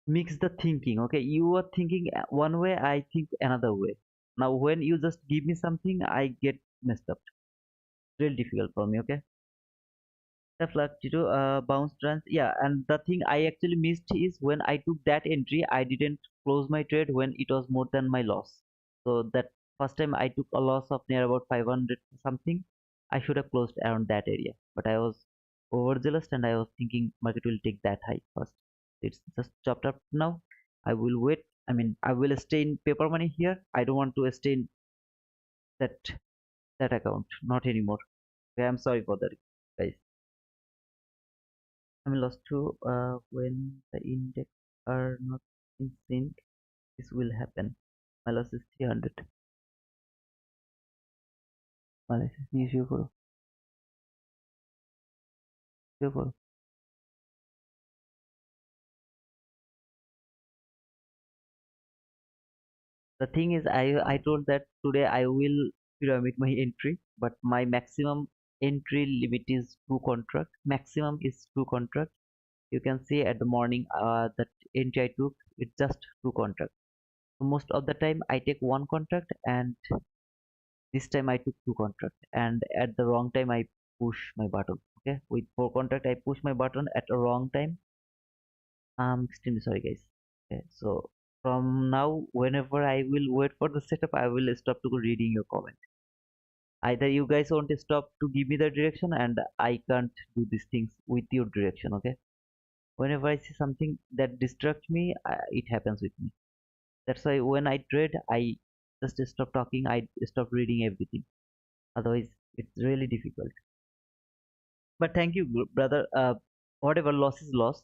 mix the thinking. Okay, you are thinking one way, I think another way. Now when you just give me something, I get messed up. Real difficult for me. Okay, the fluctuator bounce trans, yeah. And the thing I actually missed is when I took that entry, I didn't close my trade when it was more than my loss. So that first time I took a loss of near about 500 something, I should have closed around that area, but I was overzealous and I was thinking market will take that high first. It's just chopped up now. I will wait. I mean, I will stay in paper money here. I don't want to stay in that account, not anymore. Okay, I'm sorry for that, guys. I'm lost too. When the index are not in sync, this will happen. My loss is 300. My loss is near zero. Zero. The thing is, I told that today I will pyramid my entry, but my maximum entry limit is two contract. Maximum is two contract. You can see at the morning that entry I took, it's just two contract. So most of the time I take one contract, and this time I took two contract, and at the wrong time I push my button. Okay, with four contract I push my button at a wrong time. I'm extremely sorry, guys. Okay, so from now, whenever I will wait for the setup, I will stop to reading your comment. Either you guys want to stop to give me the direction, and I can't do these things with your direction. Okay, whenever I see something that distracts me, it happens with me. That's why when I trade, I just stop talking. I stop reading everything. Otherwise, it's really difficult. But thank you, brother. Whatever loss is loss.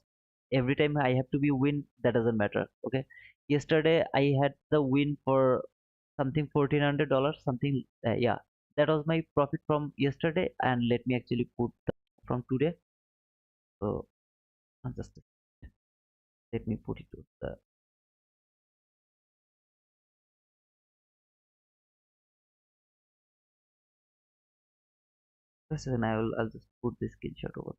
Every time I have to be win, that doesn't matter. Okay. Yesterday I had the win for something $1,400, something. Yeah, that was my profit from yesterday. And let me actually put from today. So just let me put it to the. First, then I'll just put this screenshot over.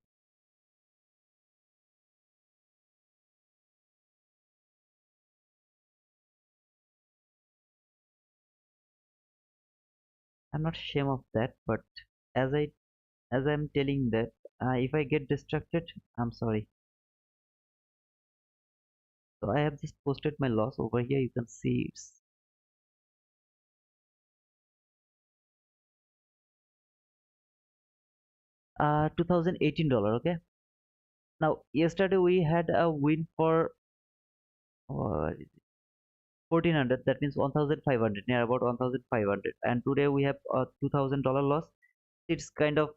I'm not ashamed of that, but as I'm telling that If I get distracted, I'm sorry. So I have just posted my loss over here. You can see it's 2018 dollar. Okay. Now yesterday we had a win for uh, 1400. That means 1500, near about 1500. And today we have a $2000 loss. It's kind of,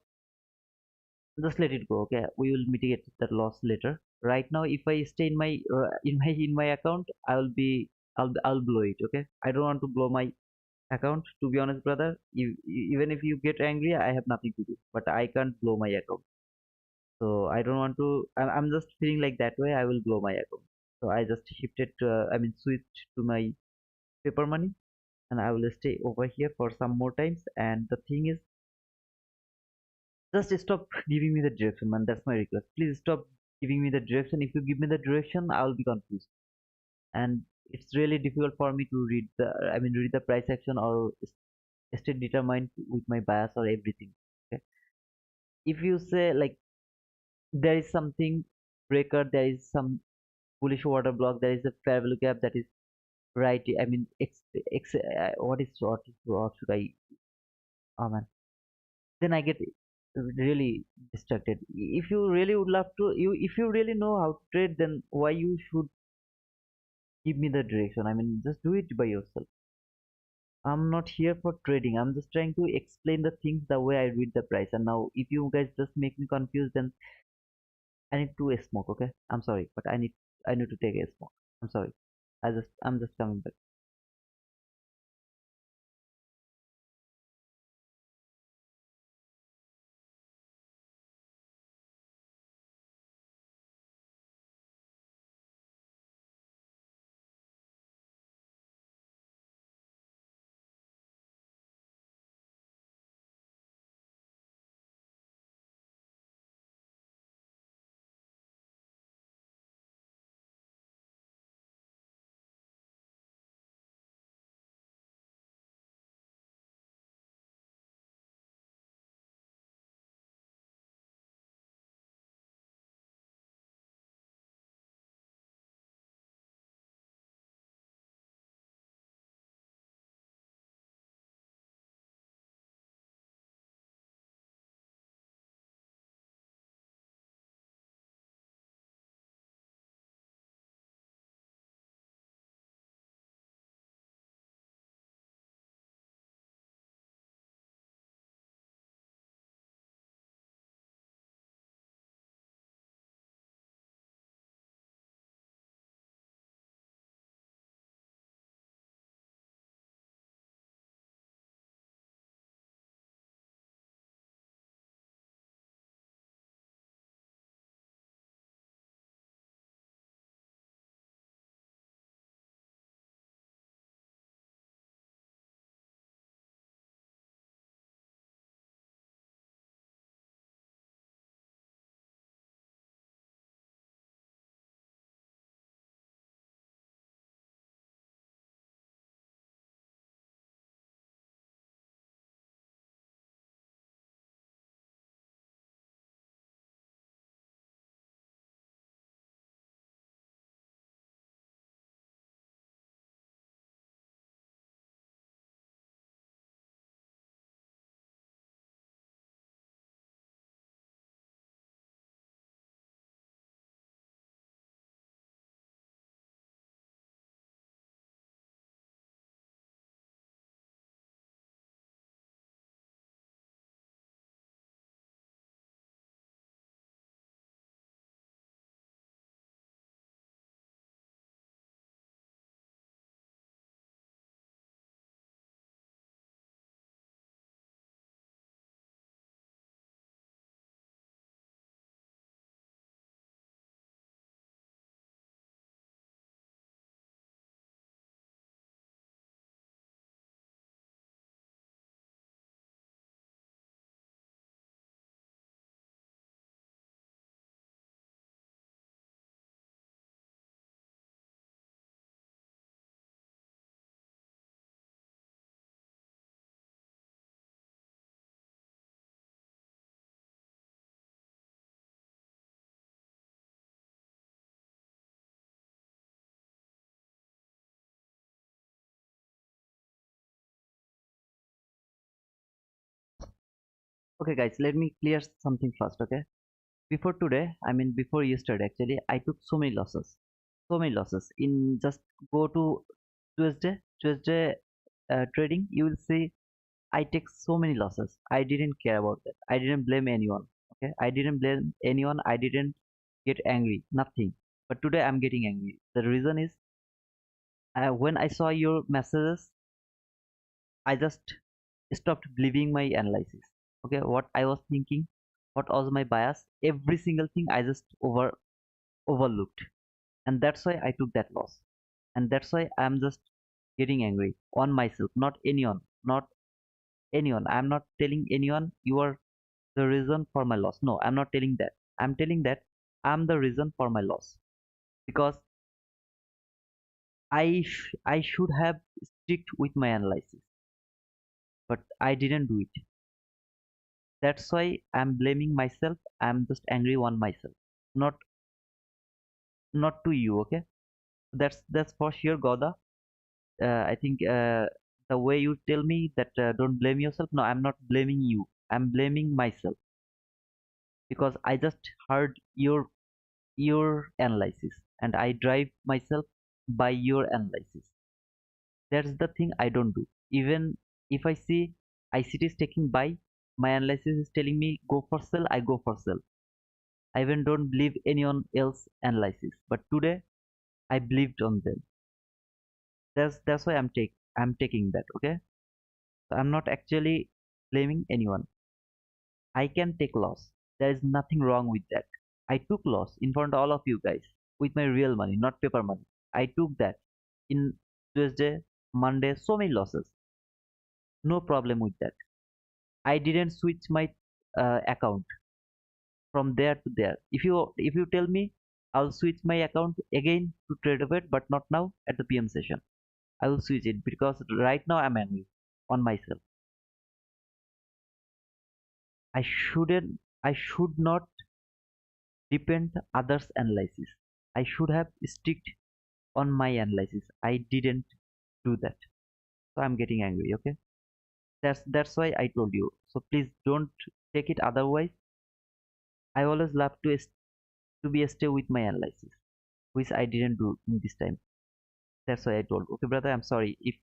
just let it go. Okay, we will mitigate that loss later. Right now if I stay in my in my account, I'll blow it. Okay, I don't want to blow my account, to be honest, brother. Even if you get angry, I have nothing to do, but I can't blow my account. So I don't want to. I'm just feeling like that way I will blow my account. So I just shifted to, switched to my paper money, and I will stay over here for some more times. And the thing is, just stop giving me the direction, man. That's my request. Please stop giving me the direction. If you give me the direction, I will be confused. And it's really difficult for me to read the price action or stay determined with my bias or everything. Okay. If you say like there is something breaker, there is some bullish order block, there is a fair value gap that is right. I mean, what should I? Oh man, then I get really distracted. If you really would love to, if you really know how to trade, then why you should give me the direction? I mean, just do it by yourself. I'm not here for trading. I'm just trying to explain the things the way I read the price. And now, if you guys just make me confused, then I need to smoke. Okay, I'm sorry, but I need to take a smoke. I'm sorry. I'm just coming back. Okay, guys, let me clear something first. Okay, before today, I mean before yesterday, actually, I took so many losses. In just go to Tuesday trading, you will see I take so many losses. I didn't care about that. I didn't blame anyone. Okay, I didn't blame anyone. I didn't get angry. Nothing. But today I'm getting angry. The reason is when I saw your messages, I just stopped believing my analysis. Okay, what I was thinking, what was my bias, every single thing I just overlooked, and that's why I took that loss, and that's why I'm just getting angry on myself, not anyone, not anyone. I'm not telling anyone you are the reason for my loss. No, I'm not telling that. I'm telling that I'm the reason for my loss because I should have sticked with my analysis, but I didn't do it. That's why I'm blaming myself. I'm just angry on myself, not not to you. Okay, that's for sure, Goda. I think the way you tell me that don't blame yourself. No, I'm not blaming you. I'm blaming myself because I just heard your analysis and I drive myself by your analysis. That's the thing I don't do. Even if I see ICT is taking buy, my analysis is telling me go for sell, I go for sell. I even don't believe anyone else analysis. But today I believed on them. That's why I'm taking that. Okay, so I'm not actually blaming anyone. I can take loss. There is nothing wrong with that. I took loss in front of all of you guys with my real money, not paper money. I took that in Tuesday, Monday, so many losses. No problem with that. I didn't switch my account from there to there. If you tell me I'll switch my account again to TradeAway, but not now at the PM session. I will switch it because right now I'm angry on myself. I should not depend others' analysis. I should have sticked on my analysis. I didn't do that. So I'm getting angry, okay? That's why I told you. So please don't take it otherwise. I always love to be stay with my analysis, which I didn't do in this time. That's why I told. Okay, brother, I'm sorry. If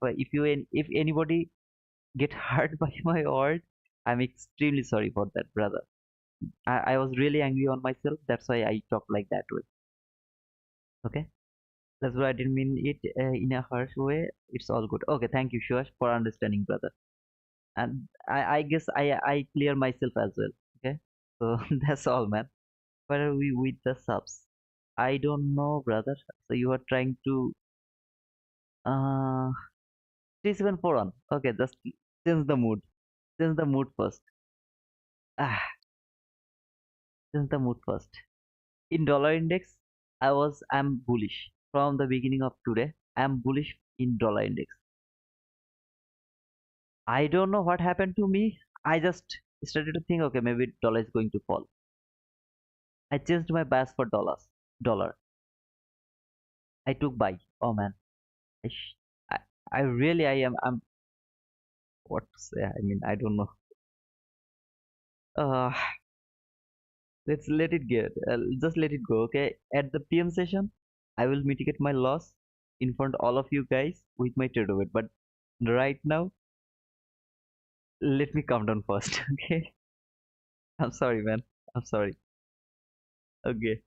anybody get hurt by my word, I'm extremely sorry for that, brother. I was really angry on myself. That's why I talk like that way. Okay, that's why I didn't mean it in a harsh way. It's all good. Okay, thank you, Shuash, for understanding, brother. And I guess I clear myself as well. Okay, so that's all, man. Where are we with the subs? I don't know, brother. So you are trying to 3741. Okay, just change the mood. Change the mood first. Ah, change the mood first. In dollar index, I'm bullish from the beginning of today. I'm bullish in dollar index. I don't know what happened to me. I just started to think, okay, maybe dollar is going to fall. I changed my bias for dollar. I took buy. Oh man, I, sh- I, I really, I'm what to say. I mean, I don't know. Uh, let's let it get. Just let it go. Okay. At the PM session, I will mitigate my loss in front of all of you guys with my trade of it. But right now, let me calm down first. Okay. I'm sorry, man. I'm sorry. Okay.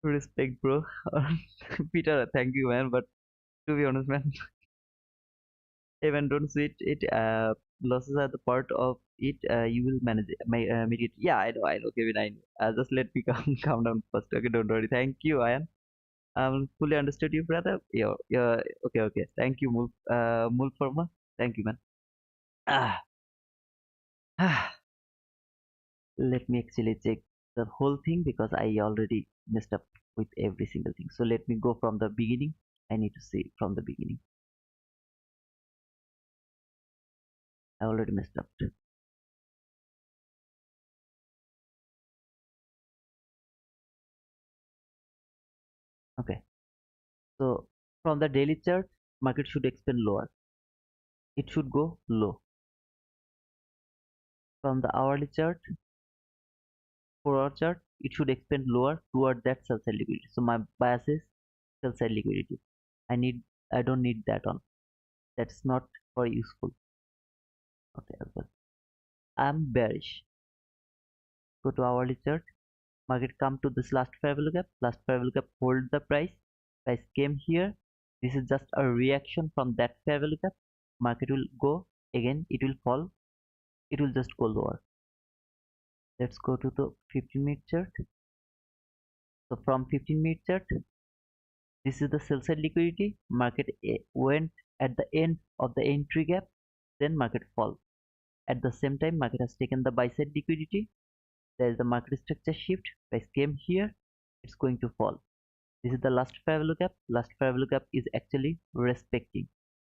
Respect, bro. Peter, thank you, man. But to be honest, man, even don't sweat it. Losses are the part of it. You will manage it. Make it. Yeah, I know, Kevin. I know. Just let me calm down first. Okay, don't worry. Thank you, Ian. Fully understood you, brother. Yeah. Okay, okay. Thank you, Mul Farma. Thank you, man. Ah, ah. Let me actually check the whole thing because I already messed up with every single thing. So let me go from the beginning. I need to see from the beginning. I already messed up. Okay. So from the daily chart, market should expand lower. It should go low. From the hourly chart, 4 hour chart, it should expand lower toward that sell side liquidity. So my bias is sell side liquidity. I don't need that on. That's not for useful. Okay, as well. I'm bearish. Go to hourly chart. Market come to this last fair value gap. Last fair value gap hold the price. Price came here. This is just a reaction from that fair value gap. Market will go again. It will fall. It will just go lower. Let's go to the 15-minute chart. So from 15-minute chart, this is the sell side liquidity. Market went at the end of the entry gap. Then market fall. At the same time, market has taken the buy side liquidity. There is the market structure shift. Price came here. It's going to fall. This is the last fair value gap. Last fair value gap is actually respecting.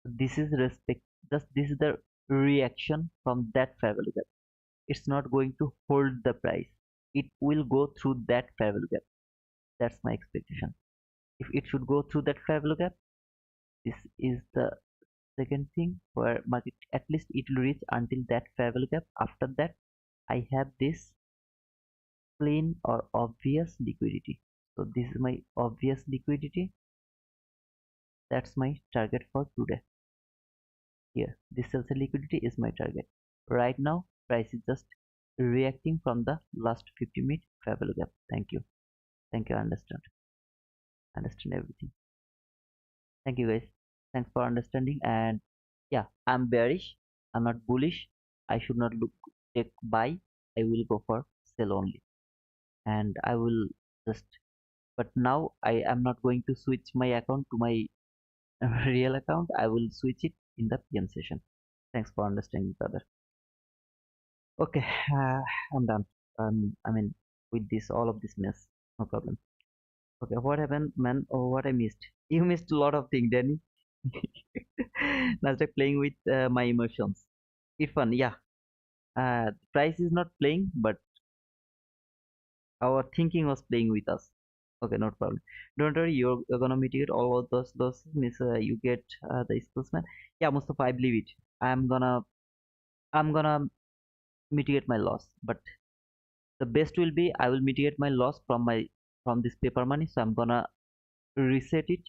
This is respect. Just this is the reaction from that fair value gap. It's not going to hold the price. It will go through that fair value gap. That's my expectation. If it should go through that fair value gap, this is the second thing where market at least it will reach until that fair value gap. After that, I have this plain or obvious liquidity. So this is my obvious liquidity. That's my target for today. Here, this sell side liquidity is my target. Right now, price is just reacting from the last 50-minute fair value gap. Thank you. Thank you. Understand everything. Thank you guys. Thanks for understanding. And yeah, I'm bearish. I'm not bullish. I should not look take buy. I will go for sell only. And I will just, but now I am not going to switch my account to my real account. I will switch it in the PM session. Thanks for understanding, brother. Okay, I'm done. I mean, with this, all of this mess, no problem. Okay, what happened, man? Oh, what I missed? You missed a lot of things, Danny. Nasdaq playing with my emotions. It's fun, yeah. Price is not playing, but our thinking was playing with us. Okay, no problem. Don't worry, you're gonna mitigate all of those means you get the skills, man. Yeah, Mustafa, I believe it. I'm gonna mitigate my loss, but the best will be I will mitigate my loss from this paper money. So I'm gonna reset it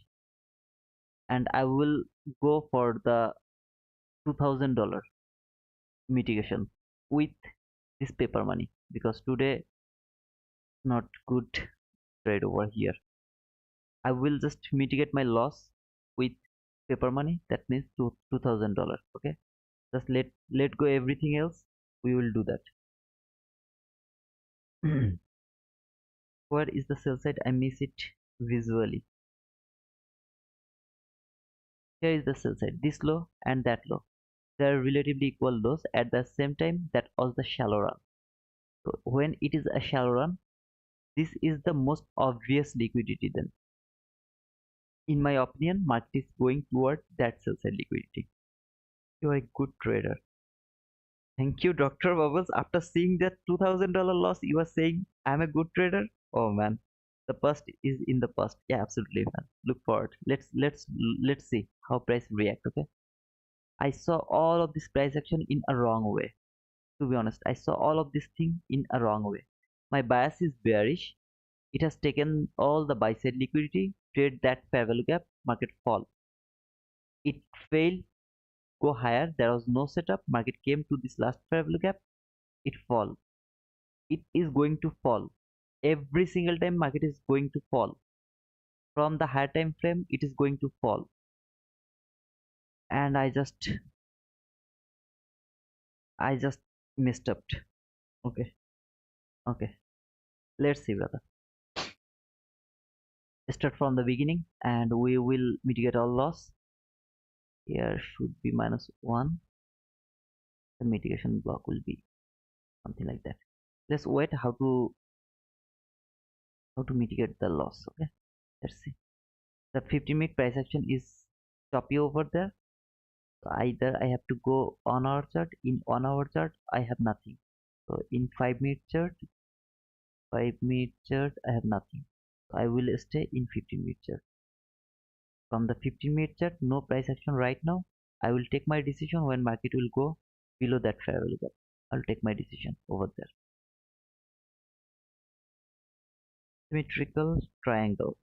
and I will go for the $2,000 mitigation with this paper money because today not good trade over here. I will just mitigate my loss with paper money. That means $2,000. Okay, just let go everything else. We will do that. Where is the sell side? I miss it visually. Here is the sell side. This low and that low. They are relatively equal lows. At the same time, that was the shallow run. So when it is a shallow run, this is the most obvious liquidity then. In my opinion, market is going toward that sell side liquidity. You are a good trader. Thank you, Dr. Bubbles. After seeing that $2,000 loss, you are saying I'm a good trader? Oh man, the past is in the past. Yeah, absolutely, man. Look forward. Let's see how price react. Okay. I saw all of this price action in a wrong way. To be honest, I saw all of this thing in a wrong way. My bias is bearish. It has taken all the buy side liquidity, trade that fair value gap, market fall. It failed, go higher. There was no setup. Market came to this last fair value gap. It fall. It is going to fall. Every single time market is going to fall. From the higher time frame, it is going to fall. And I just messed up. Okay. Okay. Let's see, brother. Start from the beginning and we will mitigate all loss. Here should be -1. The mitigation block will be something like that. Let's wait how to mitigate the loss. Okay, let's see. The 15-minute price action is choppy over there. So either I have to go on our chart. In on our chart I have nothing. So in 5-minute chart, I have nothing. So I will stay in 15-minute chart. From the 15-minute chart, no price action right now. I will take my decision when market will go below that fair value gap. I'll take my decision over there. Symmetrical triangle.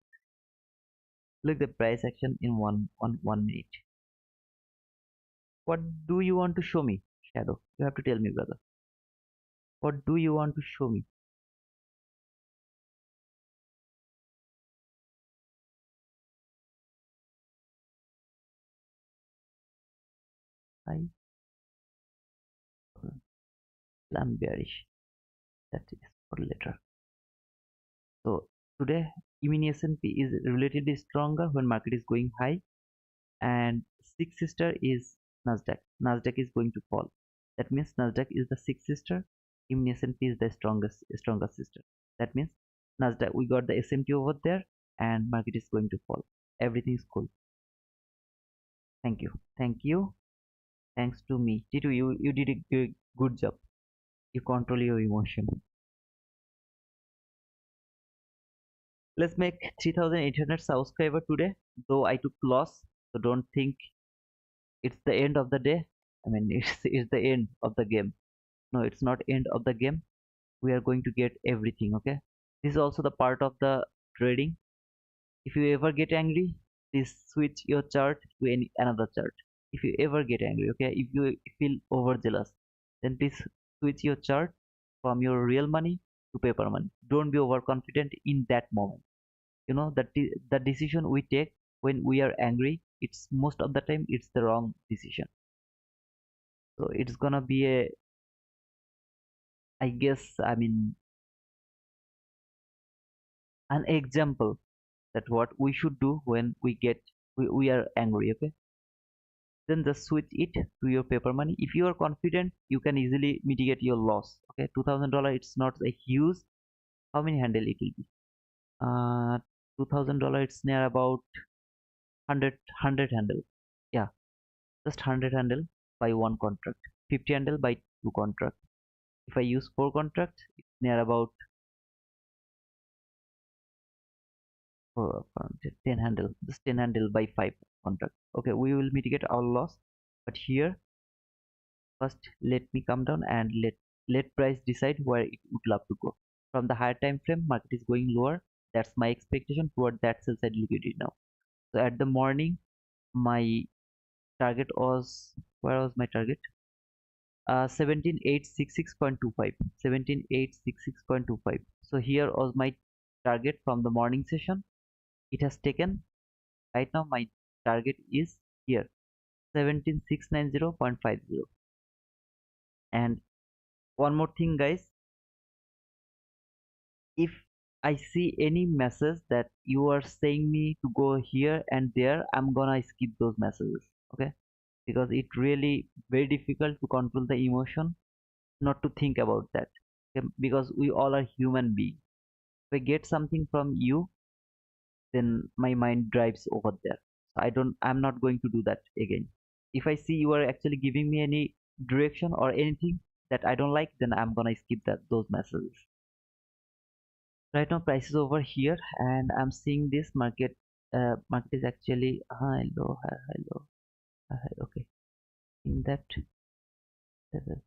Look the price action in one minute. What do you want to show me, Shadow? You have to tell me, brother. What do you want to show me? I am bearish. That is for later. So today, mini S&P is relatively stronger when market is going high, and sixth sister is Nasdaq. Nasdaq is going to fall. That means Nasdaq is the sixth sister. Mini S&P is the strongest sister. That means Nasdaq, we got the SMT over there, and market is going to fall. Everything is cool. Thank you. Thank you. Thanks to me. Titu, you did a good job. You control your emotion. Let's make 3,800 subscriber today. Though I took loss, so don't think it's the end of the day. I mean, it's the end of the game. No, it's not end of the game. We are going to get everything. Okay. This is also the part of the trading. If you ever get angry, please switch your chart to another chart. If you ever get angry, okay, if you feel overzealous, then please switch your chart from your real money to paper money. Don't be overconfident in that moment. You know that the decision we take when we are angry, it's most of the time it's the wrong decision. So it's gonna be a, I guess, I mean, an example that what we should do when we are angry. Okay, then just switch it to your paper money. If you are confident, you can easily mitigate your loss. Okay, $2,000, it's not a huge. How many handle it will be? $2,000, it's near about 100 handle. Yeah, just 100 handle by one contract, 50 handle by two contract. If I use four contracts, it's near about 10 handle, just 10 handle by five contract. Okay, we will mitigate our loss, but here first let me come down and let price decide where it would love to go. From the higher time frame, market is going lower. That's my expectation toward that sell side liquidity now. So at the morning, my target was, where was my target? 17866.25, 17866.25. So here was my target from the morning session. It has taken, right now my target is here, 17690.50. And one more thing, guys, if I see any message that you are saying me to go here and there, I'm gonna skip those messages. Okay, because it really very difficult to control the emotion, not to think about that. Okay? Because we all are human beings. If I get something from you, then my mind drives over there. So I'm not going to do that again. If I see you are actually giving me any direction or anything that I don't like, then I'm gonna skip those messages. Right now price is over here, and I'm seeing this market is actually high low high high low high, high. Okay, in that level.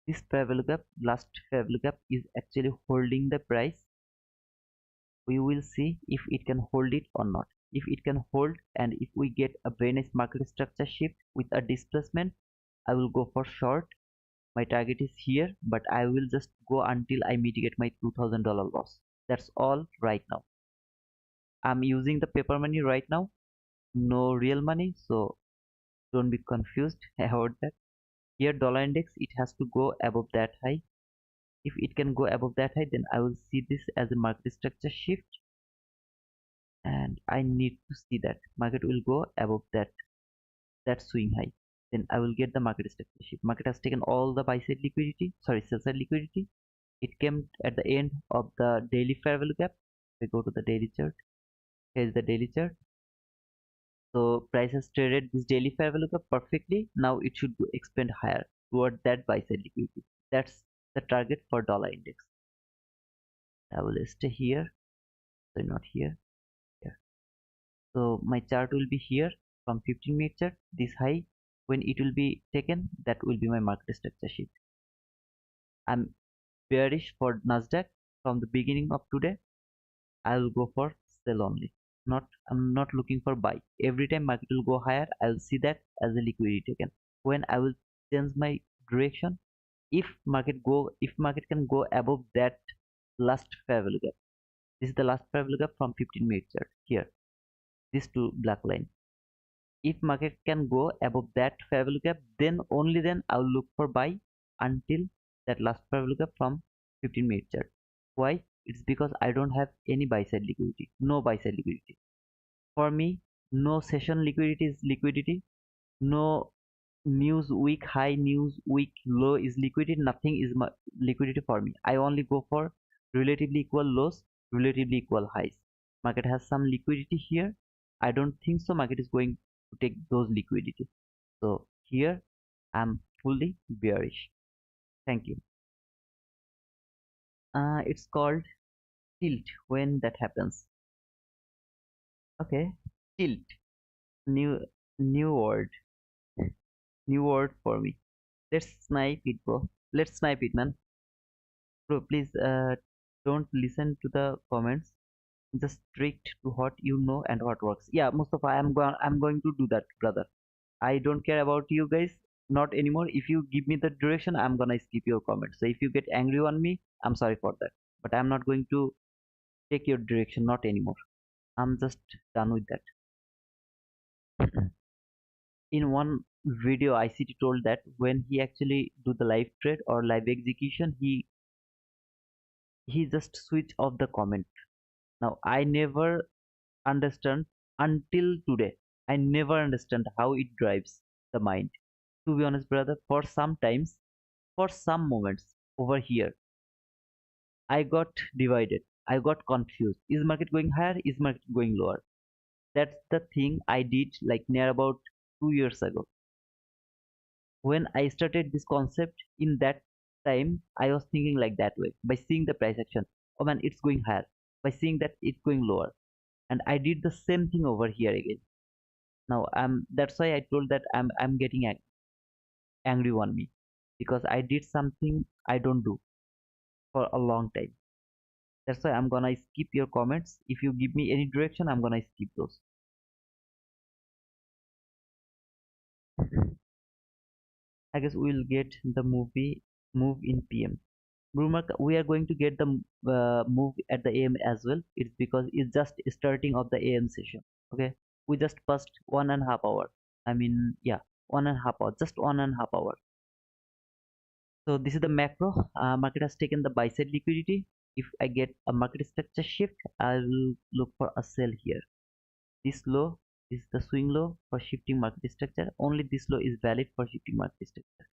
This fair value gap, last fair value gap, is actually holding the price. We will see if it can hold it or not. If it can hold, and if we get a very nice market structure shift with a displacement, I will go for short. My target is here, but I will just go until I mitigate my $2,000 loss. That's all right now. I'm using the paper money right now, no real money, so don't be confused about that. Here dollar index, it has to go above that high. If it can go above that high, then I will see this as a market structure shift, and I need to see that market will go above that swing high. Then I will get the market structure shift. Market has taken all the buy side liquidity, sorry, sell side liquidity. It came at the end of the daily fair value gap. We go to the daily chart. Here's the daily chart. So price has traded this daily fair value gap perfectly. Now it should expand higher. toward that buy side liquidity. That's the target for dollar index. I will stay here, so not here, here. So my chart will be here from 15-minute chart. This high, when it will be taken, that will be my market structure shift. I'm bearish for Nasdaq from the beginning of today. I will go for sell only. I'm not looking for buy. Every time market will go higher, I'll see that as a liquidity taken. When I will change my direction, if market can go above that last fair value gap. This is the last fair value gap from 15-minute chart here. These two black line. If market can go above that fair value gap, then only then I'll look for buy until that last fair value gap from 15-minute chart. Why? It's because I don't have any buy side liquidity, no buy side liquidity. For me, no session liquidity is liquidity, no news week high, news week low is liquidity, nothing is liquidity for me. I only go for relatively equal lows, relatively equal highs. Market has some liquidity here. I don't think so market is going to take those liquidity. So here I'm fully bearish. Thank you. It's called tilt when that happens. Okay, tilt. New new word. New word for me. Let's snipe it, bro. Let's snipe it, man. Bro, please don't listen to the comments. Just strict to what you know and what works. Yeah, Mustafa, I'm going to do that, brother. I don't care about you guys, not anymore. If you give me the direction, I'm gonna skip your comments. So if you get angry on me, I'm sorry for that. But I'm not going to take your direction, not anymore. I'm just done with that. In one video, ICT told that when he actually do the live trade or live execution, he just switch off the comment. Now I never understand until today. I never understand how it drives the mind. To be honest, brother, for sometimes, for some moments over here, I got divided. I got confused. Is market going higher? Is market going lower? That's the thing I did like near about 2 years ago. When I started this concept, in that time, I was thinking like that way. By seeing the price action, oh man, it's going higher. By seeing that it's going lower. And I did the same thing over here again. Now that's why I told that I'm getting angry on me because I did something I don't do for a long time. That's why I'm gonna skip your comments. If you give me any direction, I'm gonna skip those. I guess we'll get the move in PM. Rumor, we are going to get the move at the AM as well. It's because it's just starting of the AM session. Okay, we just passed 1.5 hour. I mean, yeah, 1.5 hour, just 1.5 hour. So this is the macro. Market has taken the buy side liquidity. If I get a market structure shift, I will look for a sell here. This low is the swing low for shifting market structure. Only this low is valid for shifting market structure.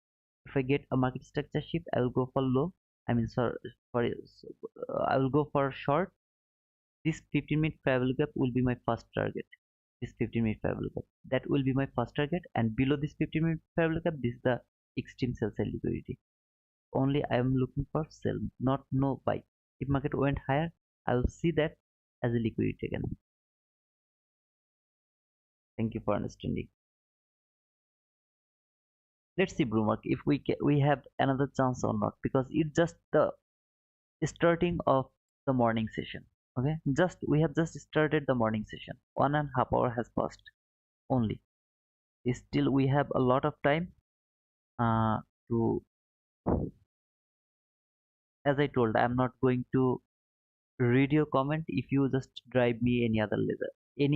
If I get a market structure shift, I will go for low. I mean, sorry, I will go for short. This 15-minute fair value gap will be my first target. This 15-minute fair value gap, that will be my first target. And below this 15-minute fair value gap, this is the extreme sell side liquidity. Only I am looking for sell, not no buy. If market went higher, I will see that as a liquidity again. Thank you for understanding. Let's see, Brumark, if we have another chance or not, because it's just the starting of the morning session. Okay, we have just started the morning session. 1.5 hour has passed only. Still we have a lot of time to, as I told, I'm not going to read your comment. If you just drive me any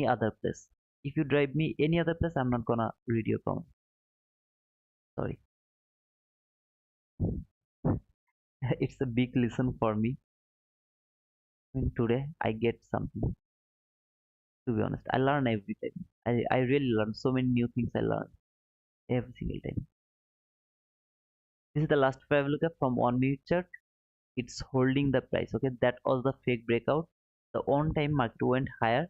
other place, if you drive me any other place, I'm not gonna read your comment. Sorry. It's a big lesson for me. And today I get something. To be honest, I learn every time. I really learn so many new things. I learn every single time. This is the last fair value gap from 1 minute chart. It's holding the price. Okay, that was the fake breakout. The on time market went higher,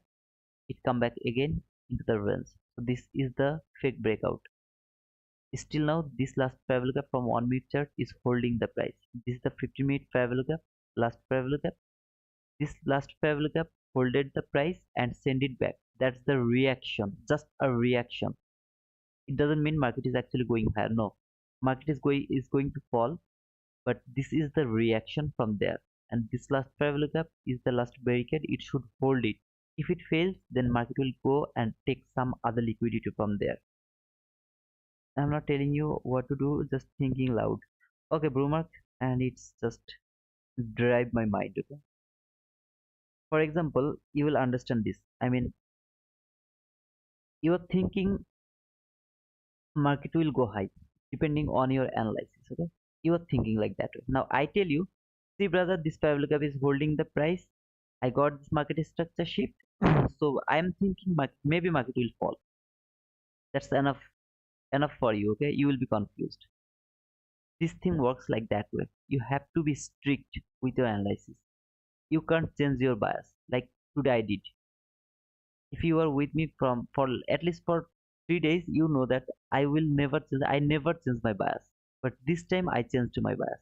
it come back again into the range. So this is the fake breakout. Still now, this last fair value gap from 1 minute chart is holding the price. This is the 50-minute fair value gap, last fair value gap. This last fair value gap holded the price and send it back. That's the reaction, just a reaction. It doesn't mean market is actually going higher. No, market is going to fall, but this is the reaction from there. And this last fair value gap is the last barricade. It should hold it. If it fails, then market will go and take some other liquidity from there. I'm not telling you what to do, just thinking loud. Okay, Brumark, and it's just drive my mind. Okay. For example, you will understand this. I mean, you are thinking market will go high depending on your analysis. Okay, you are thinking like that way. Now I tell you, see brother, this parallel gap is holding the price. I got this market structure shift, so I am thinking maybe market will fall. That's enough for you. Okay, you will be confused. This thing works like that way. You have to be strict with your analysis. You can't change your bias like today I did. If you are with me from for at least for 3 days, you know that I never change my bias, but this time I changed my bias.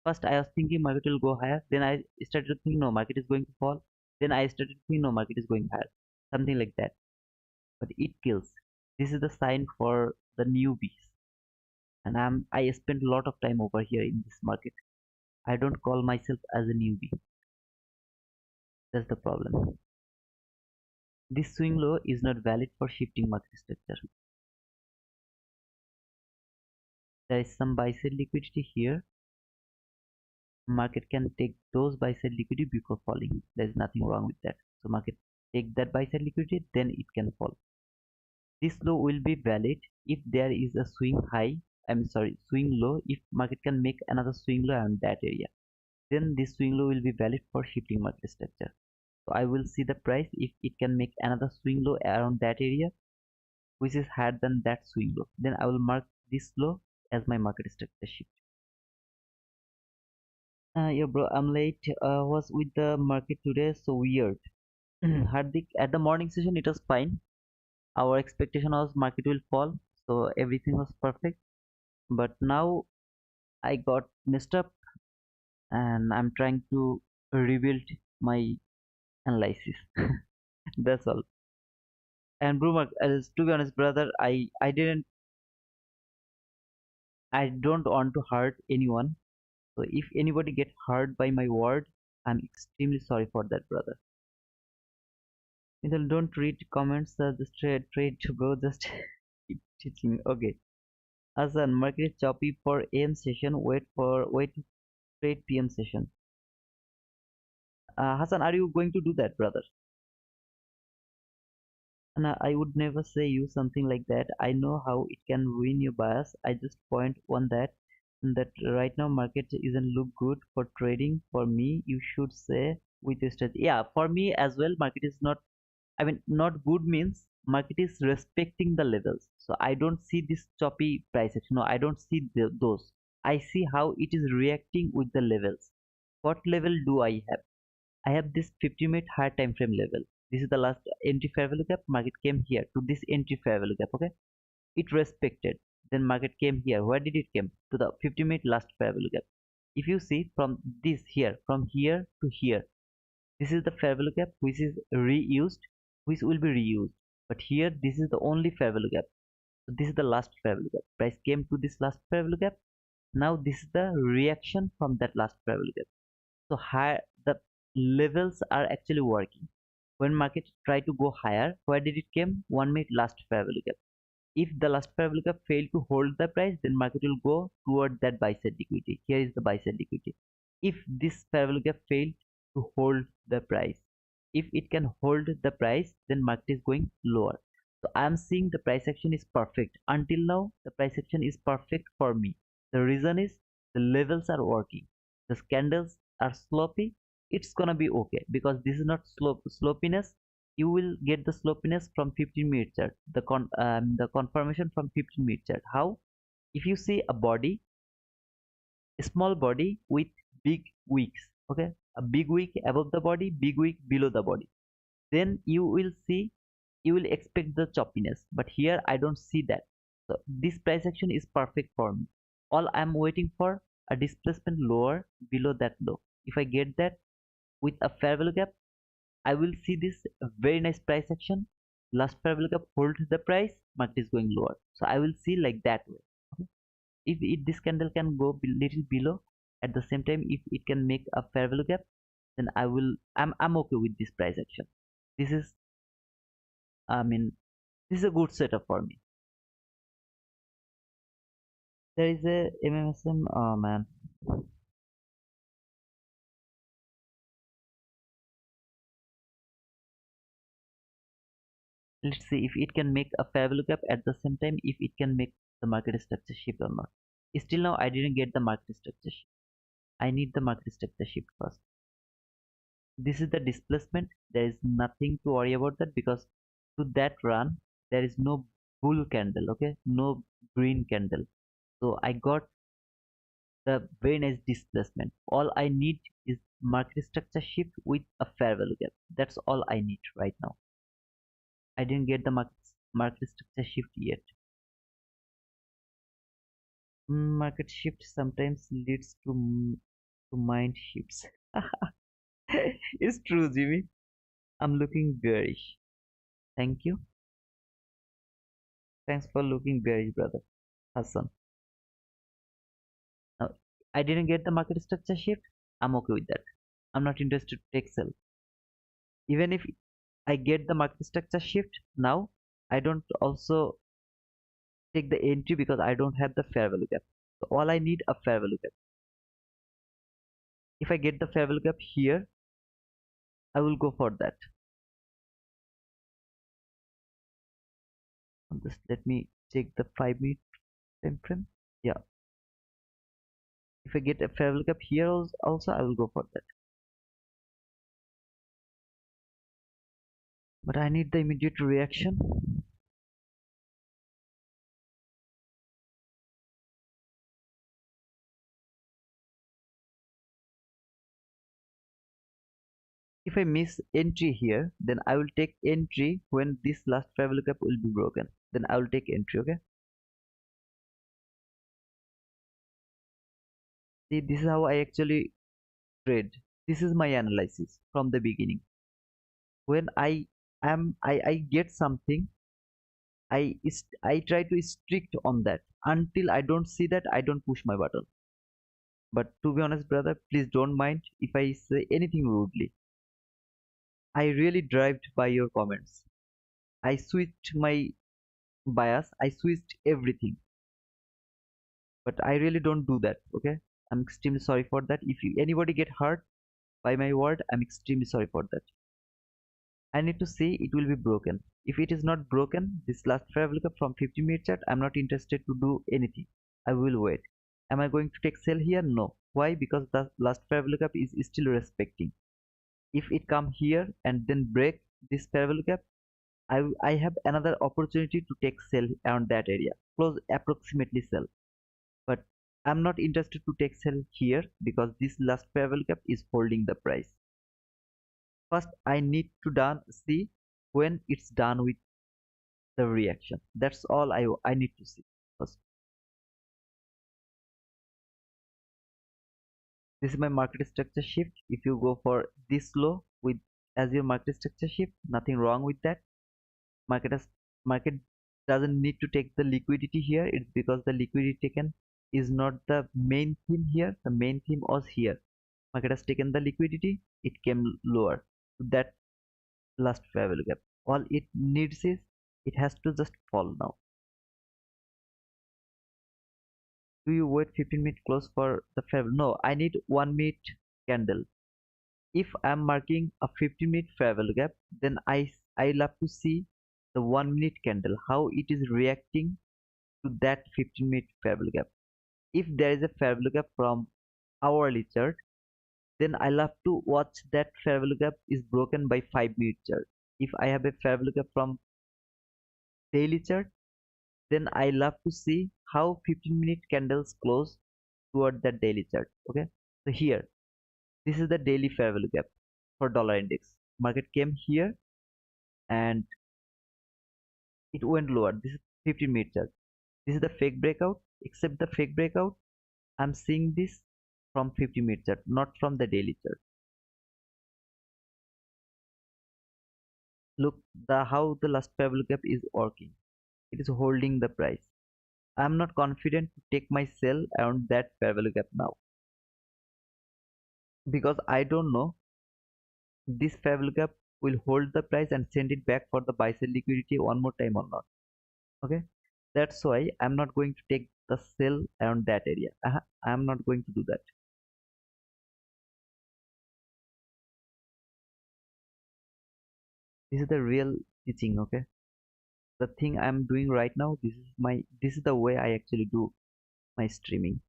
First I was thinking market will go higher, then I started to think no, market is going to fall, then I started to think no, market is going higher, something like that. But it kills. This is the sign for the newbies, and I spent a lot of time over here in this market. I don't call myself as a newbie. That's the problem. This swing low is not valid for shifting market structure. There is some buy side liquidity here. Market can take those buy side liquidity before falling. There is nothing wrong with that. So market take that buy side liquidity, then it can fall. This low will be valid if there is a swing high. Swing low. If market can make another swing low around that area, then this swing low will be valid for shifting market structure. So I will see the price if it can make another swing low around that area, which is higher than that swing low. Then I will mark this low as my market structure shift. Yeah, bro, I'm late. Was with the market today, so weird. Hardik, at the morning session, it was fine. Our expectation was market will fall, so everything was perfect. But now I got messed up, and I'm trying to rebuild my analysis. That's all. And Brumark, to be honest, brother, I don't want to hurt anyone. So if anybody get hurt by my word, I'm extremely sorry for that, brother. Middle, don't read comments. Just trade, bro. Just keep teaching. Okay. Hassan, market is choppy for AM session. Wait to trade PM session. Hassan, are you going to do that, brother? And I would never say you something like that. I know how it can ruin your bias. I just point on that right now market isn't look good for trading. For me, you should say with your strategy. Yeah, for me as well, market is not. I mean, not good means market is respecting the levels. So I don't see this choppy price action. No, I don't see those. I see how it is reacting with the levels. What level do I have? I have this 50-minute higher time frame level. This is the last entry fair value gap. Market came here to this entry fair value gap. Okay, it respected. Then market came here. Where did it came? To the 50-minute last fair value gap. If you see from this here, from here to here, this is the fair value gap which is reused, which will be reused. But here, this is the only fair value gap. So this is the last fair value gap. Price came to this last fair value gap. Now this is the reaction from that last fair value gap. So higher the levels are actually working. When market try to go higher, where did it came? 1 minute last fair value gap. If the last fair value gap failed to hold the price, then market will go toward that buy side liquidity. Here is the buy side liquidity. If this fair value gap failed to hold the price, if it can hold the price, then market is going lower. So I am seeing the price action is perfect. Until now, the price action is perfect for me. The reason is the levels are working. The candles are sloppy. It's gonna be okay because this is not sloppiness. You will get the sloppiness from 15-minute chart, the confirmation from 15-minute chart. How? If you see a body, a small body with big wicks, okay, a big wick above the body, big wick below the body, then you will expect the choppiness. But here I don't see that. So this price action is perfect for me. All I'm waiting for a displacement lower below that low. If I get that with a fair value gap, I will see this very nice price action. Last fair value gap hold the price, market is going lower. So I will see like that way. Okay? If this candle can go little below, at the same time if it can make a fair value gap, then I'm okay with this price action. This is I mean this is a good setup for me. There is a MMSM. Oh man, let's see if it can make a fair value gap, at the same time if it can make the market structure shift or not. Still now I didn't get the market structure shift. I need the market structure shift first. This is the displacement. There is nothing to worry about that, because to that run there is no bull candle, okay, no green candle. So I got the very nice displacement. All I need is market structure shift with a fair value gap. That's all I need right now. I didn't get the market structure shift yet. Market shift sometimes leads to mind shifts. It's true, Jimmy. I'm looking bearish. Thank you. Thanks for looking bearish, brother Hassan. Now, I didn't get the market structure shift. I'm okay with that. I'm not interested to take sell. Even if I get the market structure shift now, I don't also take the entry because I don't have the fair value gap. So all I need a fair value gap. If I get the fair value gap here, I will go for that. Just let me check the 5 minute time frame. Yeah, if I get a fair value gap here also, I will go for that. But I need the immediate reaction. If I miss entry here, then I will take entry when this last fair value gap will be broken. Then I will take entry, okay? See, this is how I actually trade. This is my analysis from the beginning. When I get something, I try to strict on that. Until I don't see that, I don't push my button. But to be honest, brother, please don't mind if I say anything rudely. I really drived by your comments. I switched my bias. I switched everything. But I really don't do that. Okay, I'm extremely sorry for that. If anybody get hurt by my word, I'm extremely sorry for that. I need to see it will be broken. If it is not broken, this last fair value from 50-minute chart, I'm not interested to do anything. I will wait. Am I going to take sell here? No. Why? Because the last fair value gap is still respecting. If it come here and then break this fair value gap, I have another opportunity to take sell around that area. Close approximately sell. But I'm not interested to take sell here because this last fair value gap is holding the price. First, I need to see when it's done with the reaction. That's all I need to see first. This is my market structure shift. If you go for this low with as your market structure shift, nothing wrong with that. Market doesn't need to take the liquidity here. It's because the liquidity taken is not the main theme here. The main theme was here. Market has taken the liquidity, it came lower to that last fair value gap. All it needs is it has to just fall now. Do you wait 15-minute close for the fair value? No, I need 1 minute candle. If I'm marking a 15-minute fair value gap, then I love to see the 1 minute candle, how it is reacting to that 15-minute fair value gap. If there is a fair value gap from hourly chart, then I love to watch that fair value gap is broken by 5-minute chart. If I have a fair value gap from daily chart, then I love to see how 15-minute candles close toward that daily chart. Okay, so here this is the daily fair value gap for dollar index. Market came here and it went lower. This is 15-minute chart. This is the fake breakout. Except the fake breakout, I'm seeing this from 50-minute chart, not from the daily chart. Look how the last fair value gap is working. It is holding the price. I'm not confident to take my sell around that fair value gap now because I don't know this fair value gap will hold the price and send it back for the buy sell liquidity one more time or not. Okay, that's why I'm not going to take the sell around that area. I'm not going to do that. This is the real teaching. Okay, the thing I'm doing right now, this is the way I actually do my streaming.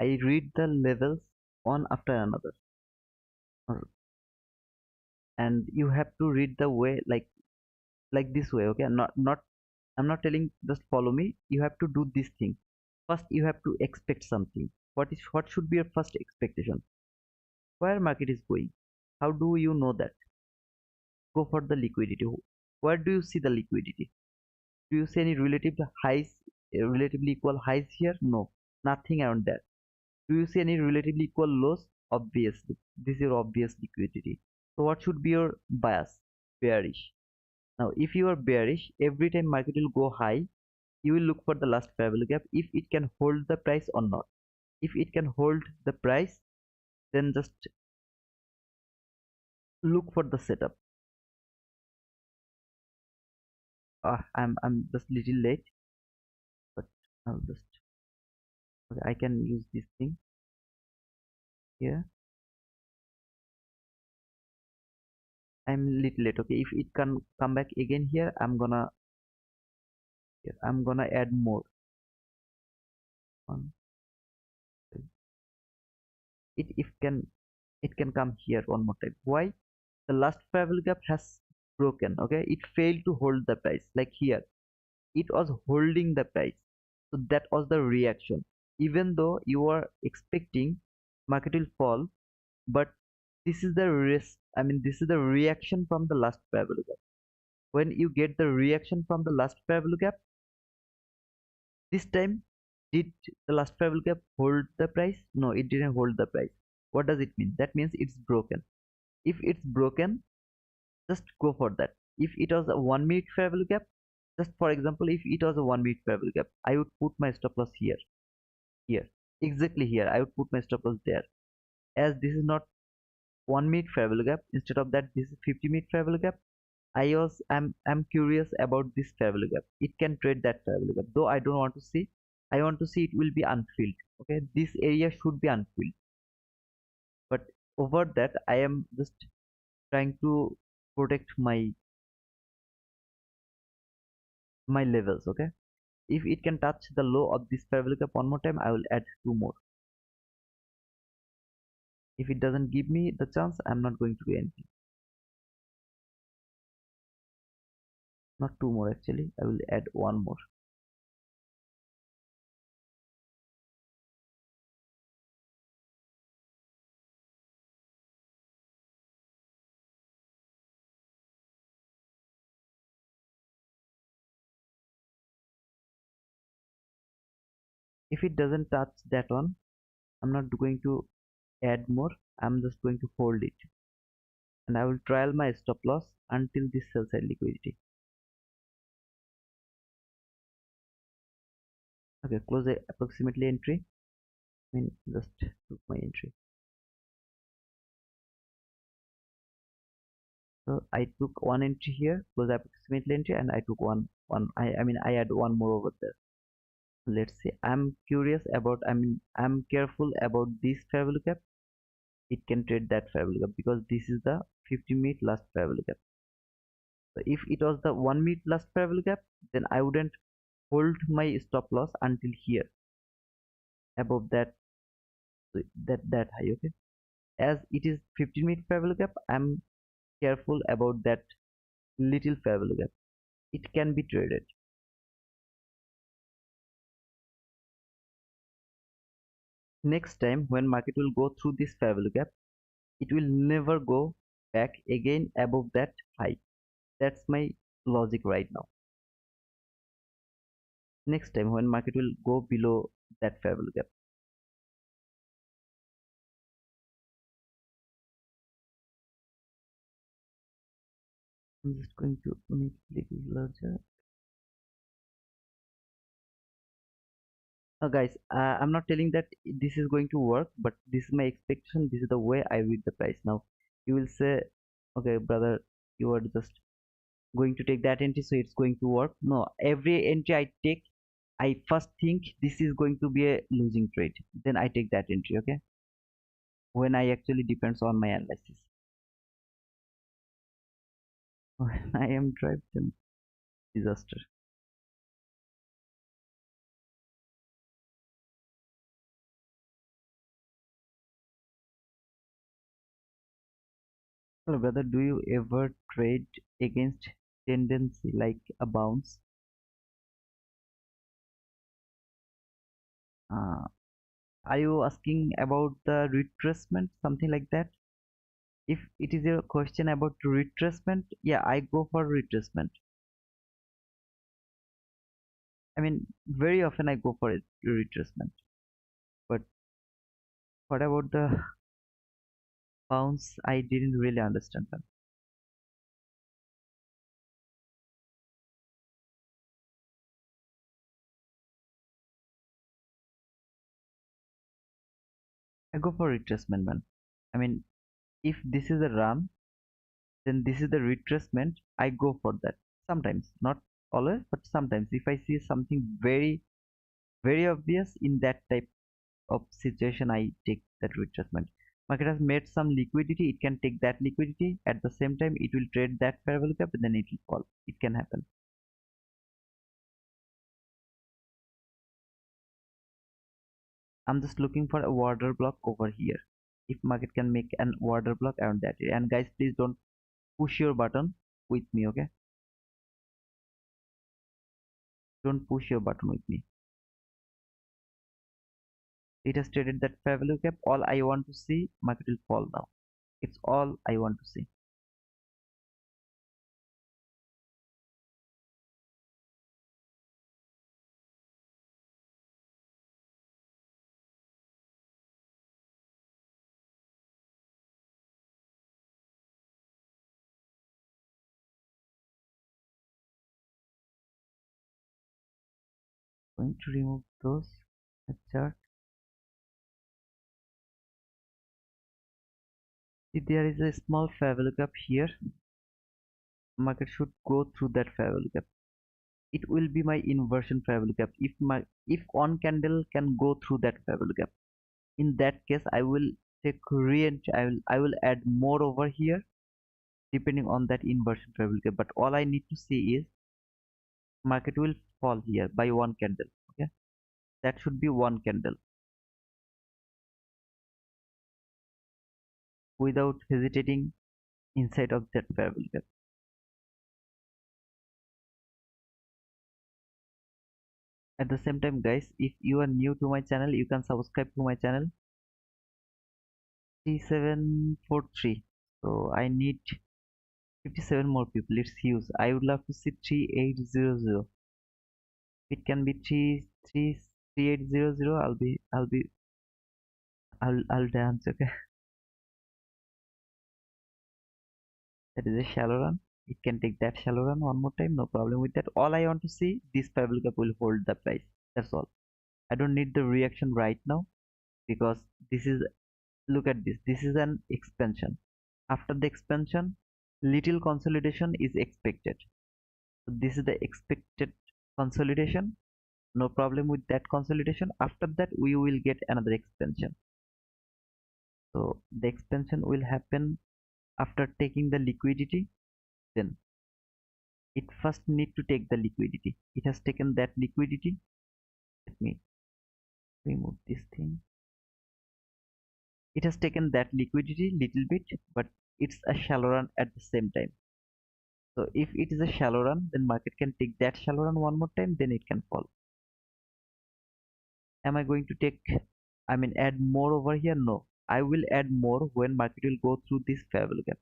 I read the levels one after another. Or- and you have to read the way like this way. Okay, not I'm not telling just follow me. You have to do this thing first. You have to expect something. What should be your first expectation? Where market is going? How do you know that? Go for the liquidity. Where do you see the liquidity? Do you see any relative highs, relatively equal highs here? No, nothing around that. Do you see any relatively equal lows? Obviously, this is your obvious liquidity. So what should be your bias? Bearish. Now, if you are bearish, every time market will go high, you will look for the last fair value gap if it can hold the price or not. If it can hold the price, then just look for the setup. I'm just little late, but I'll just okay, I can use this thing here. I'm little late. Okay, if it can come back again here, I'm gonna add more on it. If can it can come here one more time. Why? The last fair value gap has broken. Okay, it failed to hold the price. Like here, it was holding the price, so that was the reaction. Even though you are expecting market will fall, but this is the risk. I mean, this is the reaction from the last fair value gap. When you get the reaction from the last fair value gap, this time, did the last fair value gap hold the price? No, it didn't hold the price. What does it mean? That means it's broken. If it's broken, just go for that. If it was a 1 minute fair value gap, just for example, if it was a 1 minute fair value gap, I would put my stop loss here, exactly here. I would put my stop loss there. As this is not 1 minute fair value gap, instead of that, this is 50-minute fair value gap. I'm curious about this fair value gap. It can trade that fair value gap, though I don't want to see. I want to see it will be unfilled. Okay, this area should be unfilled, but over that, I am just trying to protect my levels. Okay, if it can touch the low of this fair value gap one more time, I will add two more. If it doesn't give me the chance, I'm not going to do anything. Not two more actually, I will add one more. If it doesn't touch that one, I'm not going to add more. I'm just going to hold it, and I will trial my stop loss until this sell side liquidity. Okay, close the approximately entry. I mean, just took my entry. So I took one entry here, close the approximately entry, and I took one. I mean, I add one more over there. Let's see. I'm curious about. I mean, I'm careful about this fair value gap. It can trade that fair value gap because this is the 50-minute last fair value gap. So if it was the 1 minute last fair value gap, then I wouldn't hold my stop loss until here, above that, so that high. Okay, as it is 15-minute fair value gap, I'm careful about that little fair value gap. It can be traded. Next time when market will go through this fair value gap, it will never go back again above that high. That's my logic right now. next time when market will go below that fair value gap. I'm just going to make it little larger. Guys, I'm not telling that this is going to work, but this is my expectation. This is the way I read the price. Now you will say, okay brother, you are just going to take that entry, so it's going to work. No, every entry I take, I first think this is going to be a losing trade, then I take that entry. Okay, when I actually depends on my analysis. When I am drive, then disaster. Hello brother, do you ever trade against tendency like a bounce? uh, are you asking about the retracement, something like that? If it is a question about retracement, yeah, I go for retracement. I mean, very often I go for it, retracement. But what about the bounce? I didn't really understand that. I go for retracement, man. I mean, if this is a run, then this is the retracement. I go for that. Sometimes, not always, but sometimes. If I see something very, very obvious in that type of situation, I take that retracement. Market has made some liquidity, it can take that liquidity. At the same time, it will trade that fair value gap, and then it will fall. It can happen. I'm just looking for a order block over here. If market can make an order block around that area. And guys, please don't push your button with me, okay? Don't push your button with me. It has traded that fair value gap. All I want to see, market will fall now. It's all I want to see. Going to remove those chart. If there is a small fair value gap here, market should go through that fair value gap. It will be my inversion fair value gap. If one candle can go through that fair value gap, in that case I will take re-entry. I will add more over here depending on that inversion fair value gap. But all I need to see is market will fall here by one candle. Okay, that should be one candle without hesitating inside of that fair value gap. At the same time, guys, if you are new to my channel, you can subscribe to my channel. 3743. So I need 57 more people. It's huge. I would love to see 3800. It can be 3800. I'll dance. Okay, that is a shallow run. It can take that shallow run one more time. No problem with that. All I want to see, this pebble cup will hold the price. That's all. I don't need the reaction right now, because this is, look at this. This is an expansion. After the expansion, little consolidation is expected. So this is the expected consolidation. No problem with that consolidation. After that, we will get another expansion. So the expansion will happen after taking the liquidity. Then it first need to take the liquidity. It has taken that liquidity. Let me remove this thing. It has taken that liquidity little bit, but it's a shallow run at the same time. So if it is a shallow run, then market can take that shallow run one more time, then it can fall. Am I going to take, I mean, add more over here? No, I will add more when market will go through this fair value gap.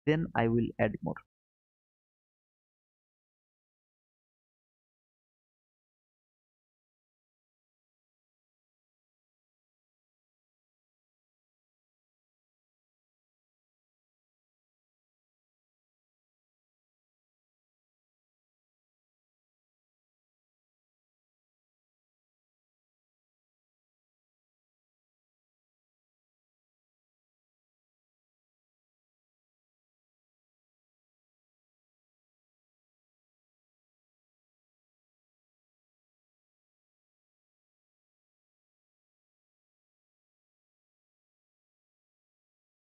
Then I will add more.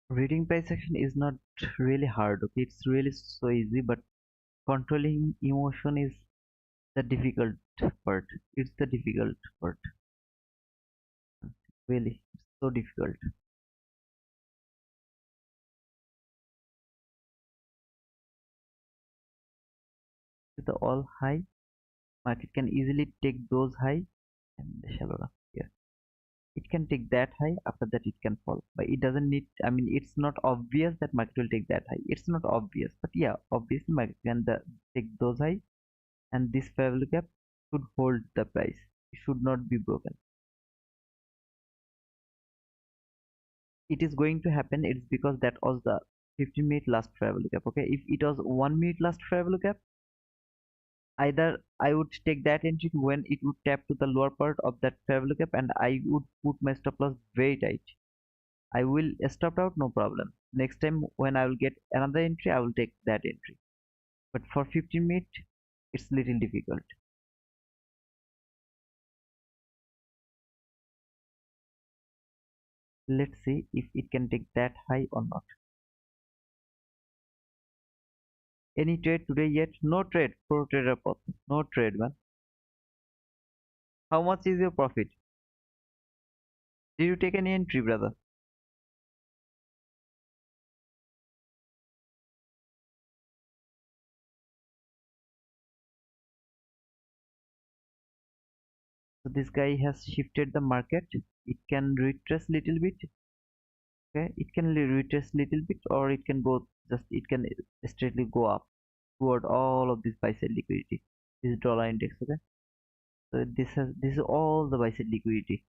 Reading price action is not really hard, okay? It's really so easy, but controlling emotion is the difficult part. It's the difficult part. Really, it's so difficult. With the all high, market can easily take those high and the shallow run. Yeah, it can take that high. After that, it can fall. But it doesn't need. I mean, it's not obvious that market will take that high. It's not obvious, but yeah, obviously market can take those high, and this fair value gap should hold the price. It should not be broken. It is going to happen. It's because that was the 15-minute last fair value gap. Okay, if it was 1 minute last fair value gap, either I would take that entry when it would tap to the lower part of that fair value gap, and I would put my stop loss very tight. I will stop out, no problem. Next time when I will get another entry, I will take that entry. But for 15 minutes, it's little difficult. Let's see if it can take that high or not. Any trade today yet? No trade. Pro trader path. No trade, man. How much is your profit? Did you take any entry, brother? So this guy has shifted the market. It can retrace little bit. Okay, it can retrace little bit, or it can go just it can straightly go up toward all of this buy side liquidity. This dollar index. Okay, so this is all the buy side liquidity.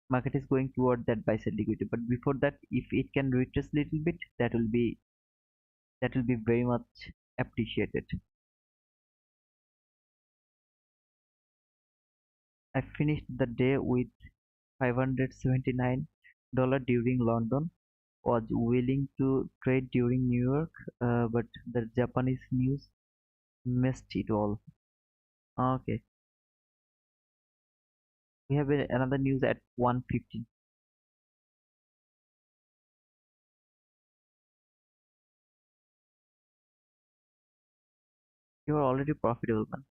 Market is going toward that buy side liquidity, but before that, if it can retrace little bit, that will be very much appreciated. I finished the day with $579 during London. Was willing to trade during New York, but the Japanese news messed it all. Okay, we have another news at 1:15. You are already profitable, man.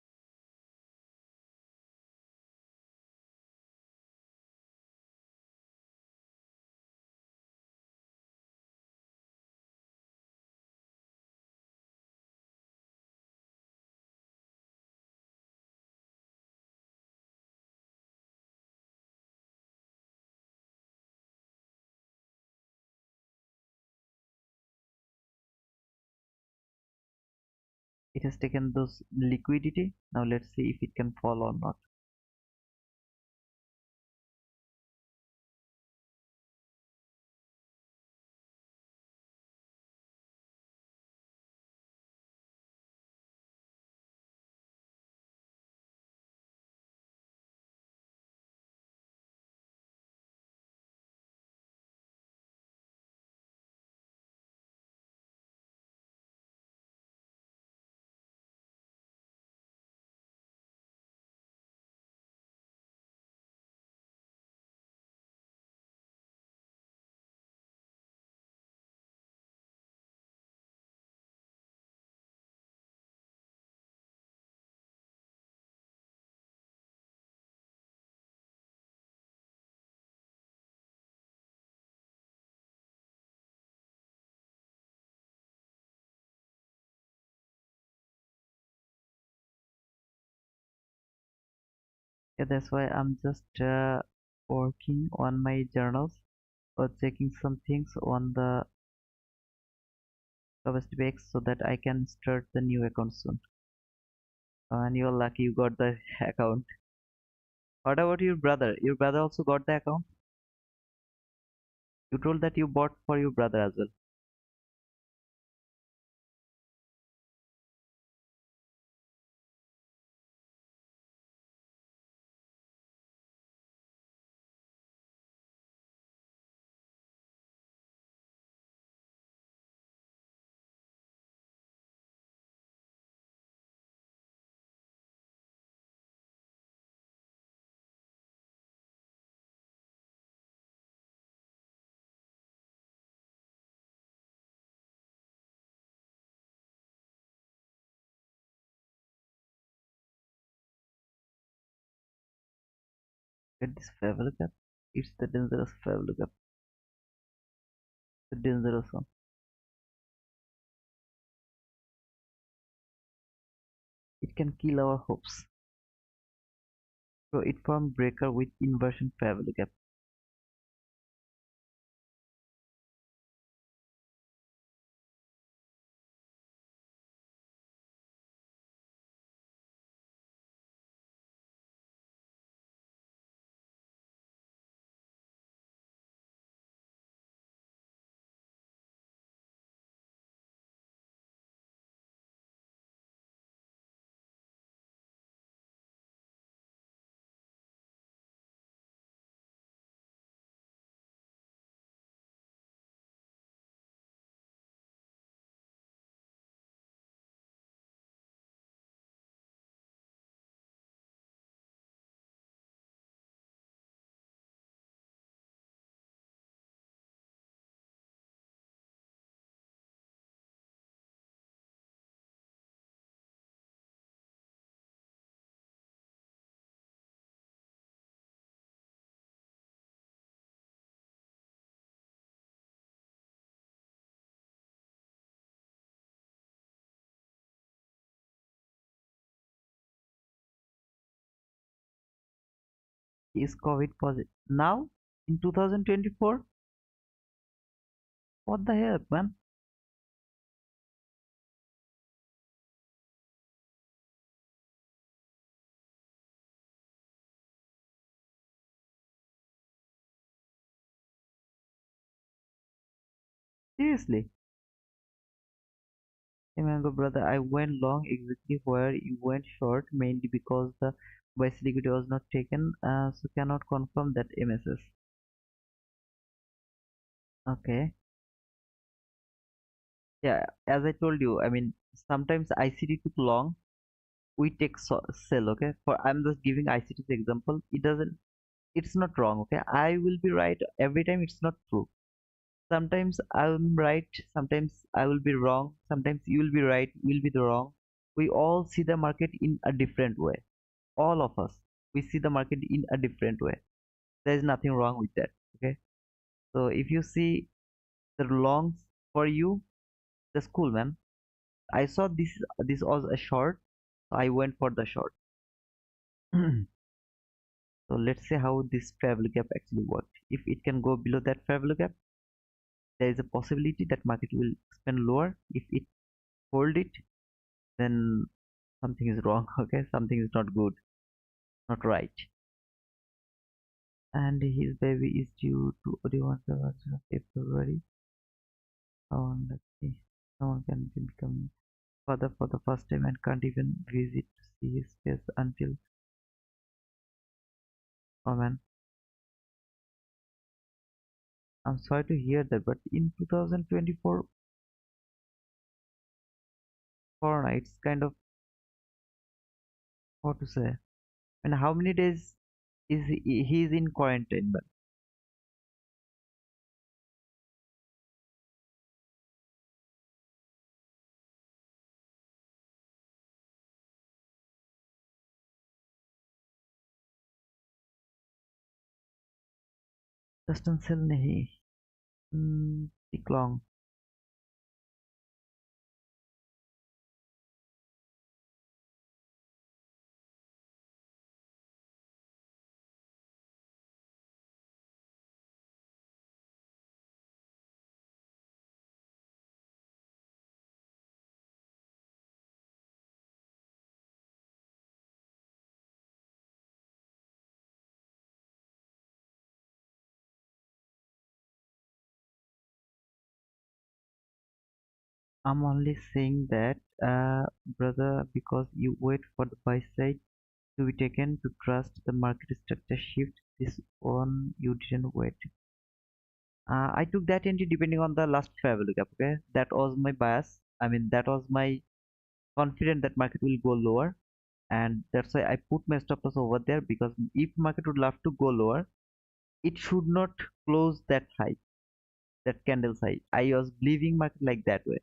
It has taken those liquidity. Now let's see if it can fall or not. Yeah, that's why I'm just working on my journals or checking some things on the Topstep so that I can start the new account soon. And you're lucky you got the account. What about your brother? Your brother also got the account? You told that you bought for your brother as well. Get this fair value gap. It's the dangerous fair value gap. The dangerous one. It can kill our hopes. So it formed breaker with inversion fair value gap. Is COVID positive now in 2024? What the hell, man? Seriously? Hey Mango brother, I went long exactly where you went short, mainly because the buy liquidity was not taken, so cannot confirm that MSS. Okay. Yeah, as I told you, I mean, sometimes ICT took long, we take sell, okay? For I'm just giving ICT's example. It's not wrong, okay? I will be right every time, it's not true. Sometimes I'm right, sometimes I will be wrong, sometimes you will be right, will be the wrong. We all see the market in a different way. All of us, we see the market in a different way. There is nothing wrong with that, okay? So if you see the longs for you, that's cool, man. I saw this was a short, so I went for the short. So let's see how this fair value gap actually worked. If it can go below that fair value gap, there is a possibility that market will expand lower. If it hold it, then something is wrong. Okay, something is not good, not right. And his baby is due to 21 February. Let's see. Someone can become father for the first time and can't even visit to see his face until. Oh man, I'm sorry to hear that, but in 2024 Corona, it's kind of how to say. And how many days is he is in quarantine? But Justin Sell नहीं take long. I'm only saying that, brother, because you wait for the buy side to be taken to trust the market structure shift. This one you didn't wait. I took that entry depending on the last fair value gap. Okay, that was my bias. I mean, that was my confident that market will go lower, and that's why I put my stop loss over there because if market would love to go lower, it should not close that high, that candle high. I was believing market like that way.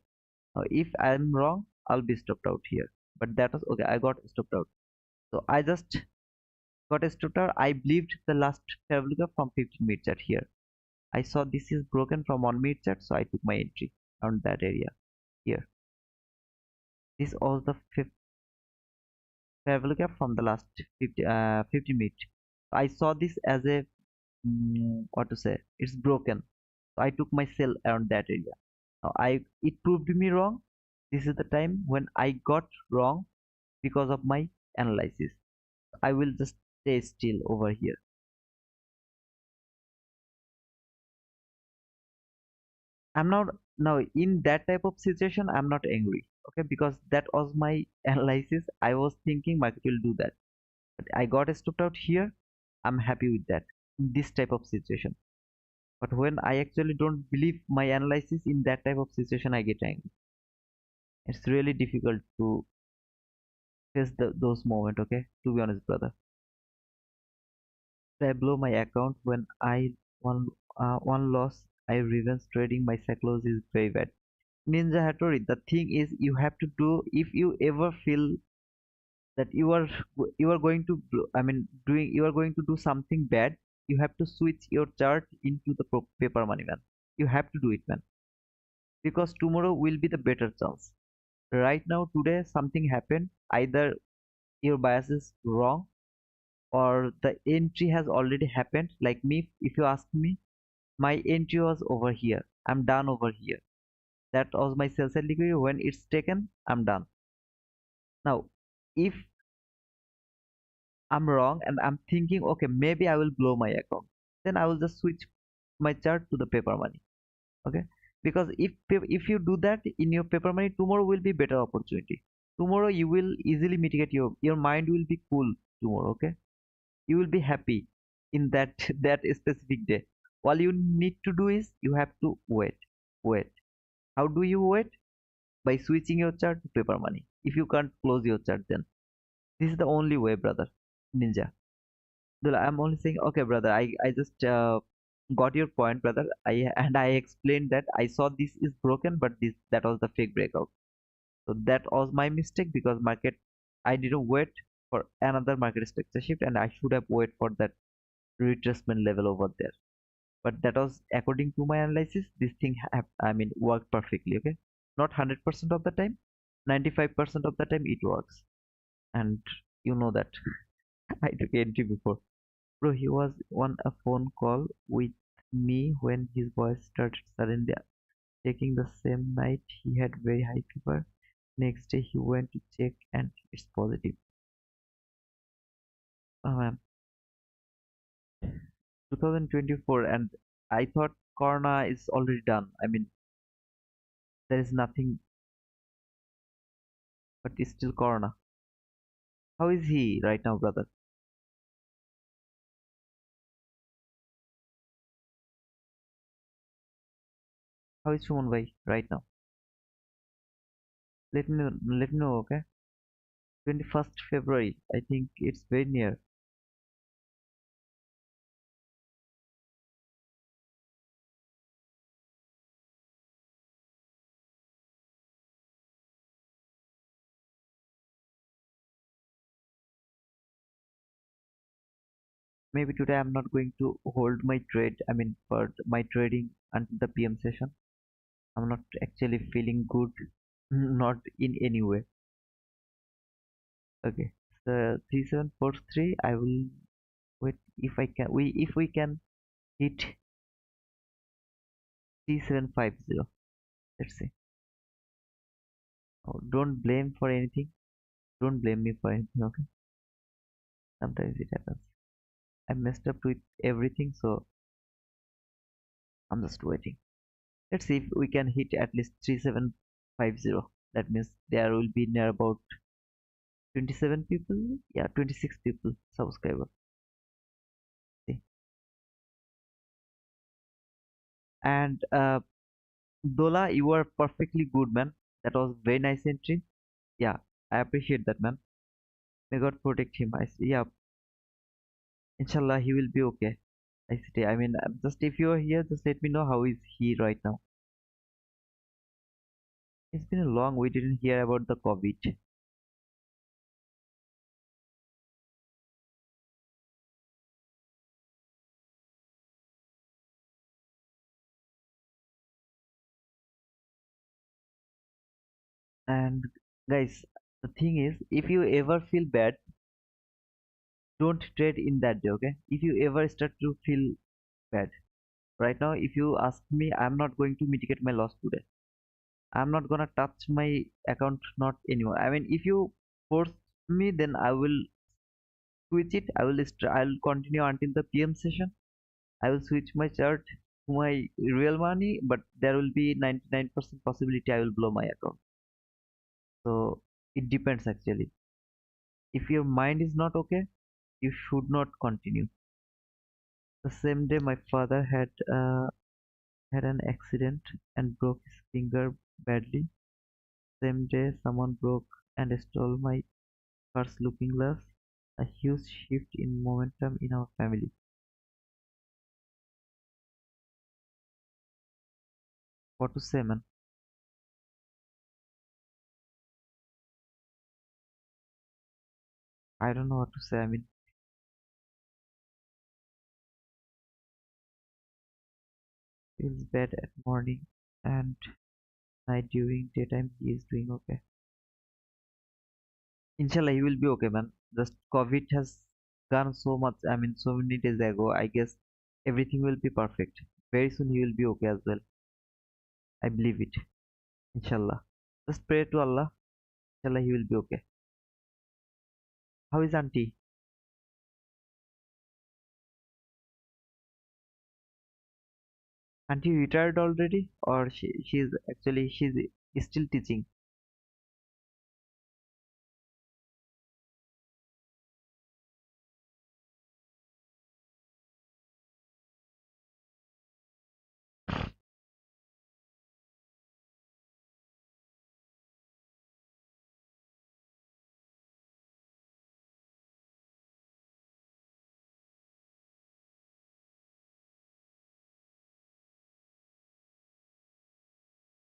If I'm wrong, I'll be stopped out here. But that was okay. I got stopped out. So I just got a stutter. I believed the last fair value gap from 15 minute chart here. I saw this is broken from 1 minute chart, so I took my entry on that area here. This was the fifth fair value gap from the last 50 minutes. I saw this as a what to say, it's broken. So I took my sell around that area. Now it proved me wrong. This is the time when I got wrong because of my analysis. I will just stay still over here. I'm not now in that type of situation. I'm not angry, okay, because that was my analysis. I was thinking market will do that, but I got stopped out here. I'm happy with that in this type of situation. But when I actually don't believe my analysis in that type of situation, I get angry. It's really difficult to face those moments, okay? To be honest, brother. I blow my account when I one loss. I revenge trading. My psychology is very bad. Ninja Hattori, the thing is, you have to do if you ever feel that you are going to doing you are going to do something bad, you have to switch your chart into the paper money, man. You have to do it, man, because tomorrow will be the better chance. Right now, today, something happened. Either your bias is wrong or the entry has already happened. Like me, if you ask me, my entry was over here. I'm done over here. That was my sell side liquidity. When it's taken, I'm done. Now, if I'm wrong and I'm thinking, okay, maybe I will blow my account, then I will just switch my chart to the paper money. Okay, because if you do that in your paper money, tomorrow will be better opportunity. Tomorrow you will easily mitigate your mind will be cool tomorrow. Okay, you will be happy in that that specific day. All you need to do is you have to wait. How do you wait? By switching your chart to paper money. If you can't close your chart, then this is the only way, brother. Ninja. I'm only saying, okay, brother. I just got your point, brother. I explained that I saw this is broken, but this that was the fake breakout. So that was my mistake because market I didn't wait for another market structure shift, and I should have wait for that retracement level over there. But that was according to my analysis. This thing worked perfectly. Okay, not 100% of the time, 95% of the time it works, and you know that I took entry before. Bro, he was on a phone call with me when his voice started suddenly taking the same night. He had very high fever. Next day he went to check and it's positive. Oh man, 2024 and I thought Corona is already done. I mean, there is nothing, but it's still Corona. How is he right now, brother? How is Shuman bhai right now? Let me know, okay? 21st February. I think it's very near. Maybe today I'm not going to hold my trade. I mean, for my trading until the PM session. I'm not actually feeling good, not in any way. Okay, so 3743. I will wait if I can. We can hit 3750. Let's see. Oh, don't blame for anything. Don't blame me for anything. Okay, sometimes it happens. I messed up with everything, so I'm just waiting. Let's see if we can hit at least 3750. That means there will be near about 27 people. Yeah, 26 people subscriber. See. And Dola, you are perfectly good, man. That was very nice entry. Yeah, I appreciate that, man. May God protect him. Yeah, inshallah, he will be okay. ICT. I mean, just if you are here, just let me know how is he right now. It's been a long. We didn't hear about the COVID. And guys, the thing is, if you ever feel bad, don't trade in that day, okay? If you ever start to feel bad, right now, if you ask me, I'm not going to mitigate my loss today. I'm not gonna touch my account, not anymore. I mean, if you force me, then I will switch it. I'll continue until the PM session. I will switch my chart to my real money, but there will be 99% possibility I will blow my account. So it depends actually. If your mind is not okay, you should not continue. The same day, my father had an accident and broke his finger badly. Same day, someone broke and stole my first looking glass. A huge shift in momentum in our family. What to say, man? I don't know what to say. I mean, feels bad at morning and night. During daytime he is doing okay. Inshallah, he will be okay, man. Just COVID has gone so much. I mean, so many days ago. I guess everything will be perfect. Very soon he will be okay as well. I believe it. Inshallah. Just pray to Allah. Inshallah, he will be okay. How is auntie? Auntie retired already, or she's actually she's still teaching?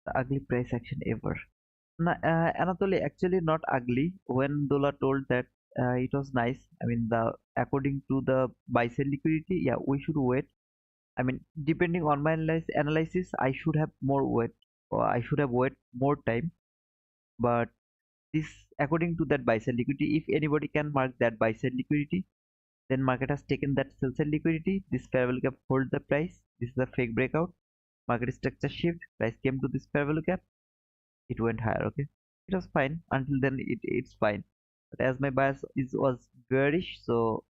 The ugly price action ever. Anatoly, actually not ugly. When Dola told that it was nice. I mean, the according to the buy sell liquidity, yeah, we should wait. I mean, depending on my analysis, I should have more wait, or I should have wait more time. But this, according to that buy sell liquidity, if anybody can mark that buy sell liquidity, then market has taken that sell sell liquidity. This fair value gap hold the price. This is a fake breakout. Market structure shift. Price came to this fair value gap. It went higher. Okay, it was fine until then. It's fine. But as my bias is was bearish, so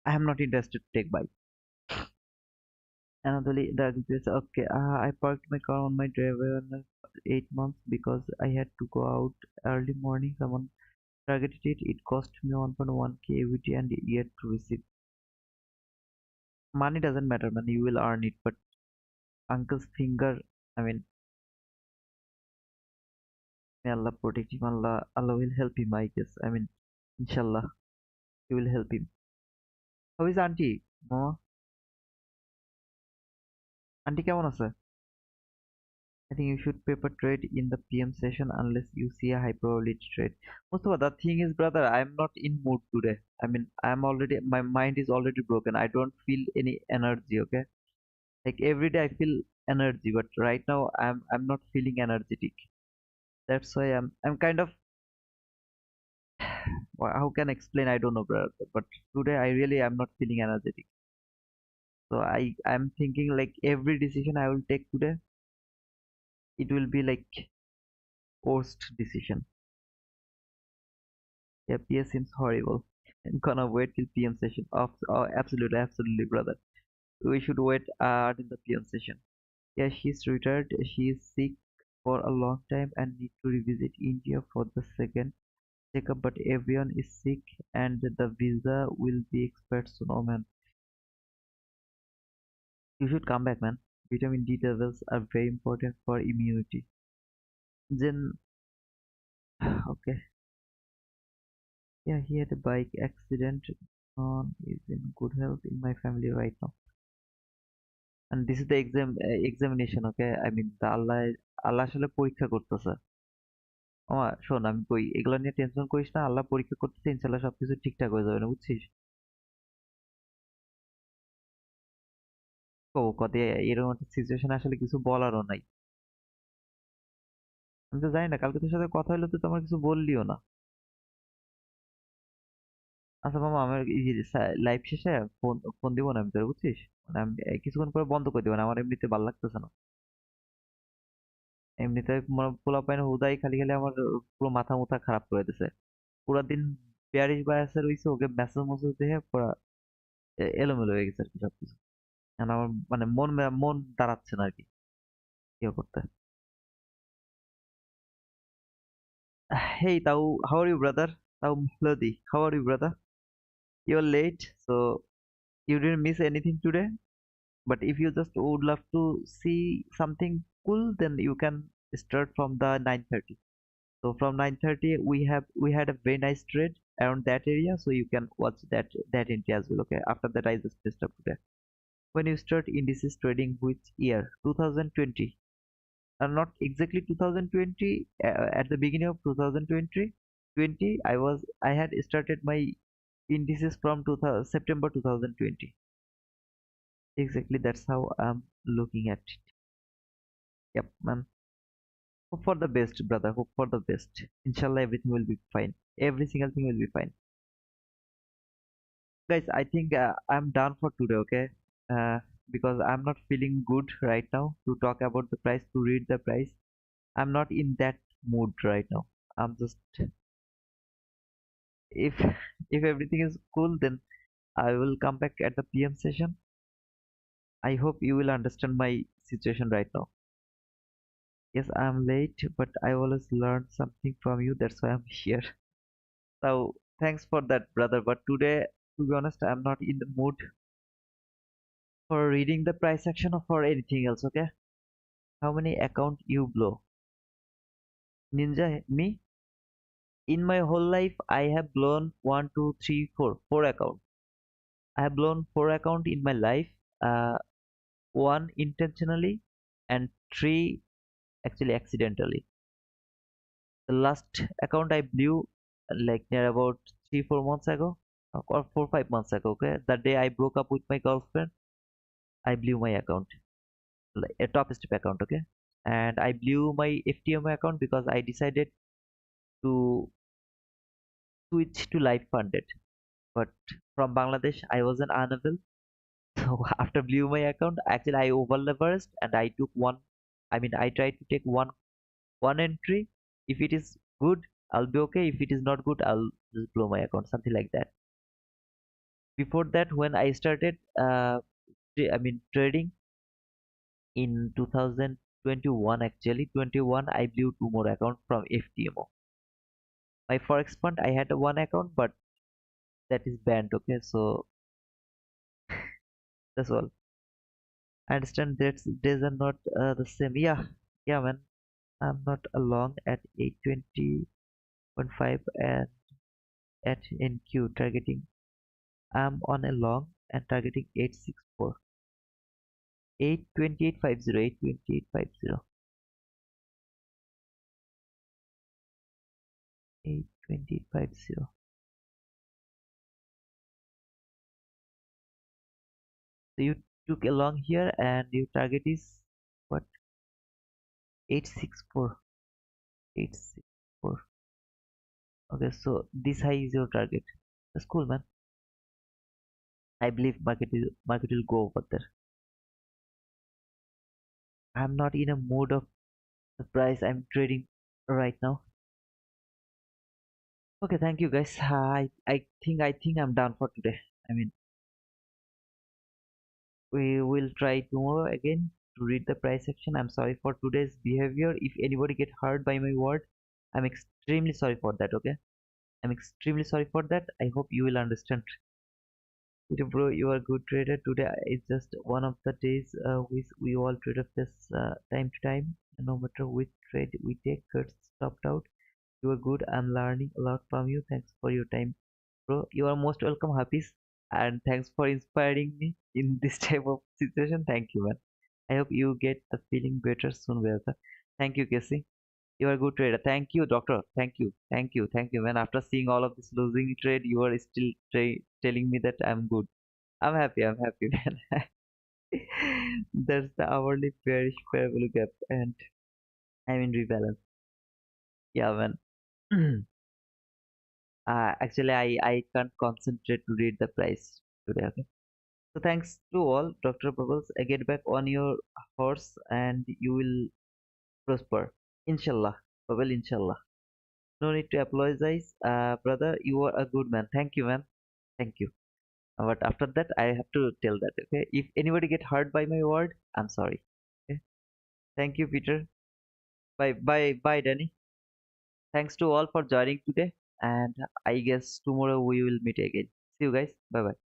I am not interested to take buy. Another the says, okay, I parked my car on my driveway on 8 months because I had to go out early morning. Someone targeted it. It cost me 1.1k AVT and yet to receive. Money doesn't matter, man. You will earn it. But uncle's finger, I mean, may Allah protect him. Allah will help him, I guess. I mean, inshallah, he will help him. How is auntie? No, auntie কেমন আছে? I think you should paper trade in the PM session unless you see a high probability trade. Mustafa, the thing is, brother, I'm not in mood today. I mean, my mind is already broken. I don't feel any energy, okay? Like every day I feel energy, but right now I'm not feeling energetic. That's why I'm kind of, how can I explain? I don't know, brother. But today I really am not feeling energetic. So I'm thinking like every decision I will take today, it will be like forced decision. Yeah, PS seems horrible. I'm gonna wait till PM session. Oh, absolutely, absolutely, brother. We should wait till the PM session. Yeah, she's retired. She is sick for a long time and need to revisit India for the second checkup. But everyone is sick and the visa will be expired soon. Oh man, you should come back, man. Vitamin D levels are very important for immunity. Then, okay, yeah, he had a bike accident. Is in good health in my family right now. And this is the examination, okay? I mean, the আল্লাহ আসলে পরীক্ষা করতেছে। আমার শোন, আমি কই এগুলো নিয়ে tension করিস না। আল্লাহ পরীক্ষা করতেছে, ইনশাল্লাহ সবকিছু ঠিকঠাক হয়ে যাবে না, বুঝছিস? ও কদে এরকম একটা সিচুয়েশন আসলে কিছু বলারও নাই। আমি তো জানি না, কালকে তোর সাথে কথা হলো, তুই তো আমার কিছু বললিও না। আচ্ছা মামা, আমার এই যে লাইভ শেষে ফোন ফোন দিব না আমি তোর, বুঝছিস? মানে আমি কিছুক্ষণ পরে বন্ধ করে দিব না, আমার এমনিতে ভালো লাগতেছে না। এমনিতে পোলাপাইন হুদাই খালি খালি আমার পুরো মাথা মুথা খারাপ করে দিছে। পুরা দিন প্যারিস বায়াসে রইছে, ওকে মেসেজ মেসেজ দেখে পুরা এলোমেলো হয়ে গেছে আর কি সবকিছু। এখন আমার মানে মন দাঁড়াচ্ছে না আর কি, কি করতে। Hey Tau, how are you, brother? Tau Mhladi, how are you, brother? You're late, so you didn't miss anything today. But if you just would love to see something cool, then you can start from the 9:30. So from 9:30, we had a very nice trade around that area, so you can watch that entry as well. Okay. After that, I just messed up today. When you start indices trading, which year? 2020. Not exactly 2020, at the beginning of 2020 I had started my indices from 2000, September 2020. Exactly, that's how I'm looking at it. Yep, man. Hope for the best, brother. Hope for the best. Inshallah, everything will be fine. Every single thing will be fine. Guys, I think I'm done for today, okay? Because I'm not feeling good right now to talk about the price, to read the price. I'm not in that mood right now. I'm just, if if everything is cool, then I will come back at the PM session. I hope you will understand my situation right now. Yes, I'm late, but I always learn something from you. That's why I'm here. So thanks for that, brother. But today, to be honest, I'm not in the mood for reading the price section or for anything else. Okay? How many account you blow? Ninja, me? In my whole life, I have blown one, two, three, four account. I have blown four account in my life. Uh, one intentionally, and three actually accidentally. The last account I blew like near about 3 4 months ago, or 4 5 months ago. Okay, the day I broke up with my girlfriend, I blew my account, like a top step account. Okay, and I blew my FTM account because I decided to switch to life funded. But from Bangladesh, I wasn't unable. So after blew my account, actually I over leveraged and I took one. I mean, I tried to take one entry. If it is good, I'll be okay. If it is not good, I'll just blow my account, something like that. Before that, when I started I mean trading in 2021, actually 21, I blew two more accounts from FTMO. My Forex fund, I had one account, but that is banned. Okay, so that's all. I understand that days are not the same. Yeah, man. I'm not along at 820.5 and at NQ targeting. I'm on a long and targeting 864. 82850, 82850, 82850. So you took a long here and your target is what? 864. 864. Okay, so this high is your target. That's cool, man. I believe market will go over there. I'm not in a mood of the price I'm trading right now. Okay, thank you guys. I think I'm done for today. I mean, we will try tomorrow again to read the price section. I'm sorry for today's behavior. If anybody get hurt by my word, I'm extremely sorry for that. Okay, I'm extremely sorry for that. I hope you will understand. Bro, you are a good trader. Today is just one of the days we all trade face time to time. No matter which trade we take, gets stopped out. You are good. I'm learning a lot from you. Thanks for your time, bro. You are most welcome, Hafiz. And thanks for inspiring me in this type of situation. Thank you, man. I hope you get the feeling better soon, brother. Thank you, Casey. You are a good trader. Thank you, doctor. Thank you. Thank you. Thank you, man. After seeing all of this losing trade, you are still telling me that I'm good. I'm happy. I'm happy, man. That's the hourly bearish fair value gap, and I'm in rebalance. Yeah, man. Actually, I can't concentrate to read the price today. Okay. So thanks to all, Dr. Bubbles. Get back on your horse and you will prosper. Inshallah. Bubble, inshallah. No need to apologize. Brother, you are a good man. Thank you, man. Thank you. But after that, I have to tell that, okay? If anybody get hurt by my word, I'm sorry. Okay? Thank you, Peter. Bye, bye, bye, Danny. Thanks to all for joining today. And I guess tomorrow we will meet again. See you guys. Bye bye.